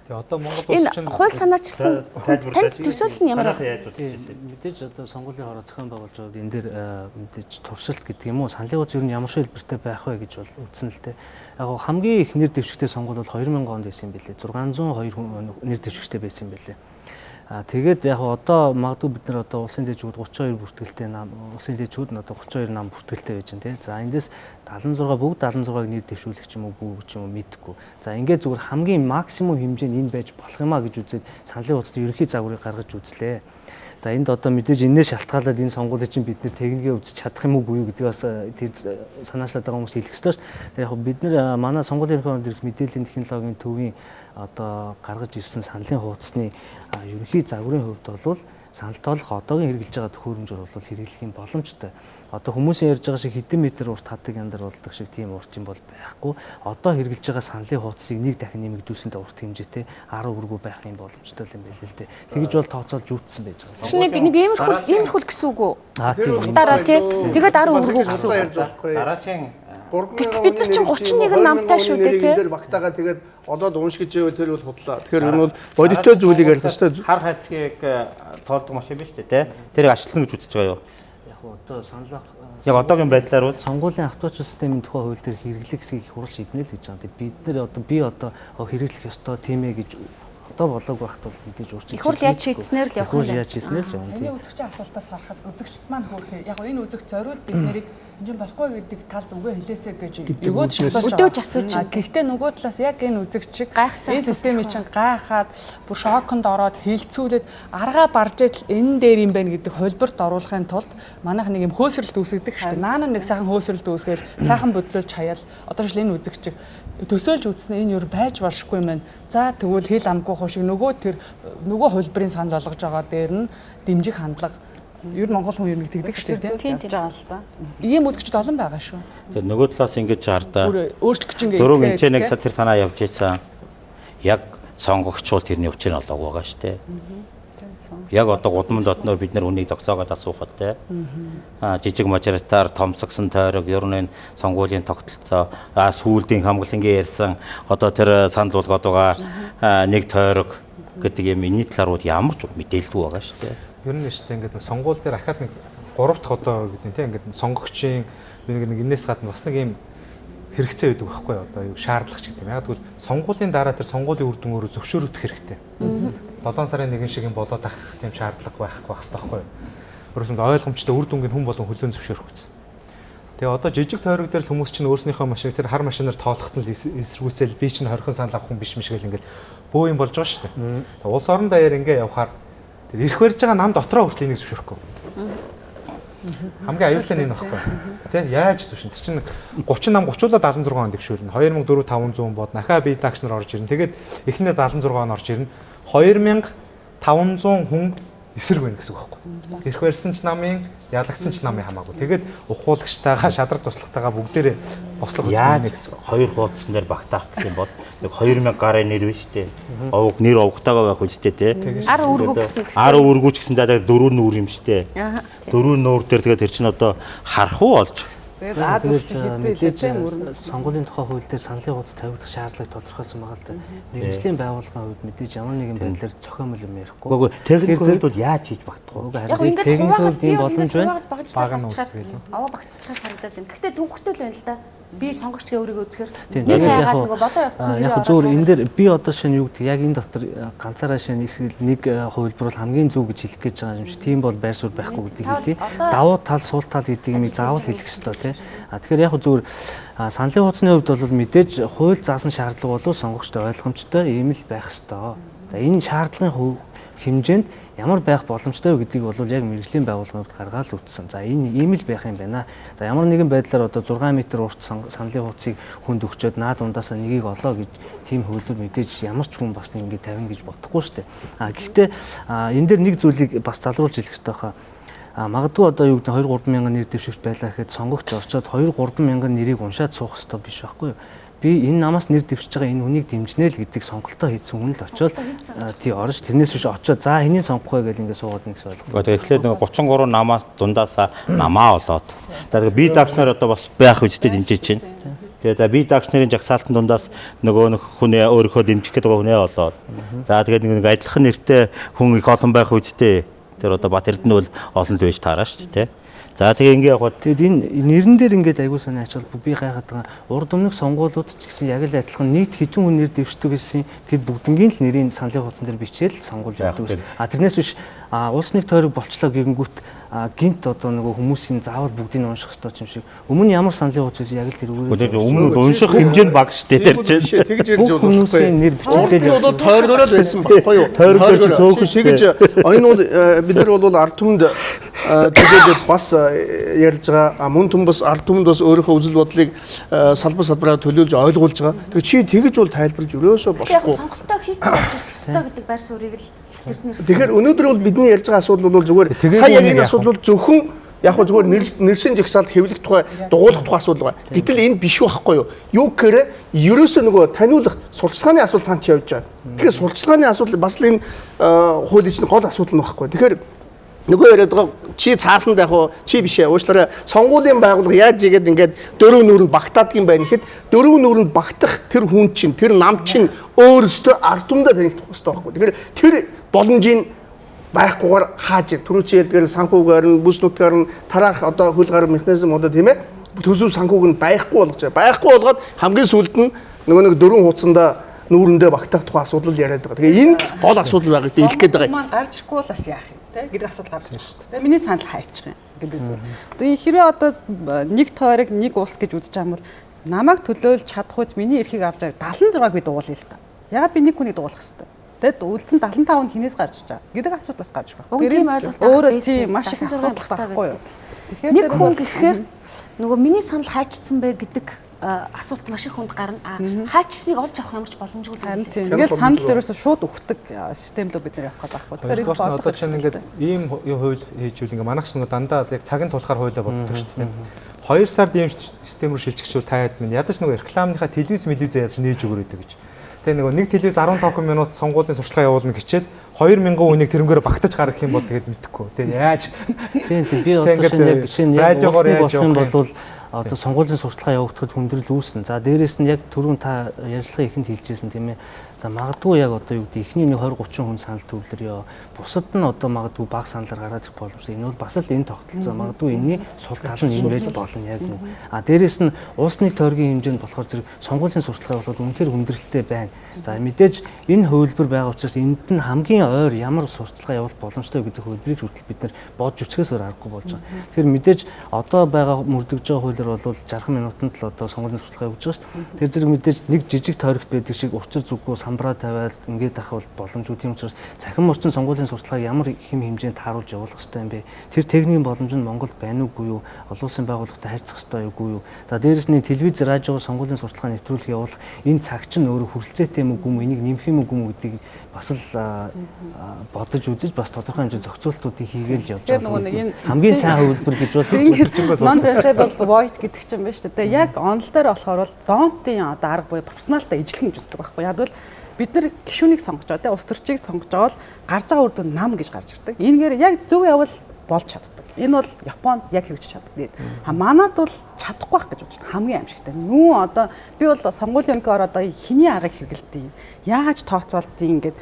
Тэгээ одоо Монгол улс чинь хууль санаачилсан танд төсөөлөл нь ямар мэдээж одоо сонгуулийн хороо зохион байгуулж байгаа энэ дээр мэдээж туршилт гэдэг юм уу саналын хуудас ер нь ямар шиг хэлбэртэй байх вэ гэж бол үзсэн л дээ. Яг хамгийн их нэр дэвшигтэй сонгуул бол 2000 онд байсан юм билээ. 602 нэр дэвшигтэй байсан юм билээ. Тэгээд яг одоо магадгүй бид нар одоо улсын дэжүүд 32 бүртгэлтэй нам улсын дэжүүд нь одоо 32 нам бүртгэлтэй байж байна тийм. За эндээс 76 бүгд 76-ыг нэр дэвшүүлэх ч юм уу бүгд ч юм уу мэдхгүй. За ингээд зүгээр хамгийн максимум хэмжээ нь энэ байж болох юмаа гэж үзээд саналын хуудасд ерөнхий загварыг гаргаж үзлээ. За энд одоо мэдээж энэс шалтгаалаад энэ сонгуулийг чинь бид нэр техникээ үзэж чадах юм уу гэдэг бас тэр санаачлаад байгаа хүмүүс хэлэх ёстой ш. Тэгээд яг бид нар манай сонгуулийн ерөнхий дээрх мэдээллийн технологийн төвийн одоо гаргаж ирсэн саналын хуудасны ерөнхий загварын хувьд бол санал тоолох одоогийн хэрэгжилж байгаа төхөөрөмжөөр бол хэрэглэх юм боломжтой. Одоо хүмүүсийн ярьж байгаа шиг хэдэн метр урт хаддаг яндар болдог шиг тийм урчин бол байхгүй. Одоо хэрэгжилж байгаа саналын хуудсыг нэг дахин нэмэгдүүлсэндээ урт хэмжээтэй 10 өргөө байх юм боломжтой юм байл л дээ. Тэгж бол тооцоолж үүссэн байж байгаа. Нэг иймэрхүүл гэсэн үг үү? Тийм. Дараа тий. Тэгээд 10 өргөө гэсэн үг. Дараагийн Бид нар чинь 31 намтай шүү дээ тий. Багтаага тэгээд одоод уншгиж байвал тэр бол худлаа. Тэгэхээр энэ бол бодиттой зүйлийг ярих хэрэгтэй. хар хайцгийг тоолдог машин биш үү те? Тэрийг ашиглана гэж үзэж байгаа юу? Яг одоо санал Яг одоогийн байдлаар бол сонгуулийн автобус системийн тухай хууль дээр хэрэглэх хэсгийг хурал шийднэ л гэж байгаа. Тэгээд би одоо хэрэглэх ёстой тийм ээ гэж одоо болоог байхад бол мэдээж өөрчлөлт. Их хурл яаж шийдснээр л явах юм. Яаж шийдснээр л явах. Саний үзэгчийн асуултаас харахад үзэгчд маань хөөрхөө яг энэ үзэгч зориуд бид нарыг хэмжээ болохгүй гэдэг талд үгээ хэлээсэй гэж өгөөд өдөөж асууж. Гэхдээ нөгөө талаас яг энэ үзэгчийг гайхсан энэ системийн чинь гайхаад бүр шоконд ороод хилцүүлээд аргаа барж идэл энэ дээр юм байна гэдэг хөлбөрт оруулахын тулд манайх нэг юм хөөсрөлт үүсгдэг шүү дээ. Наана нэг сайхан хөөсрөлт үүсгээл сайхан бодлуулж хаяал одоо жишээ энэ үзэгчийг төсөөлж үзснэ энэ юу байж болшгүй юм байна. За тэгвэл хэл амгүй хуу шиг нөгөө хөлбөрийн санал болгож байгаа дээр нь дэмжих хандлага ер нь монгол хүн ер нь тэгдэг шүү дээ тийм явж байгаа л да. Ийм үзэгчд олон байгаа шүү. тэр нөгөө талаас ингэж хардаа. Өөрчлөх гэж ингээд Дөрөв инчээ нэг тэр санаа явж ийсэн. Яг сонгогчвол тэрний өвчний олоог байгаа шүү дээ. Яг одоо гудамд дотноор бид нар үнийг зогсоогоод асуухад те. Жижиг мажоритар томсгсон тойрог ер нь сонгуулийн тогтолцоо сүүлдийн хамгаалангийн ярьсан одоо тэр санал болгоод байгаа нэг тойрог гэдэг юм энэний талаар ямар ч мэдээлэлгүй байгаа шүү дээ. Ер нь шүү дээ ингээд сонгуул дээр ахаад нэг 3 дахь одоо гэдэг тийм ингээд сонгогчийн нэг энэс гадна бас нэг юм хэрэгцээ байдаг байхгүй одоо юу шаардлага ч гэдэг юм. Яг тэгвэл сонгуулийн дараа тэр сонгуулийн үр дүн өөрөө зөвшөөрөгдөх хэрэгтэй. 7 сарын 1 шиг юм болоод ах тийм шаардлага байхгүй байх хэрэгтэй байхгүй юу. Өөрөөр ойлгомжтой үр дүнгийн хүн болон хүлээн зөвшөөрөх үсэн. Тэгээ одоо жижиг тойрог дээр л хүмүүс чинь өөрснийхөө машиныг тэр хар машинаар тоолохт нь эсэргүүцэл би чинь хорхон санал авах хүн биш миш гэл ингээд бөө юм болж байгаа шүү дээ. Тэгээ улс орон даяар ингээ явхаар тэр ирэх барьж байгаа нам дотроо хүртэл энийг зөвшөөрөхгүй. Хамгийн аюултай нь энэ багхгүй. Тэ яаж зөвшөөрн. Тэр чинь 30 нам 30-уулаа 76 онд дэвшүүлнэ. 2004 500 бод нахаа бие дагчнаар орж ирнэ. Тэгээд эхнээ 76 он орж ирнэ. 2500 хүн эсрэг байна гэсэн үг байхгүй. Ирэх барьсан ч намын, ялагдсан ч намын хамаагүй. Тэгээд ухуулагчтайгаа, шадраг туслагтайгаа бүгдээрээ бослого яаж хоёр хуудсан дээр багтаах гэсэн бол нэг 2000 гарын нэр биш үү? Овог нэр овогтойгоо байх үстэй те. Ар өргөө гэсэн. Ар өргөөч гэсэн за дөрөв нүүр юм штэ. Дөрөв нүүр дээр тэгээд тэр чинь одоо харах уу олж. Тэгээд аад мэдээж сонгуулийн тухай хууль дээр саналын хуудас тавигдах шаардлагыг тодорхойлсон байгаа л да. Нэгжлийн байгууллагын хувьд мэдээж ямар нэгэн байдлаар зохиомл юм ярихгүй. Гэхдээ техник хувьд бол яаж хийж багтах вэ? Яг ингээд хуваахад би боломж байна. Бага аваа багтчихад харагдаад байна. Гэхдээ төвхтэй л байна л да. Би сонгогчгээ өөрийгөө үзэхэр нэг хайгаад нөгөө бодоо явцсан нэрээ яг зөвөр энэ дээр би одоо шинэ юу гэдэг яг энэ дотор ганцаараа шинэ нэг хувилбар бол хамгийн зөв гэж хэлэх гэж байгаа юм шиг тийм бол байр суурь байхгүй гэдгийг хэлье. Давуу тал суул тал гэдэг юм заавал хэлэх ёстой тийм. Тэгэхээр яг зөвөр саналын хуудасны хувьд бол мэдээж хууль заасан шаардлага бол сонгогчтой ойлгомжтой ийм л байх ёстой. За энэ шаардлагын хэмжээнд ямар байх боломжтой вэ гэдгийг бол яг мэргэжлийн байгууллагын хувьд гаргаал үтсэн. За энэ ийм л байх юм байна. За ямар нэгэн байдлаар одоо 6 м урт саналын хуудсыг хүнд өгчөөд наад ундаасаа нэгийг олоо гэж тийм хөлөөр мэдээж ямар ч хүн бас нэг ингэ тавина гэж бодохгүй шүү дээ. Гэхдээ энэ дээр нэг зүйлийг бас залруулж хэлэх хэрэгтэй хаа. Магадгүй одоо юу гэдэг 2-3 мянган нэр дэвшигч байлаа гэхэд сонгогч орчоод 2-3 мянган нэрийг уншаад суух хэрэгтэй биш байхгүй юу? Би энэ намаас нэр дэвшиж байгаа энэ хүнийг дэмжнэ л гэдэг сонголтоо хийсэн хүн л очоод тий орж тэрнээс биш очоод за хэнийг сонгох вэ гэж ингэ суугаад нэг гэсэн ойлгоо. Тэгээд эхлээд нэг 33 намаас дундаасаа намаа олоод. За тэгээд би дагчнаар одоо бас байх үедээ дэмжиж чинь. Тэгээд би дагчнарын жагсаалтын дундаас нөгөө нэг хүнээ өөрийнхөө дэмжих гэдэг хүнээ олоод. За тэгээд нэг адилхан нэртэй хүн их олон байх үедээ тэр одоо Бат Эрдэнэ бол олонд байж таараа шүү дээ. За тэгээ ингээ яваад тэгэд энэ нэрэн дээр ингээд аягүй санаа ачаал би гайхаад байгаа урд өмнөх сонгуулиуд ч гэсэн яг л адилхан нийт хэдэн хүн нэр дэвшдэг гэсэн тэр бүгднгийн л нэрийн саналын хуудсан дээр бичээл сонгуулж өгдөг. Тэрнээс биш улс нэг тойрог болчлоо гэнгүүт гинт одоо нөгөө хүмүүсийн заавал бүгдийг унших хэрэгтэй юм шиг өмнө ямар саналын хуудас яг л тэр өмнө унших хэмжээнд баг штэ тэр чинь тэгж ярьж болохгүй нэр бичээлээ бол тойргороо байсан байхгүй юу тойргоор цөөхөж тэгж энэ бол бид нар бол ард түмэнд тэгээд бас ярьж байгаа мөн түн бас ард түмэнд бас өөрийнхөө үзэл бодлыг салбар салбараар төлөөлж ойлгуулж байгаа. Тэгээ чи тэгж бол тайлбарлаж өрөөсөө болохгүй. Яг сонголтоо хийцэн болж ирэх хэрэгтэй гэдэг байр суурийг л Тэгэхээр өнөөдөр бол бидний ярьж байгаа асуудал бол зүгээр сая яг энэ асуудал бол зөвхөн яг хөө зүгээр нэршин жагсаалт хэвлэх тухай дугуулах тухай асуудал байна. Гэтэл энэ биш байхгүй юу? Юу гэхээр ерөөсөө нөгөө таниулах сурталчилгааны асуудал цаанд явж байгаа. Тэгэхээр сурталчилгааны асуудал бас л энэ хуулийн чинь гол асуудал нь байхгүй. Тэгэхээр нөгөө яриад байгаа чи цаасанд яг хөө чи биш ээ. Уучлаарай. Сонгуулийн байгууллага яаж игээд ингээд дөрөв нүүрэнд багтаадаг юм байна гэхэд дөрөв нүүрэнд багтах тэр хүн чинь тэр нам чинь өөрөөсөө ард түмдээ танигдах хэрэгтэй байхгүй. Тэгэхээр тэр боломжийн байхгүйгээр хааж түрүү чи хэлдгээр санхүүгээр нь бүс нутгаар нь тараах одоо хөл гарах механизм одоо тийм ээ төсөв санхүүг нь байхгүй болгож байгаа. Байхгүй болгоод хамгийн сүүлд нь нөгөө нэг дөрвөн хуудсанда нүүрэндээ багтаах тухай асуудал яриад байгаа. Тэгээ энэ гол асуудал байгаа гэсэн хэлэх гээд байгаа. Маань гарч ирэхгүй бол бас яах юм те гэдэг асуудал гарч ирж шүү дээ. Миний санал хайчих юм гэдэг зүйл. Тэгээ хэрвээ одоо нэг тойрог нэг улс гэж үзэж байгаа юм бол намайг төлөөлж чадах үз миний эрхийг авч 76-г би дуулъя л та. Яагаад би нэг хүнийг дуулах хэвээр. Тэгэд үлдсэн 75 нь хинээс гарч иж байгаа гэдэг асуудлаас гарч байгаа. Тийм ойлголт өөрөө тийм маш их асуудал байхгүй юу. Тэгэхээр нэг хүн гэхээр нөгөө миний санал хайчсан бэ гэдэг асуулт маш их хүнд гарна. Хайчсныг олж авах ямар ч боломжгүй юм. Ингээл санал ерөөсөө шууд өгдөг системдөө бид нэр явах гэдэг байхгүй. Тэгэхээр энэ одоо чинь ингээд ийм хууль хийжүүл ингээд манайх ч дандаа яг цагийн тулахаар хуулиа боддог шүү дээ. 2 сард ийм систем рүү шилжчихвэл таад минь ядаж нөгөө рекламныхаа телевиз яаж нээж өгөрөө гэж. Тэгээ нөгөө нэг телевиз 15 минут сонгуулийн сурталчилгаа явуулна гэчээд 2000 үнийг тэрнгээр багтаж гаргах юм бол тэгээд мэдэхгүй. Тэгээ яаж би одоо шинэ яг болох юм бол одоо сонгуулийн сурталчилгаа явагдахад хүндрэл үүснэ. За дээрэс нь яг түрүүн та ярилцлагын эхэнд хэлжсэн тийм ээ. За магадгүй яг одоо юу гэдэг эхний 20 30 хүн санал төвлөрөө. Бусад нь одоо магадгүй баг саналаар гараад ирэх боломжтой. Энэ бол бас л энэ тогтолцоо магадгүй энэний сул тал нь энэ байж болно яг нь. А дээрэс нь улс нэг тойргийн хэмжээнд болохоор зэрэг сонгуулийн сурталчилгаа болоод үнэхээр хүндрэлтэй байна. За мэдээж энэ хөвлбөр байгаа учраас энд нь хамгийн ойр ямар сурталчилгаа явуулах боломжтой гэдэг хөвлбөрийг хүртэл бид нэр бодж үцхээс өөр аргагүй болж байгаа. Тэгэхээр мэдээж одоо байгаа мөрдөж байгаа хуулиар бол 60 минутанд л одоо сонгуулийн сурталчилгаа явуулж байгаа шүү. Тэр зэрэг мэдээж нэг жижиг тойрогт байдаг шиг учир зүггүй самбараа тавиал ингээд авах боломжгүй. Тийм учраас цахим орчин сонгуулийн сурталчилгааг ямар хэм хэмжээнд тааруулж явуулах хэрэгтэй юм бэ? Тэр техникийн боломж нь Монголд байна уугүй юу? Олон улсын байгууллагатай харьцах хэрэгтэй уугүй юу? За дээрэс нь телевиз, радио, сонгуулийн сурталчилгаа нэвтрүүлэх явуулах энэ цаг чинь өөрөө хүрэлцээтэй юм уу, энийг нэмэх юм уу гэдгийг бас л бодож үзэж бас тодорхой хэмжээний зохицуултуудыг хийгээл явж байгаа. Хамгийн сайн хөвлбөр гэж бол non-traceable void гэдэг чинь байна шүү дээ. Яг онол дээр болохоор бол донтын одоо арга буюу пропорционалтай ижлэх гэж үздэг байхгүй. Яг бол бид нар гишүүнийг сонгож байгаа тийм улс төрчийг сонгож байгаа бол гарч байгаа үр дүн нам гэж гарч ирдэг. Энэгээр яг зөв явал болж чаддаг. Энэ бол Японд яг хэрэгжиж чаддаг. Манад бол чадахгүй байх гэж бодож хамгийн аимшигтай. Нүү одоо би бол сонгуулийн өнкөр одоо хиний аргыг хэрэгэлдэг. Яаж тооцоолдгийг ингээд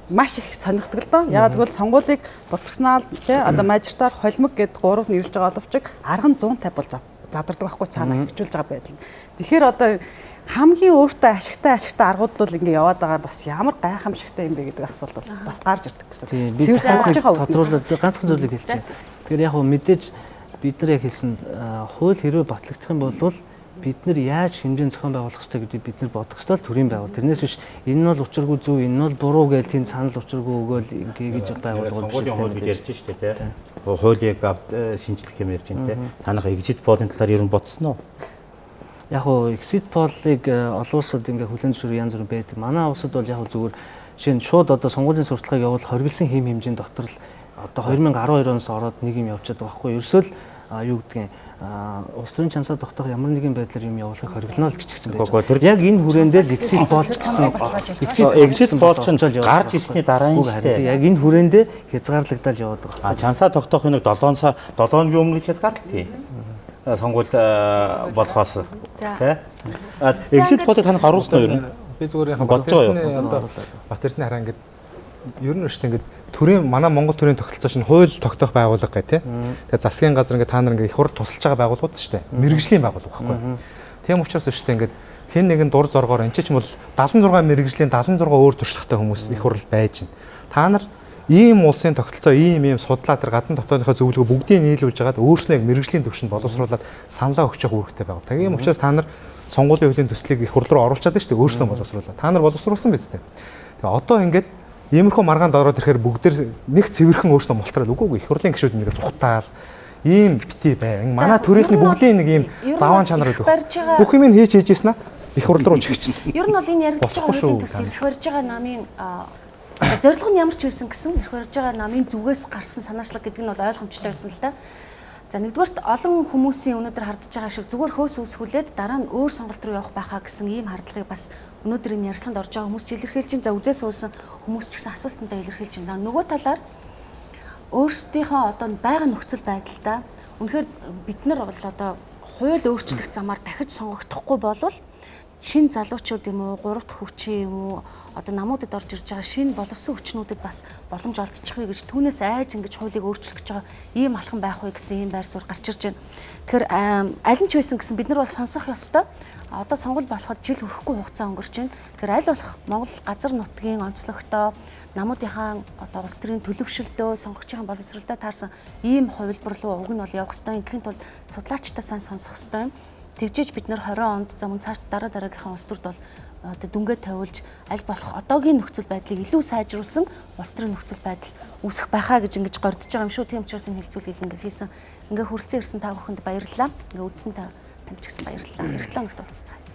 маш их сонирхдаг л доо. Яг тэгвэл сонгуулийг пропорционал тий одоо мажоритар холимог гэд 3 нэрлэж байгаа боловч арга нь 150 бол задардаг байхгүй цаанаа хэрэгжүүлж байгаа байдал. Тэгэхээр одоо хамгийн өөртөө ашигтай аргууд бол ингэ яваад байгаа бас ямар гайхамшигтай юм бэ гэдэг асуулт бол бас гарч ирдэг гэсэн. Цэвэр сонгогчийн тодруулаад ганцхан зүйлийг хэлчихье. Тэгэхээр яг мэдээж бид нар яг хэлсэн хууль хэрвээ батлагдах юм бол бид нар яаж хэмжээний зохион байгуулах хэрэгтэй гэдгийг бид нар бодох ёстой л төрийн байгуул. Тэрнээс биш энэ нь бол учиргүй зөв, энэ нь бол буруу гэж тийм санал учиргүй өгөөл ингэж байгуулгууд сонгуулийн хууль гэж ярьж штэ тий. Хуулийг шинжлэх юм ярьж байна тий. Танах exit poll-ын талаар ер нь бодсон уу? Яг нь exit poll-ыг олон улсад ингээ хүлээн зөвшөөрөх янз бүр байдаг. Манай улсад бол яг зүгээр жишээ нь шууд одоо сонгуулийн сурталчилгааг явуул хориглосон хэм хэмжээнд дотор л одоо 2012 оноос ороод нэг юм явчихад байгаа байхгүй. Ерөөсөө л юу гэдгийг улс төрийн чансаа тогтоох ямар нэгэн байдлаар юм явуулахыг хориглоно л гिचгсэн байж. Яг энэ хүрээндээ л exit poll гэсэн exit poll ч гарч ирсний дараа юм шүү дээ. Яг энэ хүрээндээ хязгаарлагдаад яваад байгаа. Чансаа тогтоохын нэг 7 өдрийн өмнө хязгаарлалт сонгуульд болохоос тий. Exit poll-ыг танах харуулсан уу юу? Би зүгээр яг бодож байгаа одоо Батэрдний хараа ингээд ер нь өштэй ингээд төрийн манай Монгол төрийн тогтолцоо шин хууль тогтоох байгууллага гэх тийм. Тэгээ засгийн газар ингээд та нар ингээд их хурд тусалж байгаа байгууллагууд шүү дээ. Мэргэжлийн байгууллага байхгүй. Тийм учраас өштэй ингээд хэн нэгэн дур зоргоор энэ ч юм бол 76 мэргэжлийн 76 өөр туршлагатай хүмүүс их хурл байж байна. Та нар ийм улсын тогтолцоо ийм судлаа тэр гадна дотоодынхоо зөвлөгөө бүгдийг нийлүүлж хагаад өөрснөө яг мэргэжлийн төвшөнд боловсруулад саналаа өгч явах үүрэгтэй байгаа. Тийм учраас та нар сонгуулийн хуулийн төслийг их хурл руу оруулж чаддаг шүү дээ. Өөрснөө боловсруулаад. Та нар боловсруулсан биз дээ. Тэгээ одоо ингээд иймэрхүү маргаанд ороод ирэхээр бүгдээр нэг цэвэрхэн өөрснөө мултраад үгүй их хурлын гишүүд нэг зүхтаал ийм бити бай. Манай төрийнхний бүгдийн нэг ийм заван чанар өгөх. Бүх юм хийж ийжсэн аа их хурл руу чигч. Ер нь бол энэ яригдж байгаа хуулийн төслийг барьж байгаа намын Зорилго нь ямар ч байсан гэсэн эрх барьж байгаа намын зүгээс гарсан санаачлаг гэдэг нь бол ойлгомжтой байсан л да. За нэгдүгээрт олон хүмүүсийн өнөөдөр хардж байгаа шиг зүгээр хөөс үүсгүүлээд дараа нь өөр сонголт руу явах байхаа гэсэн ийм хардлагыг бас өнөөдөр энэ ярилцлаганд орж байгаа хүмүүс ч илэрхийлж байна. За үзээ суусан хүмүүс ч гэсэн асуултандаа илэрхийлж байна. Нөгөө талаар өөрсдийнхөө одоо байгаа нөхцөл байдалтай үнэхээр бид нар бол одоо хууль өөрчлөх замаар дахиж сонгогдохгүй болвол шин залуучууд юм уу, гурав дахь хүчээ юм уу, одоо намуудад орж ирж байгаа шинэ боловсон хүчнүүдэд бас боломж олдчихъя гэж түүнээс айж ингэж хуулийг өөрчлөх гэж байгаа ийм алхам байх вэ гэсэн ийм байр суурь гарч ирж байна. Тэгэхээр аль нь ч байсан гэсэн бид нар бол сонсох ёстой. Одоо сонгуул болоход жил хүрэхгүй хугацаа өнгөрч байна. Тэгэхээр аль болох Монгол газар нутгийн онцлогтой намуудынхаа одоо улс төрийн төлөвшөлтөө сонгогчийн боловсролтой таарсан ийм хувилбар руу уг нь бол явах ёстой. Ингээм тул судлаачтай сайн сонсох ёстой юм. Тэгжээж бид нар 20 онд за мөн цааш дараагийнхаа улс төрд бол одоо дүнгээ тавиулж аль болох одоогийн нөхцөл байдлыг илүү сайжруулсан улс төрийн нөхцөл байдал үүсэх байхаа гэж ингэж гордож байгаа юм шүү. Тийм учраас энэ хэлцүүлгийг ингээ хийсэн. Ингээ хүрэлцэн ирсэн та бүхэнд баярлалаа. Ингээ үзсэн танд ч гэсэн баярлалаа. Эргэлэн өгт болцгоо.